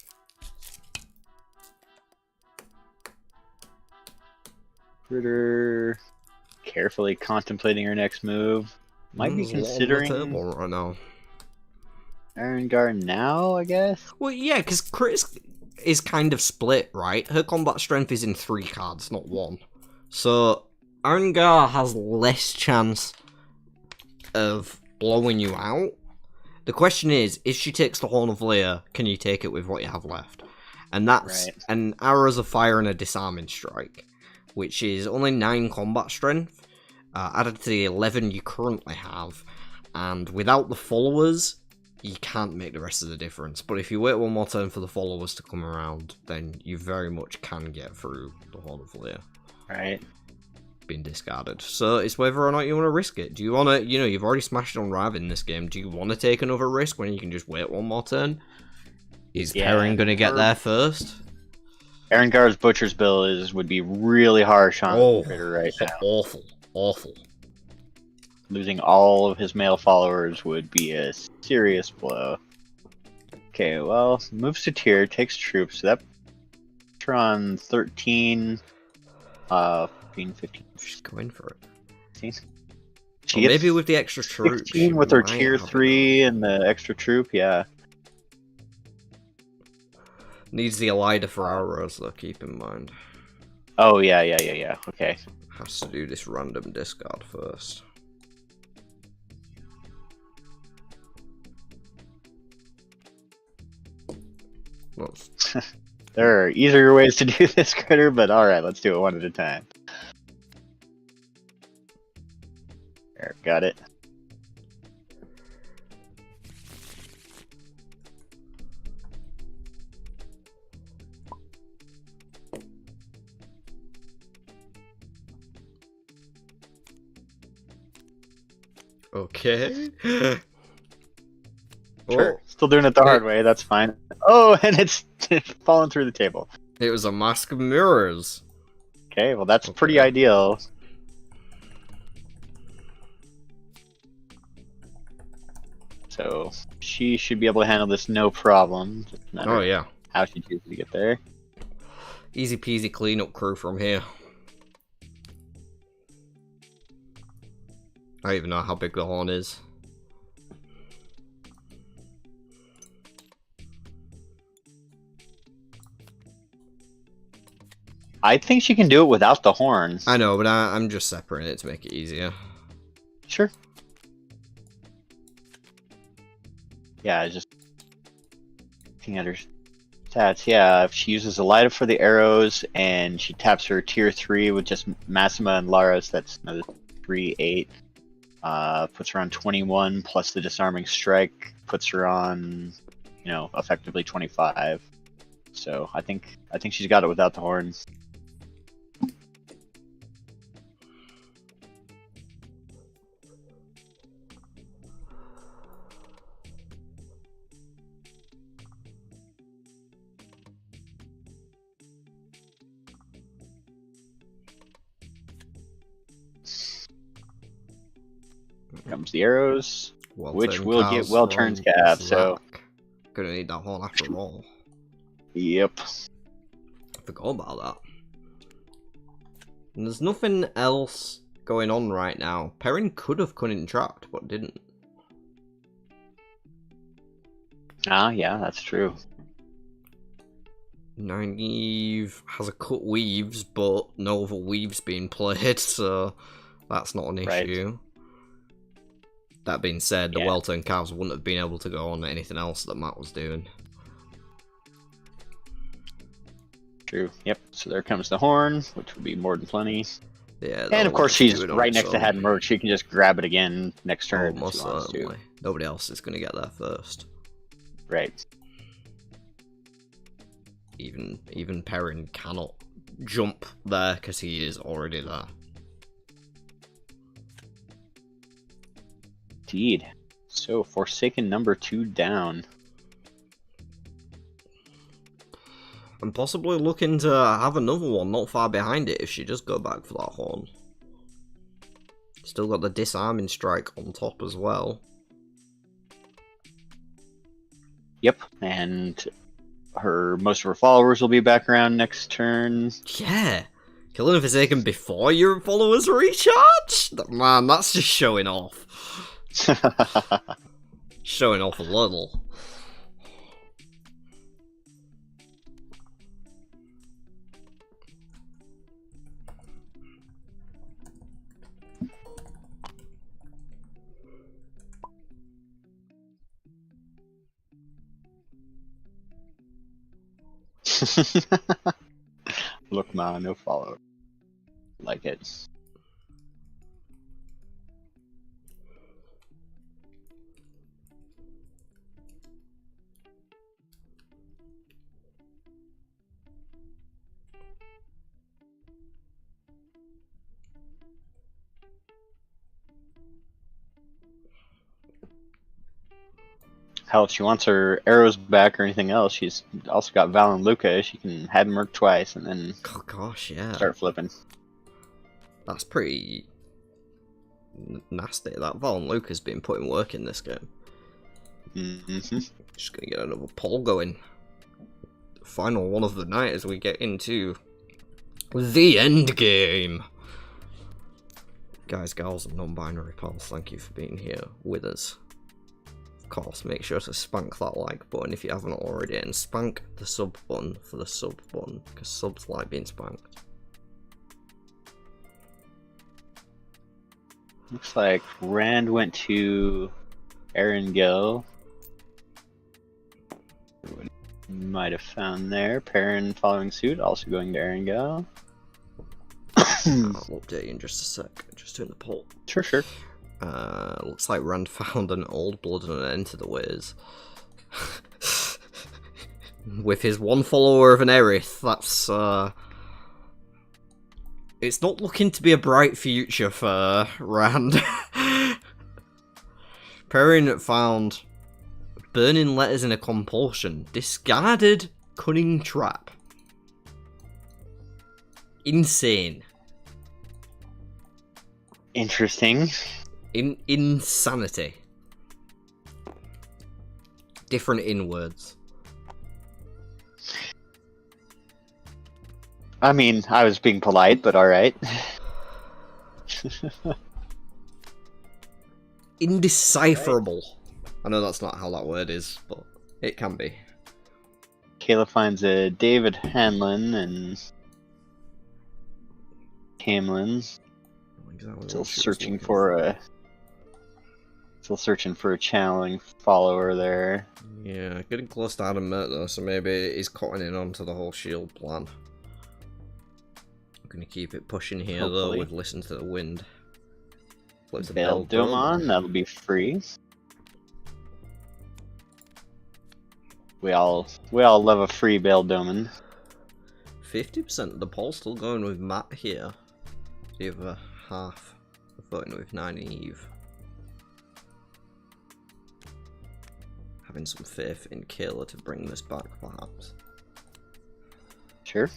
Speaker 2: Critter carefully contemplating her next move. Might be considering
Speaker 1: right now.
Speaker 2: Arangar now, I guess?
Speaker 1: Well, yeah, because Crit is kind of split, right? Her combat strength is in 3 cards, not 1. So, Arangar has less chance of blowing you out. The question is, if she takes the Horn of Lear, can you take it with what you have left? And that's an Arrows of Fire and a Disarming Strike, which is only 9 combat strength, added to the 11 you currently have. And without the followers, you can't make the rest of the difference. But if you wait one more turn for the followers to come around, then you very much can get through the Horn of Lear.
Speaker 2: Right.
Speaker 1: Being discarded. So it's whether or not you want to risk it. Do you want to, you know, you've already smashed on Rav in this game. Do you want to take another risk when you can just wait one more turn? Is Perrin going to get there first?
Speaker 2: Arangar's Butcher's Bill would be really harsh on Critter right now.
Speaker 1: Awful.
Speaker 2: Losing all of his male followers would be a serious blow. Okay, well, moves to tier, takes troops. So that puts her on 13, 15.
Speaker 1: She's going for it.
Speaker 2: 15.
Speaker 1: Well, maybe with the extra troop.
Speaker 2: 15 with her tier 3 and the extra troop, yeah.
Speaker 1: Needs the Elida for arrows, though, keep in mind.
Speaker 2: Oh, yeah. Okay.
Speaker 1: Has to do this random discard first.
Speaker 2: There are easier ways to do this, Critter, but alright, let's do it one at a time. There, got it.
Speaker 1: Okay.
Speaker 2: Sure.
Speaker 1: Oh,
Speaker 2: Still doing it the hard way. That's fine. Oh, and it's falling through the table.
Speaker 1: it was a mask of mirrors.
Speaker 2: Okay, well that's pretty
Speaker 1: Okay.
Speaker 2: ideal. So she should be able to handle this no problem. Just a matter
Speaker 1: Oh
Speaker 2: of
Speaker 1: yeah.
Speaker 2: how she chooses to get there.
Speaker 1: Easy peasy cleanup crew from here. I don't even know how big the horn is.
Speaker 2: I think she can do it without the horns.
Speaker 1: I know, but I'm just separating it to make it easier.
Speaker 2: Sure. Yeah, just looking at her stats. Yeah, if she uses a light up for the arrows and she taps her tier 3 with just Massima and Laras, that's another 3, 8. Puts her on 21 plus the disarming strike, puts her on, you know, effectively 25. So I think she's got it without the horns. Comes the arrows, which will get well turned cap. So
Speaker 1: gonna need that horn after all.
Speaker 2: Yep.
Speaker 1: I forgot about that. And there's nothing else going on right now. Perrin could have cut and trapped, but didn't.
Speaker 2: Ah, yeah, that's true.
Speaker 1: Nynaeve has a cut weaves, but no other weaves being played, so that's not an issue. That being said, the well-turned calves wouldn't have been able to go on anything else that Matt was doing.
Speaker 2: True. Yep. So there comes the horn, which would be more than plenty.
Speaker 1: Yeah.
Speaker 2: And of course, she's right next to Head Merc. She can just grab it again next turn.
Speaker 1: Most certainly. Nobody else is going to get there first.
Speaker 2: Right.
Speaker 1: Even Perrin cannot jump there because he is already there.
Speaker 2: Indeed. So Forsaken number 2 down.
Speaker 1: I'm possibly looking to have another one not far behind it if she does go back for that horn. Still got the disarming strike on top as well.
Speaker 2: Yep, and most of her followers will be back around next turn.
Speaker 1: Yeah, killing a Forsaken before your followers recharge? Man, that's just showing off. Showing off a little.
Speaker 2: Look, ma, no follow. Like it. Hell, if she wants her arrows back or anything else, she's also got Val and Luca. She can head Merc twice and then start flipping.
Speaker 1: That's pretty nasty. That Val and Luca's been putting work in this game. Just gonna get another poll going. Final one of the night as we get into the end game. Guys, gals, and non-binary pals, thank you for being here with us. Of course, make sure to spank that like button if you haven't already, and spank the sub button for the sub button, because subs like being spanked.
Speaker 2: Looks like Rand went to Erangel. Might have found there. Perrin following suit, also going to Erangel.
Speaker 1: I'll update you in just a sec. Just doing the poll.
Speaker 2: Sure.
Speaker 1: Looks like Rand found an old blood and an Enter the Ways. With his one follower of an Aerith, that's it's not looking to be a bright future for Rand. Perrin found Burning letters in a compulsion. Discarded cunning trap. Insane.
Speaker 2: Interesting.
Speaker 1: Insanity. Different in words.
Speaker 2: I mean, I was being polite, but alright.
Speaker 1: Indecipherable. I know that's not how that word is, but it can be.
Speaker 2: Kayla finds a David Hanlon and Camlin.
Speaker 1: Exactly
Speaker 2: Still
Speaker 1: what she was
Speaker 2: searching
Speaker 1: looking
Speaker 2: for a channeling follower there.
Speaker 1: Yeah, getting close to Adam Mert though, so maybe he's cutting in onto the whole shield plan. I'm gonna keep it pushing here though
Speaker 2: Hopefully.
Speaker 1: with Listen to the Wind. Flip the
Speaker 2: Bell Dome on, that'll be free. We all love a free Bell Doman.
Speaker 1: 50% of the poll still going with Matt here. The other half voting with Nynaeve. Having some faith in Kayla to bring this back, perhaps.
Speaker 2: Sure.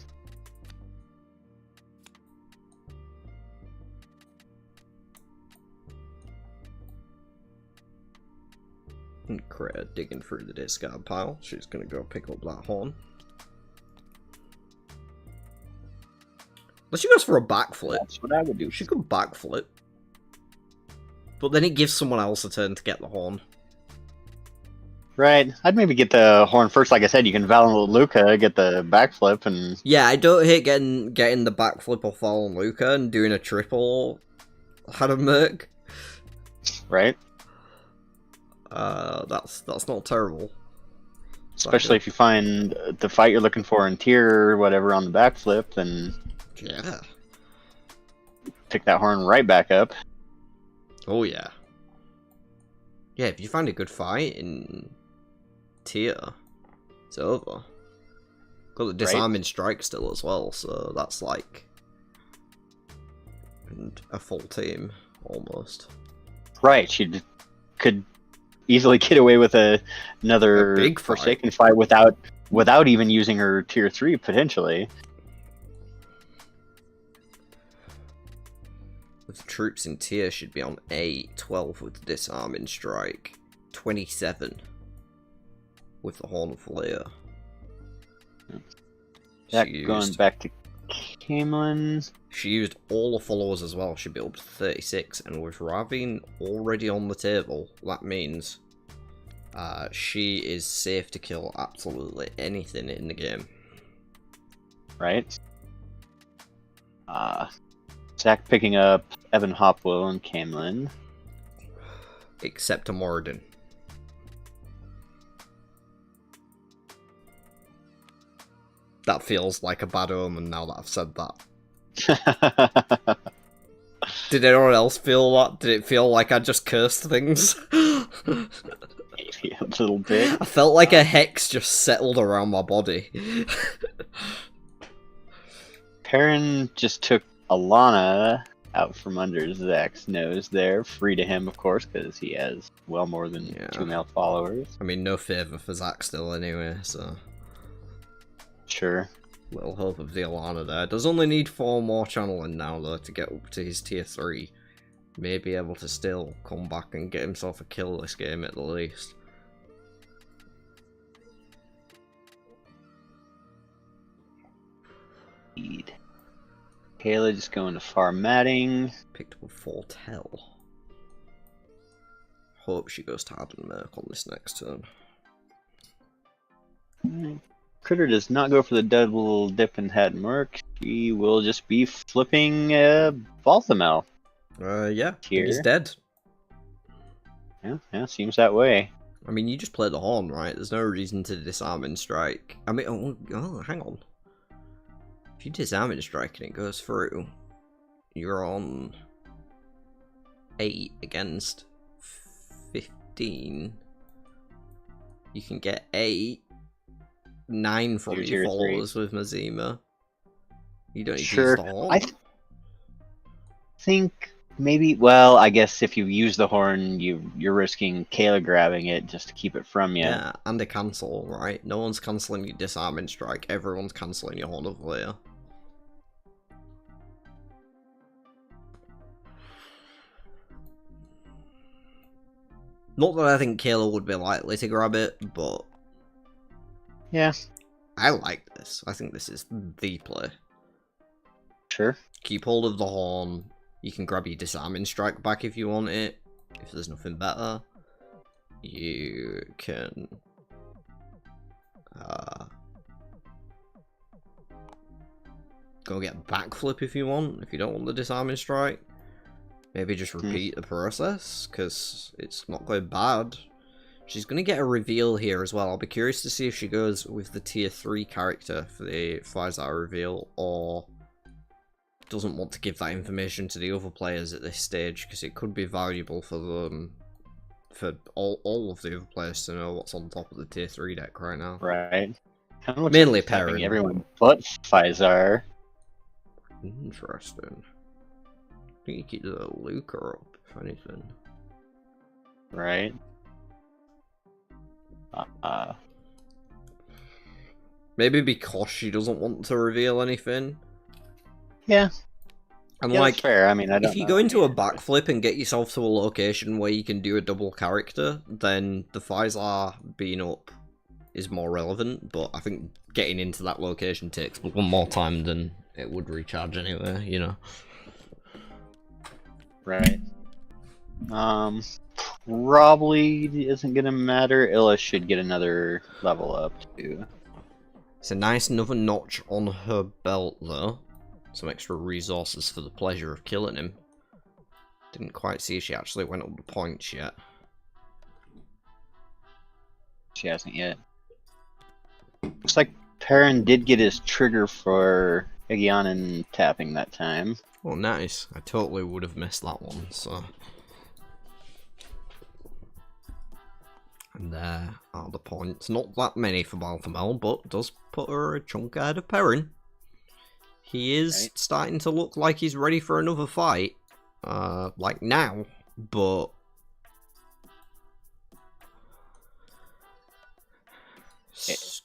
Speaker 1: And Creta digging through the discard pile. She's gonna go pick up that horn. Unless she goes for a backflip.
Speaker 2: That's what I would do.
Speaker 1: She could backflip. But then it gives someone else a turn to get the horn.
Speaker 2: Right. I'd maybe get the horn first. Like I said, you can Valen Luca, get the backflip, and
Speaker 1: Yeah, I don't hate getting the backflip off Val and Luca and doing a triple Adam Merc.
Speaker 2: right.
Speaker 1: That's not terrible.
Speaker 2: Especially if you find the fight you're looking for in tier or whatever on the backflip, then
Speaker 1: Yeah.
Speaker 2: pick that horn right back up.
Speaker 1: Oh yeah. Yeah, if you find a good fight in tier, it's over. Got the disarming strike still as well, so that's like a full team almost.
Speaker 2: Right. She could easily get away with another
Speaker 1: big fight.
Speaker 2: Forsaken fight without even using her tier 3 potentially.
Speaker 1: With troops in tier should be on 8, 12 with the disarming strike, 27 with the Horn of Leia.
Speaker 2: That going back to Camelin.
Speaker 1: She used all the followers as well, she'd be up to 36, and with Ravine already on the table, that means she is safe to kill absolutely anything in the game.
Speaker 2: Right. Zach picking up Evan Hopwell and Camelin.
Speaker 1: Except a Moradin. That feels like a bad omen now that I've said that. Did anyone else feel that? Did it feel like I just cursed things?
Speaker 2: Maybe a little bit.
Speaker 1: I felt like a hex just settled around my body.
Speaker 2: Perrin just took Alana out from under Zach's nose there. Free to him, of course, because he has well more than 2 male followers.
Speaker 1: I mean, no favour for Zach still anyway, so...
Speaker 2: Sure.
Speaker 1: Little hope of the Alana there. Does only need 4 more channeling now, though, to get up to his tier 3. May be able to still come back and get himself a kill this game at the least.
Speaker 2: Indeed. Kayla just going to farm matting.
Speaker 1: Picked up a Foretell. Hope she goes to Adam Merc on this next turn.
Speaker 2: Critter does not go for the double dip and head mark. She will just be flipping Balthamel.
Speaker 1: Yeah,
Speaker 2: Here.
Speaker 1: he's dead.
Speaker 2: Yeah, seems that way.
Speaker 1: I mean, you just play the horn, right? There's no reason to disarm and strike. I mean, oh, hang on. If you disarm and strike and it goes through, you're on 8 against 15. You can get 8. 9 from your followers with Mazima. You don't need to use the horn.
Speaker 2: I think Maybe. Well, I guess if you use the horn, you're risking Kayla grabbing it just to keep it from you.
Speaker 1: Yeah, and a cancel, right? No one's cancelling your disarming strike. Everyone's cancelling your horn of layer. Not that I think Kayla would be likely to grab it, but
Speaker 2: Yeah.
Speaker 1: I like this. I think this is the play.
Speaker 2: Sure.
Speaker 1: Keep hold of the horn. You can grab your disarming strike back if you want it. If there's nothing better, you can go get backflip if you want. If you don't want the disarming strike, maybe just repeat the process because it's not going bad. She's going to get a reveal here as well. I'll be curious to see if she goes with the tier 3 character for the Tai'Shar reveal, or doesn't want to give that information to the other players at this stage, because it could be valuable for them, for all of the other players to know what's on top of the tier 3 deck right now.
Speaker 2: Right.
Speaker 1: Mainly Perrin.
Speaker 2: Everyone but Tai'Shar.
Speaker 1: Interesting. I think you keep the Luca up, if anything.
Speaker 2: Right.
Speaker 1: Maybe because she doesn't want to reveal anything.
Speaker 2: Yeah.
Speaker 1: And
Speaker 2: yeah,
Speaker 1: like,
Speaker 2: that's fair. I mean, I don't
Speaker 1: if you
Speaker 2: know.
Speaker 1: go into a backflip and get yourself to a location where you can do a double character, then the Tai'Shar being up is more relevant, but I think getting into that location takes one more time than it would recharge anyway, you know.
Speaker 2: Right. Probably isn't gonna matter. Illa should get another level up too.
Speaker 1: It's a nice another notch on her belt though. Some extra resources for the pleasure of killing him. Didn't quite see if she actually went up the points yet.
Speaker 2: She hasn't yet. Looks like Perrin did get his trigger for Igyanin tapping that time.
Speaker 1: Oh, nice. I totally would have missed that one, so. And there are the points. Not that many for Balthamel, but does put her a chunk ahead of Perrin. He is starting to look like he's ready for another fight. Like now, but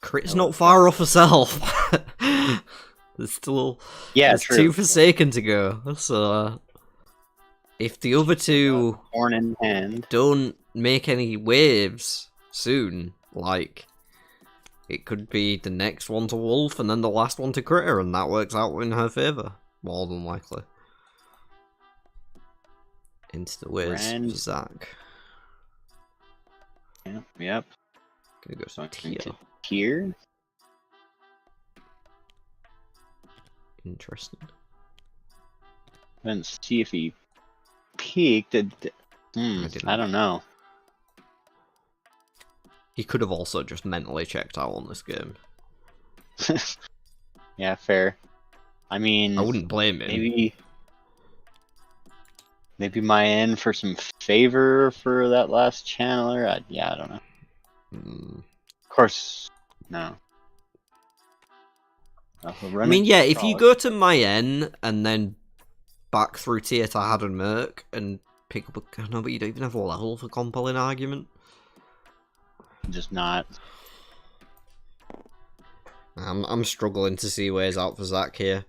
Speaker 1: Crit's not far off herself. There's still there's
Speaker 2: true.
Speaker 1: 2 Forsaken to go. So if the other 2
Speaker 2: horn in hand
Speaker 1: don't make any waves soon, like it could be the next one to Wolf and then the last one to Critter, and that works out in her favour, more than likely. Into the waves for Zach.
Speaker 2: Yep.
Speaker 1: Gonna go some tier.
Speaker 2: Here.
Speaker 1: Interesting.
Speaker 2: Let's see if he peaked. I don't know.
Speaker 1: He could have also just mentally checked out on this game.
Speaker 2: Yeah, fair. I mean,
Speaker 1: I wouldn't blame him.
Speaker 2: Maybe my end for some favor for that last channeler. I don't know. Of course, no.
Speaker 1: I mean, yeah, if you go to Mayen and then back through Tai'Shar and Merc and pick up a... No, but you don't even have a level for compelling argument.
Speaker 2: Just not.
Speaker 1: I'm struggling to see ways out for Zach here.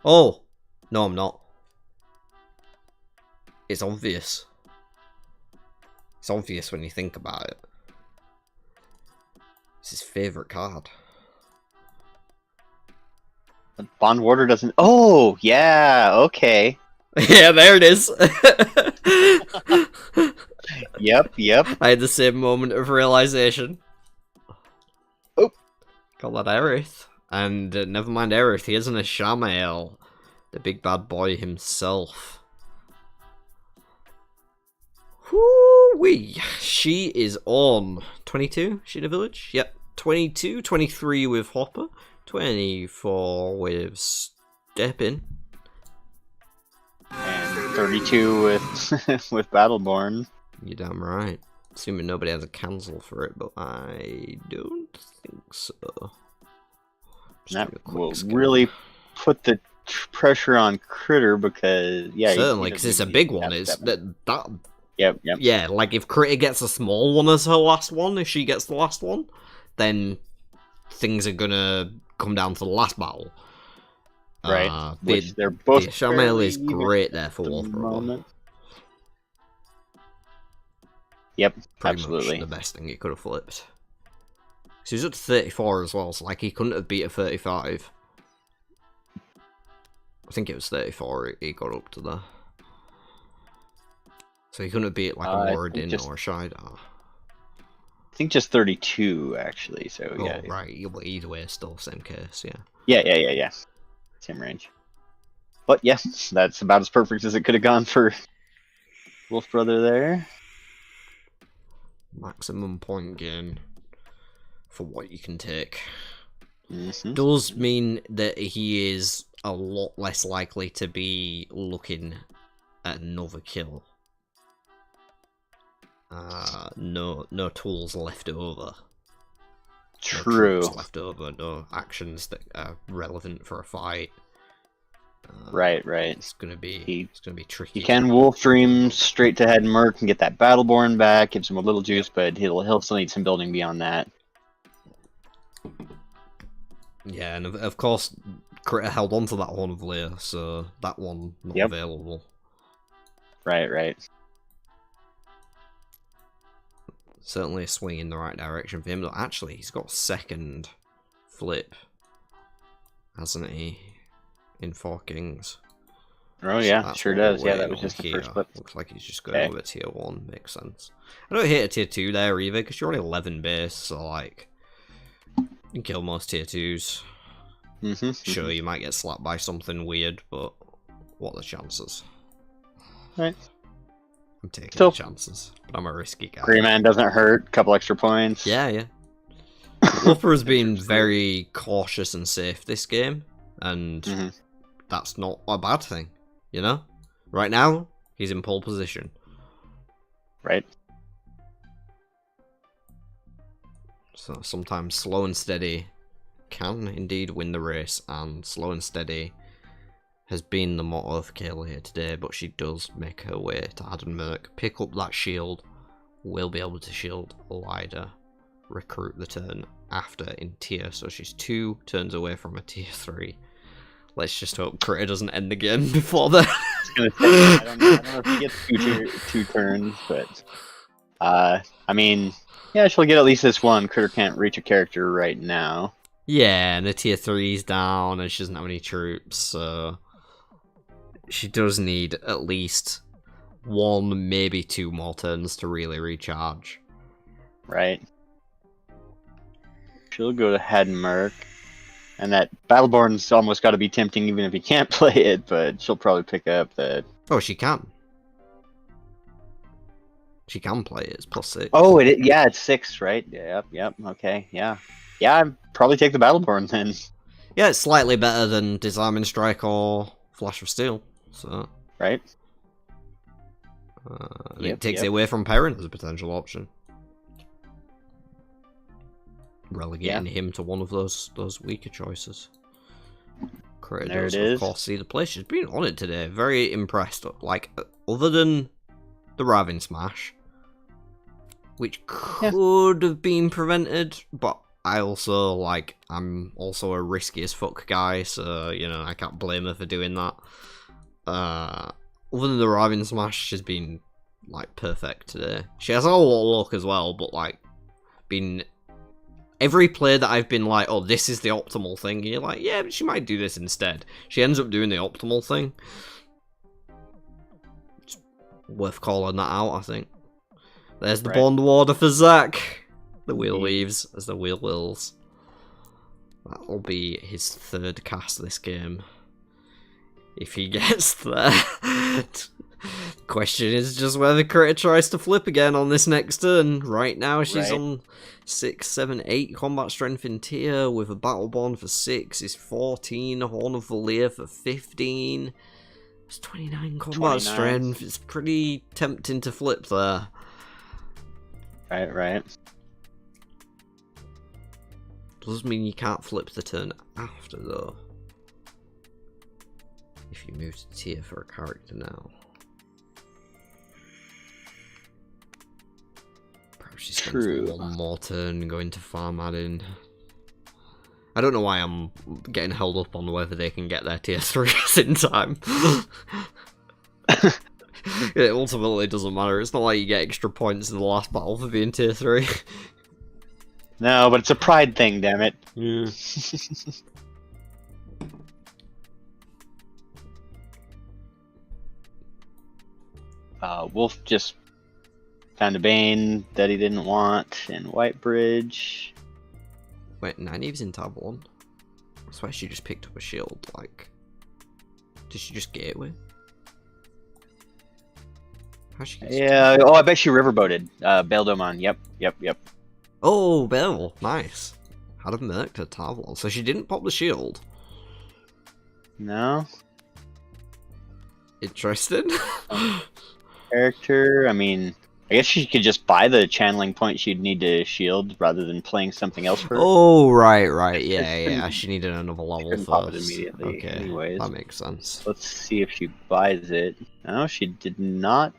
Speaker 1: Oh! No, I'm not. It's obvious. It's obvious when you think about it. It's his favourite card.
Speaker 2: Bond Warder doesn't... Oh! Yeah, okay.
Speaker 1: Yeah, there it is.
Speaker 2: Yep.
Speaker 1: I had the same moment of realization.
Speaker 2: Oh.
Speaker 1: Got that Aerith. And never mind Aerith, he isn't a Shamael. The big bad boy himself. Whoo-wee. She is on 22. She in a village? Yep. 22, 23 with Hopper. 24 with Steppin.
Speaker 2: And 32 with with Battleborn.
Speaker 1: You're damn right. Assuming nobody has a cancel for it, but I don't think so.
Speaker 2: That will really put the pressure on Critter because
Speaker 1: certainly, because it's a big one. It's that.
Speaker 2: Yep.
Speaker 1: Yeah, like if Critter gets a small one as her last one, if she gets the last one, then things are gonna come down to the last battle.
Speaker 2: Right. Which they're both.
Speaker 1: The Shamel is great there for Wolf.
Speaker 2: Yep,
Speaker 1: Pretty
Speaker 2: absolutely.
Speaker 1: much the best thing he could have flipped. So he's up to 34 as well, so like he couldn't have beat a 35. I think it was 34 he got up to there. So he couldn't have beat like a Moradin or a Shidar.
Speaker 2: I think just 32 actually, so yeah.
Speaker 1: Oh, right, but either way, still same case, yeah.
Speaker 2: Yeah. Same range. But yes, that's about as perfect as it could have gone for Wolf Brother there.
Speaker 1: Maximum point gain for what you can take.
Speaker 2: Mm-hmm.
Speaker 1: Does mean that he is a lot less likely to be looking at another kill. No tools left over.
Speaker 2: True.
Speaker 1: No troops left over. No actions that are relevant for a fight.
Speaker 2: Right.
Speaker 1: It's gonna be tricky.
Speaker 2: He can Wolf Dream straight to head Merc and get that Battleborn back. Gives him a little juice, but he'll still need some building beyond that.
Speaker 1: Yeah, and of course, Critter held on to that Horn of Lear, so that one not available.
Speaker 2: Right.
Speaker 1: Certainly a swing in the right direction for him. But actually, he's got second flip, hasn't he? In 4 Kings.
Speaker 2: Oh yeah, sure does. Yeah, that was just the first flip.
Speaker 1: Looks like he's just going with a tier 1. Makes sense. I don't hit a tier 2 there either, because you're only 11 base, so like, you can kill most tier 2s. Sure, you might get slapped by something weird, but what are the chances?
Speaker 2: Right.
Speaker 1: I'm taking the chances. I'm a risky guy.
Speaker 2: Grey Man doesn't hurt. Couple extra points.
Speaker 1: Yeah. Wolfer has been very cautious and safe this game, and that's not a bad thing, you know? Right now, he's in pole position.
Speaker 2: Right.
Speaker 1: So sometimes slow and steady can indeed win the race, and slow and steady has been the motto of Kayla here today, but she does make her way to Addenmerk, pick up that shield, will be able to shield Lida, recruit the turn after in tier, so she's 2 turns away from a tier 3. Let's just hope Critter doesn't end the game before that.
Speaker 2: I don't know if she gets 2 turns, but I mean, yeah, she'll get at least this one. Critter can't reach a character right now.
Speaker 1: Yeah, and the tier 3's down, and she doesn't have any troops, so she does need at least 1, maybe 2 more turns to really recharge.
Speaker 2: Right. She'll go to Hedmerk, and that Battleborn's almost got to be tempting even if you can't play it, but she'll probably pick up the...
Speaker 1: Oh, she can. She can play it, it's +6.
Speaker 2: Oh, it's 6, right? Yep, okay, yeah. Yeah, I'd probably take the Battleborn then.
Speaker 1: Yeah, it's slightly better than Disarming Strike or Flash of Steel, so...
Speaker 2: Right.
Speaker 1: It takes it away from Perrin as a potential option. Relegating him to one of those weaker choices. Critter does, of course, see the play. She's been on it today. Very impressed. Like, other than the Ravin Smash, which could have been prevented, but I also, like, I'm also a risky as fuck guy, so, you know, I can't blame her for doing that. Other than the Ravin Smash, she's been, like, perfect today. She has a lot of luck as well, but, like, been... Every play that I've been like, oh, this is the optimal thing, and you're like, yeah, but she might do this instead. She ends up doing the optimal thing. It's worth calling that out, I think. There's the Bond Warder for Zach. The wheel leaves as the wheel wills. That'll be his 3rd cast this game. If he gets there. Question is just whether Critter tries to flip again on this next turn. Right now she's on 6, 7, 8 combat strength in tier with a Battleborn for 6. Is 14, Horn of Valir for 15. It's 29 combat strength. It's pretty tempting to flip there.
Speaker 2: Right.
Speaker 1: Does mean you can't flip the turn after though. if you move to tier for a character now. Perhaps she spends one more turn going to farm add-in. I don't know why I'm getting held up on whether they can get their tier 3s in time. It ultimately doesn't matter. It's not like you get extra points in the last battle for being tier 3.
Speaker 2: No, but it's a pride thing, damn it.
Speaker 1: Yeah.
Speaker 2: Wolf just found a Bane that he didn't want in Whitebridge.
Speaker 1: Wait, Nynaeve's in tab 1? I swear she just picked up a shield, like... Did she just gateway? How'd she get
Speaker 2: Yeah, oh, I bet she riverboated. Bael'Domon, yep.
Speaker 1: Oh, Bell, nice. Had a merc to tab 1, so she didn't pop the shield.
Speaker 2: No.
Speaker 1: Interesting.
Speaker 2: Character, I mean, I guess she could just buy the channeling point she'd need to shield rather than playing something else for her.
Speaker 1: Oh, right, yeah. She needed another level
Speaker 2: Couldn't pop it
Speaker 1: first.
Speaker 2: immediately
Speaker 1: Okay,
Speaker 2: anyways.
Speaker 1: that makes sense.
Speaker 2: Let's see if she buys it. No, she did not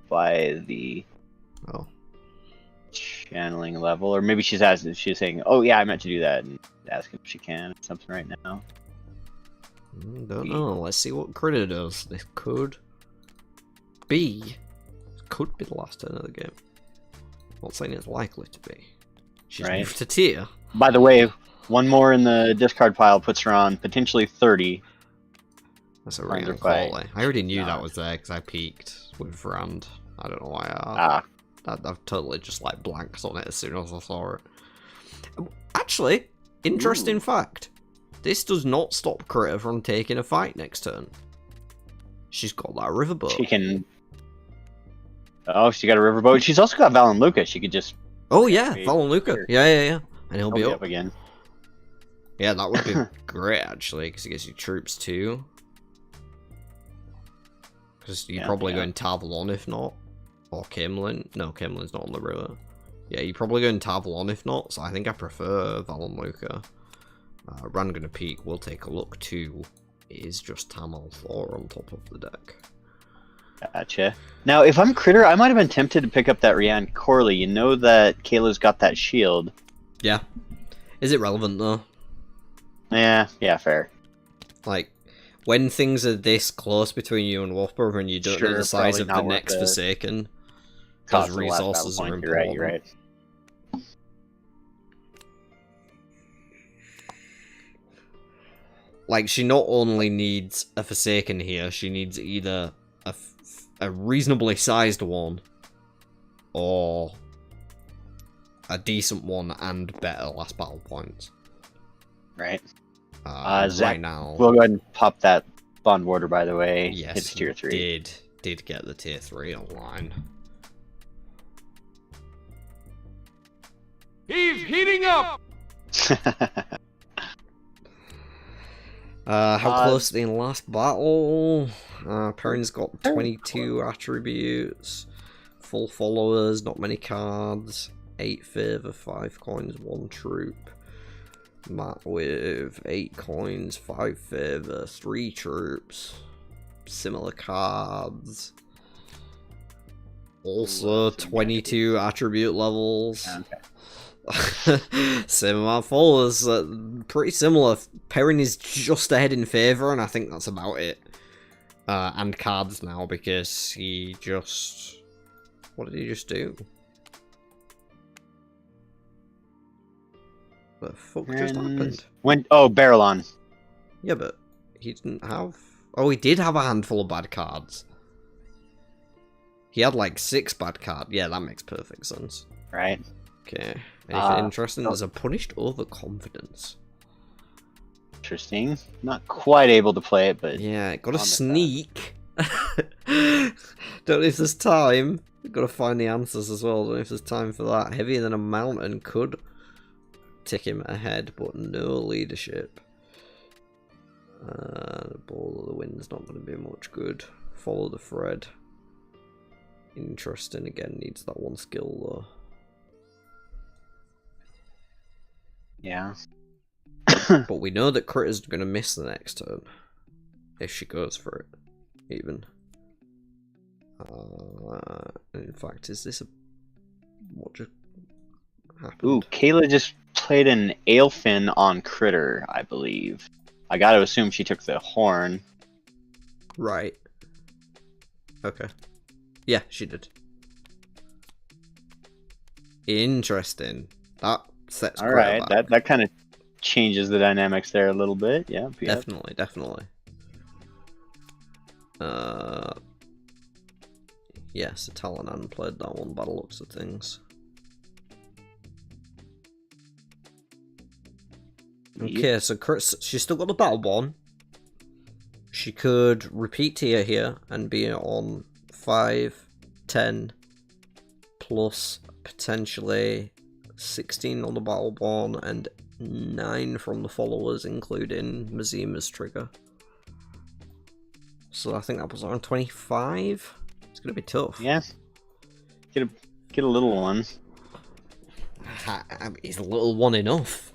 Speaker 2: buy the channeling level, or maybe she's saying, "Oh yeah, I meant to do that," and asking if she can something right now.
Speaker 1: Don't know. Let's see what Critter does. This could be the last turn of the game. Not saying it's likely to be. She's moved to tier.
Speaker 2: By the way, one more in the discard pile puts her on potentially 30.
Speaker 1: That's a random quality. I already knew that was there because I peeked with Rand. I don't know why I've totally just like blanked on it as soon as I saw it. Actually, interesting fact. This does not stop Critter from taking a fight next turn. She's got that riverboat.
Speaker 2: She can... Oh, she got a riverboat. She's also got Val and Luca. She could just...
Speaker 1: Oh yeah, Val and Luca. Yeah. And he'll be up
Speaker 2: again.
Speaker 1: Yeah, that would be great actually, because it gives you troops too. Because you're probably going Tavalon if not. Or Camelin. No, Camelin's not on the river. Yeah, you're probably going Tavalon if not, so I think I prefer Val and Luca. Ran gonna peek, we'll take a look too. It is just Tamal Thor on top of the deck.
Speaker 2: Gotcha. Now, if I'm Critter, I might have been tempted to pick up that Rian Corley. You know that Kayla's got that shield.
Speaker 1: Yeah. Is it relevant though?
Speaker 2: Yeah, fair.
Speaker 1: Like, when things are this close between you and Wolfbrother and you don't know the size of the next Forsaken, those resources are important.
Speaker 2: You're right.
Speaker 1: Like, she not only needs a Forsaken here, she needs either a reasonably sized one, or a decent one and better last battle points.
Speaker 2: Right.
Speaker 1: Zach, right now...
Speaker 2: We'll go ahead and pop that Bond Warder, by the way.
Speaker 1: Yes,
Speaker 2: it's tier 3.
Speaker 1: Did get the tier 3 online.
Speaker 4: He's heating up!
Speaker 1: How close are they in the last battle? Perrin's got 22 attributes, full followers, not many cards, 8 favour, 5 coins, 1 troop. Matt with 8 coins, 5 favour, 3 troops, similar cards. Also 22 attribute levels. Same amount of followers, pretty similar. Perrin is just ahead in favour, and I think that's about it. And cards now, because he just... What did he just do? What the fuck just happened?
Speaker 2: Barrelon.
Speaker 1: Yeah, but he didn't have... Oh, he did have a handful of bad cards. He had like 6 bad cards. Yeah, that makes perfect sense.
Speaker 2: Right.
Speaker 1: Okay. Anything interesting? There's a punished overconfidence.
Speaker 2: Interesting. Not quite able to play it, but...
Speaker 1: Yeah, got a sneak. Don't know if there's time. Got to find the answers as well. Don't know if there's time for that. Heavier than a mountain could tick him ahead, but no leadership. The ball of the wind's not going to be much good. Follow the thread. Interesting. Again, needs that 1 skill though.
Speaker 2: Yeah.
Speaker 1: But we know that Critter's going to miss the next turn. If she goes for it, even. In fact, is this a... What just happened?
Speaker 2: Ooh, Kayla just played an Aelfin on Critter, I believe. I gotta assume she took the horn.
Speaker 1: Right. Okay. Yeah, she did. Interesting. That sets
Speaker 2: All
Speaker 1: Critter
Speaker 2: right,
Speaker 1: back.
Speaker 2: that kind of changes the dynamics there a little bit. Yep, yep.
Speaker 1: Definitely, definitely. Yes, Talanan played that one by the looks of things. Okay, so Chris, she's still got the Battleborn. She could repeat tier here and be on 5, 10, plus potentially 16 on the Battleborn and 9 from the followers, including Mazima's trigger. So I think that was around 25. It's gonna be tough.
Speaker 2: Yeah. Get a little one.
Speaker 1: Is a little one enough?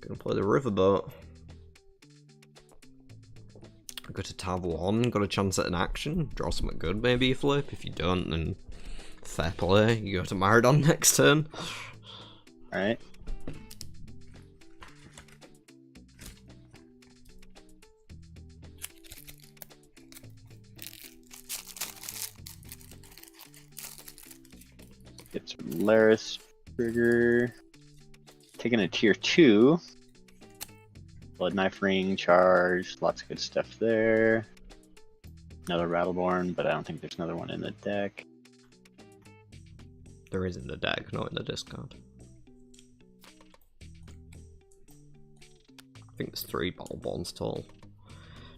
Speaker 1: Gonna play the riverboat. Go to tab 1, got a chance at an action. Draw something good, maybe you flip. If you don't, then fair play. You go to Maridon next turn.
Speaker 2: Alright. Get some Laris trigger. Taking a tier 2. Blood Knife Ring, charge, lots of good stuff there. Another Battleborn, but I don't think there's another one in the deck.
Speaker 1: There is in the deck, not in the discard. I think there's 3 Battleborns total.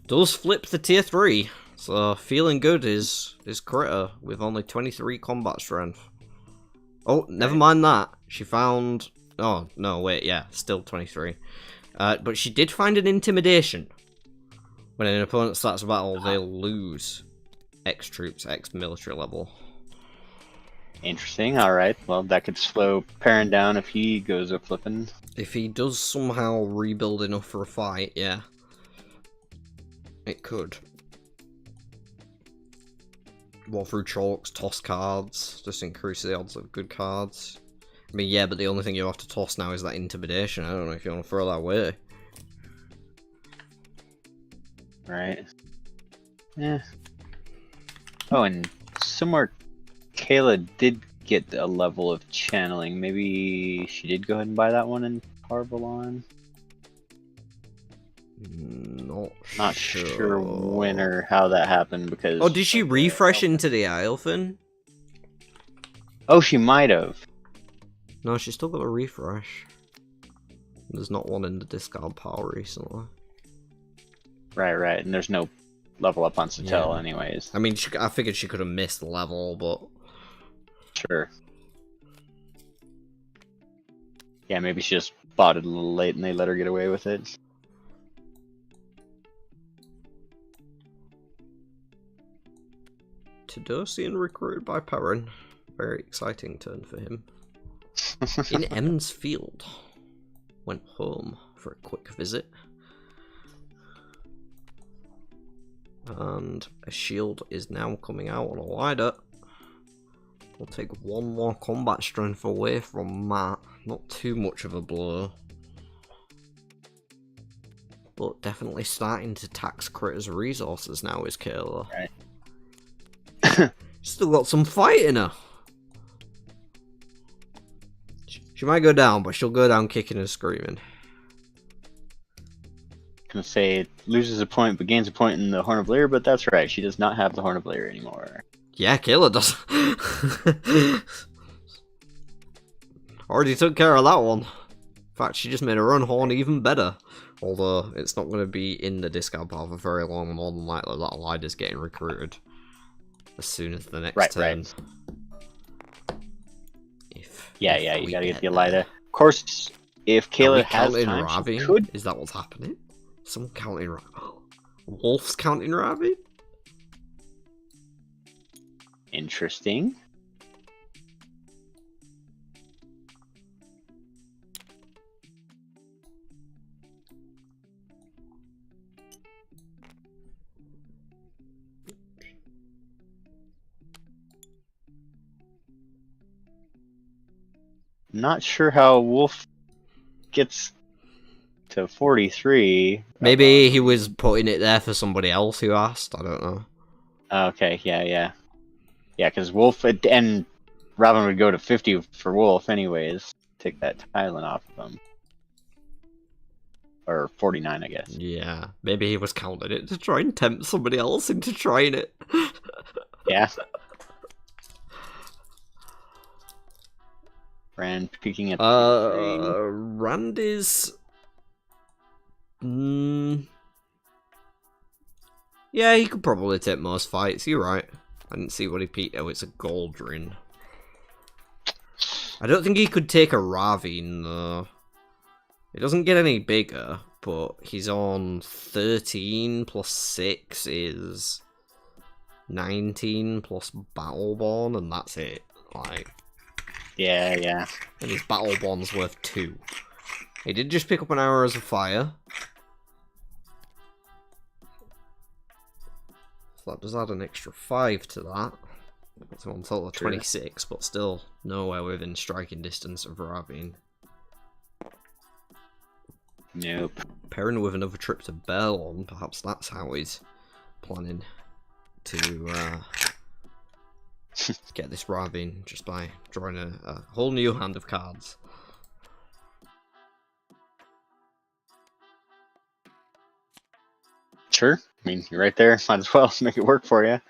Speaker 1: Does flip the tier 3, so feeling good is Critter with only 23 combat strength. Oh, never mind that. She found... Oh, no, wait, yeah, still 23. But she did find an Intimidation. When an opponent starts a battle, they'll lose X troops, X military level.
Speaker 2: Interesting, alright. Well, that could slow Perrin down if he goes up flipping.
Speaker 1: If he does somehow rebuild enough for a fight, yeah. It could. War through chalks, toss cards, just increase the odds of good cards. I mean, yeah, but the only thing you have to toss now is that Intimidation. I don't know if you want to throw that away.
Speaker 2: Right. Yeah. Oh, and somewhere Kayla did get a level of channeling. Maybe she did go ahead and buy that one in Parvalon. Not sure when or how that happened because...
Speaker 1: Oh, did she refresh into the Aelfin?
Speaker 2: Oh, she might have.
Speaker 1: No, she's still got a refresh. There's not one in the discard pile recently.
Speaker 2: Right. And there's no level up on Satel anyways.
Speaker 1: I mean, I figured she could have missed the level, but...
Speaker 2: Sure. Yeah, maybe she just bought it a little late and they let her get away with it.
Speaker 1: Tadosian recruited by Perrin. Very exciting turn for him. In Emmons Field. Went home for a quick visit. And a shield is now coming out on a wider. We'll take 1 more combat strength away from Matt. Not too much of a blow. But definitely starting to tax Critter's resources now is Kayla.
Speaker 2: Right.
Speaker 1: Still got some fight in her. She might go down, but she'll go down kicking and screaming.
Speaker 2: Gonna say it loses a point but gains a point in the Horn of Lear, but that's right, she does not have the Horn of Lear anymore.
Speaker 1: Yeah, Kayla does. Already took care of that one. In fact, she just made her own horn even better. Although, it's not going to be in the discard pile for very long. More than likely, that Elida's getting recruited as soon as the next turn.
Speaker 2: Right. Yeah, you gotta get the Elida. Of course, if Kayla has time,
Speaker 1: Ravi?
Speaker 2: she could.
Speaker 1: Is that what's happening? Someone counting Ravi? Wolf's counting Ravi?
Speaker 2: Interesting. Not sure how Wolf gets to 43.
Speaker 1: Maybe he was putting it there for somebody else who asked. I don't know.
Speaker 2: Okay, yeah, because Wolf and Robin would go to 50 for Wolf anyways. Take that Thailand off of him, or 49, I guess.
Speaker 1: Yeah, maybe he was counting it to try and tempt somebody else into trying it.
Speaker 2: Yeah. Rand peeking at the
Speaker 1: Rand is... Yeah, he could probably take most fights, you're right. I didn't see what he peeked. Oh, it's a Goldrin. I don't think he could take a Ravine, though. It doesn't get any bigger, but he's on 13 plus 6 is 19 plus Battleborn, and that's it. Like,
Speaker 2: yeah.
Speaker 1: and his Battleborn's worth 2. He did just pick up an Arrows of Fire. So that does add an extra 5 to that. That's on total of 26, but still nowhere within striking distance of Ravine.
Speaker 2: Nope.
Speaker 1: Pairing with another trip to Berlon, perhaps that's how he's planning to get this Ravine, just by drawing a whole new hand of cards.
Speaker 2: Sure. I mean, you're right there. Might as well make it work for you.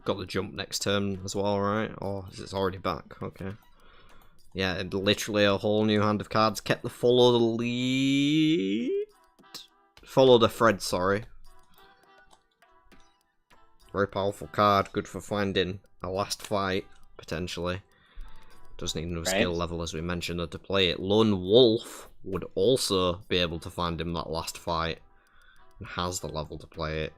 Speaker 1: Got the jump next turn as well, right? Or is it already back? Okay. Yeah, literally a whole new hand of cards. Kept the follow the lead. Follow the thread, sorry. Very powerful card. Good for finding a last fight, potentially. Does need no skill level, as we mentioned, to play it. Lone Wolf would also be able to find him that last fight. And has the level to play it.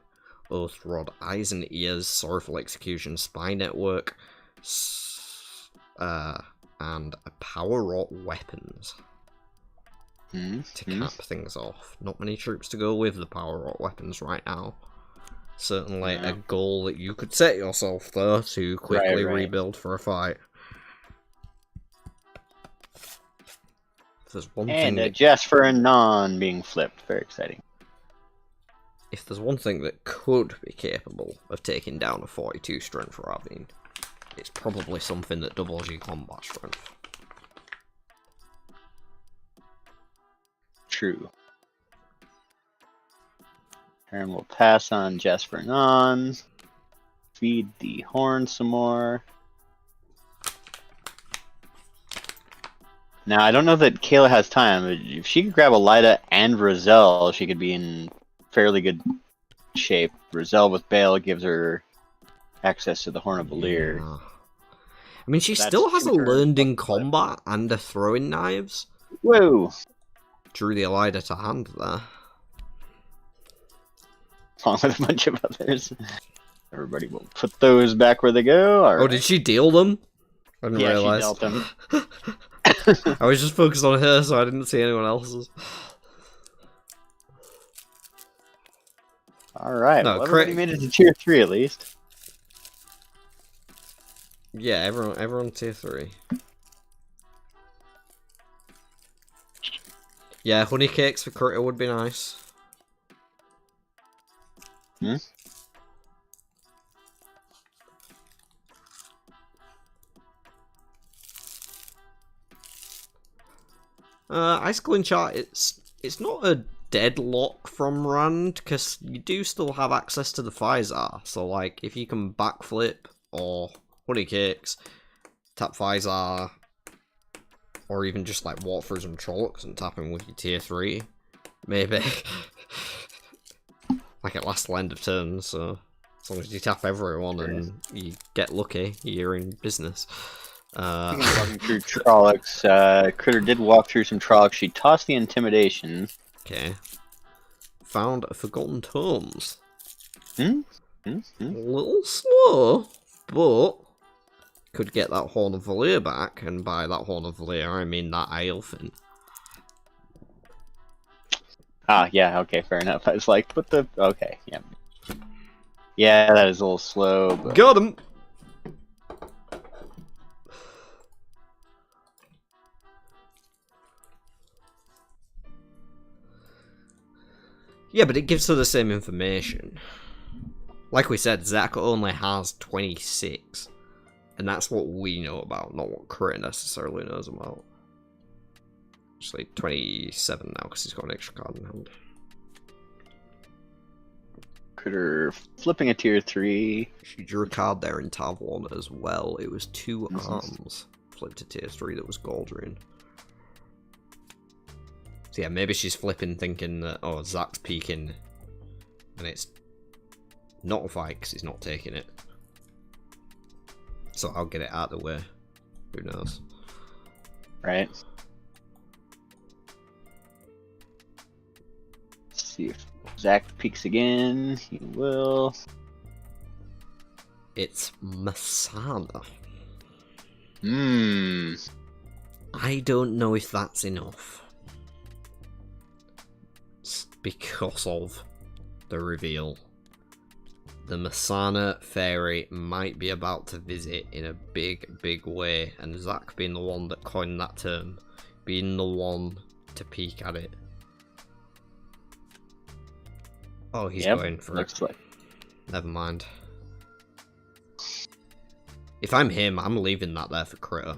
Speaker 1: Oath Rod, Eyes and Ears, Sorrowful Execution, Spy Network, and a Power Rot Weapons to cap things off. Not many troops to go with the Power Rot Weapons right now. Certainly a goal that you could set yourself, though, to quickly rebuild for a fight. If there's one thing
Speaker 2: a Jasper and Non being flipped. Very exciting.
Speaker 1: If there's one thing that could be capable of taking down a 42 strength Ravine, it's probably something that doubles your combat strength.
Speaker 2: True. And we'll pass on Jasper Non. Feed the horn some more. Now, I don't know that Kayla has time, but if she could grab Elida and Roselle, she could be in fairly good shape. Roselle with Bale gives her access to the Horn of Valir.
Speaker 1: Yeah. I mean, she still has a learned in combat and a throwing knives.
Speaker 2: Whoa!
Speaker 1: Drew the Elida to hand there.
Speaker 2: Along with a bunch of others. Everybody will put those back where they go. All
Speaker 1: right. Did she deal them? I didn't realize.
Speaker 2: She dealt them.
Speaker 1: I was just focused on her, so I didn't see anyone else's.
Speaker 2: Alright, well, everybody made it to tier 3 at least.
Speaker 1: Yeah, everyone tier 3. Yeah, honey cakes for critter would be nice. Ice Clean Chart, it's not a deadlock from Rand, because you do still have access to the Thaizar, so like, if you can backflip, or honey cakes, tap Thaizar, or even just like walk through some Trollocs and tap him with your tier 3, maybe. Like at last end of turn, so as long as you tap everyone and you get lucky, you're in business.
Speaker 2: Walking through Trollocs, Critter did walk through some Trollocs. She tossed the Intimidation.
Speaker 1: Okay. Found a Forgotten Tomes. A little slow, but could get that Horn of Valir back, and by that Horn of Valir, I mean that Aelfin.
Speaker 2: Ah, yeah, okay, fair enough. I was like, what the... Okay, yeah. Yeah, that is a little slow, but
Speaker 1: Got him! Yeah, but it gives her the same information. Like we said, Zach only has 26. And that's what we know about, not what Critter necessarily knows about. Actually, 27 now, because he's got an extra card in hand.
Speaker 2: Critter flipping a tier 3.
Speaker 1: She drew a card there in Tav 1 as well. It was 2 arms. Flipped to tier 3 that was Galdrian. So yeah, maybe she's flipping thinking that, oh, Zach's peeking. And it's not a fight because he's not taking it. So I'll get it out of the way. Who knows?
Speaker 2: Right. Let's see if Zach peeks again. He will.
Speaker 1: It's Masana. I don't know if that's enough. Because of the reveal. The Masana fairy might be about to visit in a big, big way, and Zach being the one that coined that term, being the one to peek at it. Oh, he's going for it.
Speaker 2: Like...
Speaker 1: Never mind. If I'm him, I'm leaving that there for Critter.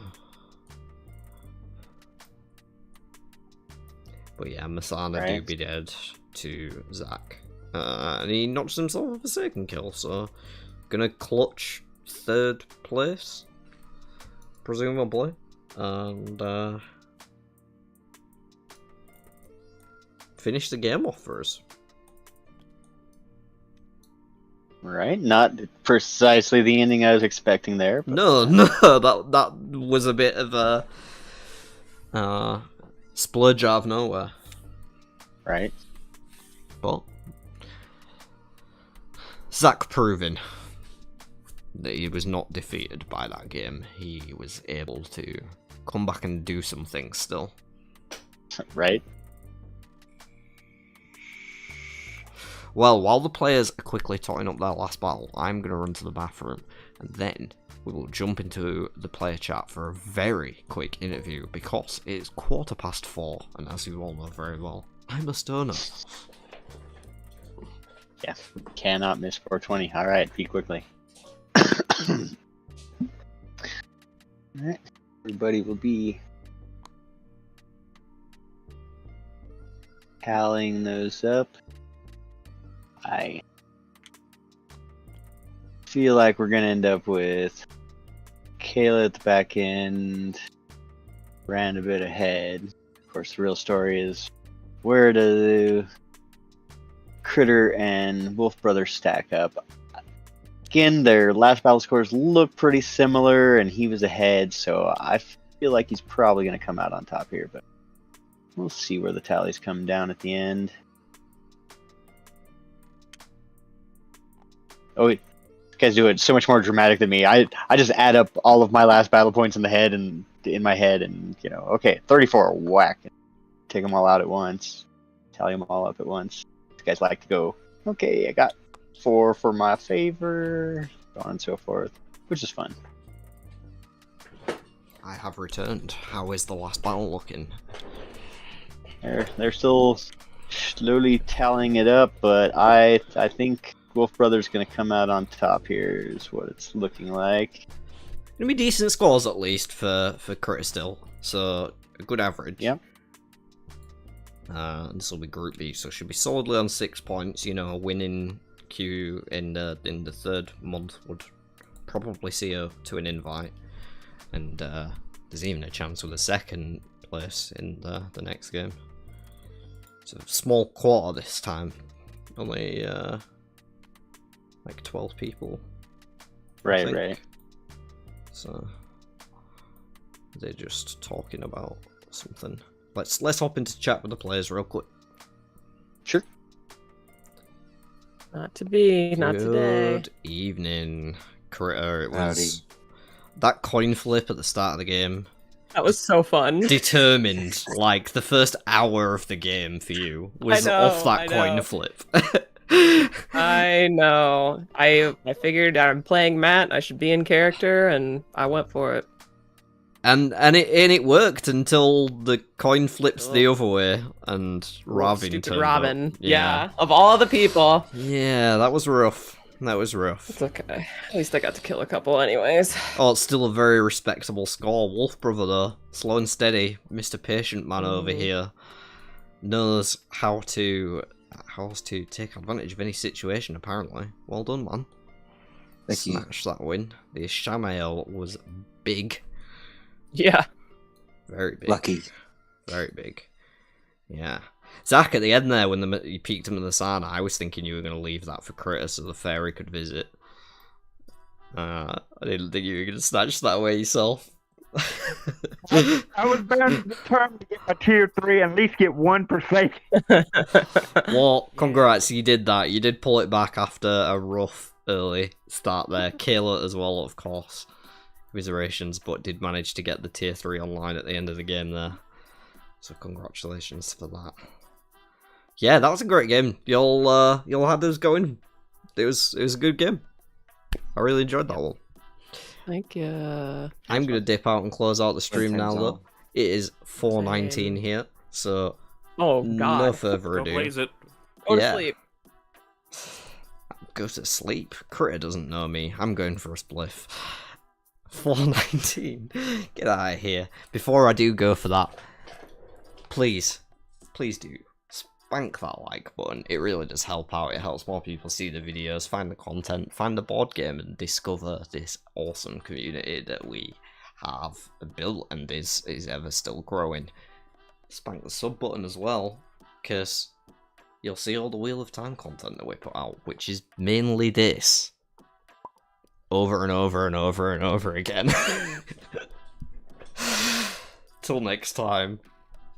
Speaker 1: But yeah, Masana do be dead to Zach. And he knocks himself off a second kill, so gonna clutch 3rd place, presumably, and finish the game off for us.
Speaker 2: Right, not precisely the ending I was expecting there. But...
Speaker 1: No, that was a bit of a splurge out of nowhere.
Speaker 2: Right.
Speaker 1: But Zach proving that he was not defeated by that game. He was able to come back and do some things still.
Speaker 2: Right.
Speaker 1: Well, while the players are quickly totting up their last battle, I'm going to run to the bathroom, and then we will jump into the player chat for a very quick interview, because it is 4:15, and as you all know very well, I'm a stoner.
Speaker 2: Yeah, cannot miss 420. Alright, peek quickly. Alright, everybody will be tallying those up. I feel like we're going to end up with Kayla at the back end, ran a bit ahead. Of course, the real story is where do Critter and Wolf Brothers stack up. Again, their last battle scores look pretty similar, and he was ahead, so I feel like he's probably going to come out on top here, but we'll see where the tallies come down at the end. Oh, you guys do it so much more dramatic than me. I just add up all of my last battle points in the head and in my head, and you know, okay, 34, whack, take them all out at once, tally them all up at once. You guys like to go, okay, I got 4 for my favor, so on and so forth, which is fun.
Speaker 1: I have returned. How is the last battle looking?
Speaker 2: They're still slowly tallying it up, but I think Wolf Brothers going to come out on top here is what it's looking like.
Speaker 1: Gonna be decent scores at least for Critter still, so a good average.
Speaker 2: Yep.
Speaker 1: This will be Group B, so should be solidly on 6 points. You know, a winning queue in the 3rd month would probably see her to an invite, and there's even a chance with a 2nd place in the next game. It's a small quarter this time, only like 12 people.
Speaker 2: Right.
Speaker 1: So they're just talking about something. Let's hop into chat with the players real quick.
Speaker 2: Sure.
Speaker 5: Not to be, not today.
Speaker 1: Good evening, Critter. It was that coin flip at the start of the game.
Speaker 5: That was so fun.
Speaker 1: Determined, like the first hour of the game for you was off that coin flip.
Speaker 5: I know. I figured I'm playing Matt. I should be in character, and I went for it.
Speaker 1: And it worked until the coin flips the other way, and Robin
Speaker 5: Stupid
Speaker 1: turned
Speaker 5: Robin.
Speaker 1: up.
Speaker 5: Yeah. Of all the people.
Speaker 1: Yeah, that was rough. That was rough.
Speaker 5: It's okay. At least I got to kill a couple anyways.
Speaker 1: Oh, it's still a very respectable score. Wolf Brother, though. Slow and steady. Mr. Patient Man over here. Knows how to take advantage of any situation, apparently. Well done, man.
Speaker 6: Thank you.
Speaker 1: Smash that win. The Shamael was big.
Speaker 5: Yeah.
Speaker 1: Very big.
Speaker 6: Lucky.
Speaker 1: Very big. Yeah. Zach, at the end there, when you peeked him in the sauna, I was thinking you were going to leave that for Critter so the fairy could visit. I didn't think you were going to snatch that away yourself.
Speaker 7: I was bound to determined to get my tier 3 and at least get 1%.
Speaker 1: Well, congrats, you did that. You did pull it back after a rough early start there. Kayla as well, of course. Commiserations, but did manage to get the tier 3 online at the end of the game there. So congratulations for that. Yeah, that was a great game. Y'all had us going. It was a good game. I really enjoyed that one.
Speaker 5: Thank you.
Speaker 1: I'm gonna dip out and close out the stream now though. It is 4:19 here, so
Speaker 5: Oh god.
Speaker 1: no further
Speaker 4: Go
Speaker 1: ado.
Speaker 4: blaze it.
Speaker 5: Go to
Speaker 1: Yeah.
Speaker 5: sleep.
Speaker 1: Go to sleep. Critter doesn't know me. I'm going for a spliff. 4:19. Get out of here. Before I do go for that, please do spank that like button. It really does help out. It helps more people see the videos, find the content, find the board game, and discover this awesome community that we have built and is ever still growing. Spank the sub button as well, because you'll see all the Wheel of Time content that we put out, which is mainly this. Over and over and over and over again. Till next time.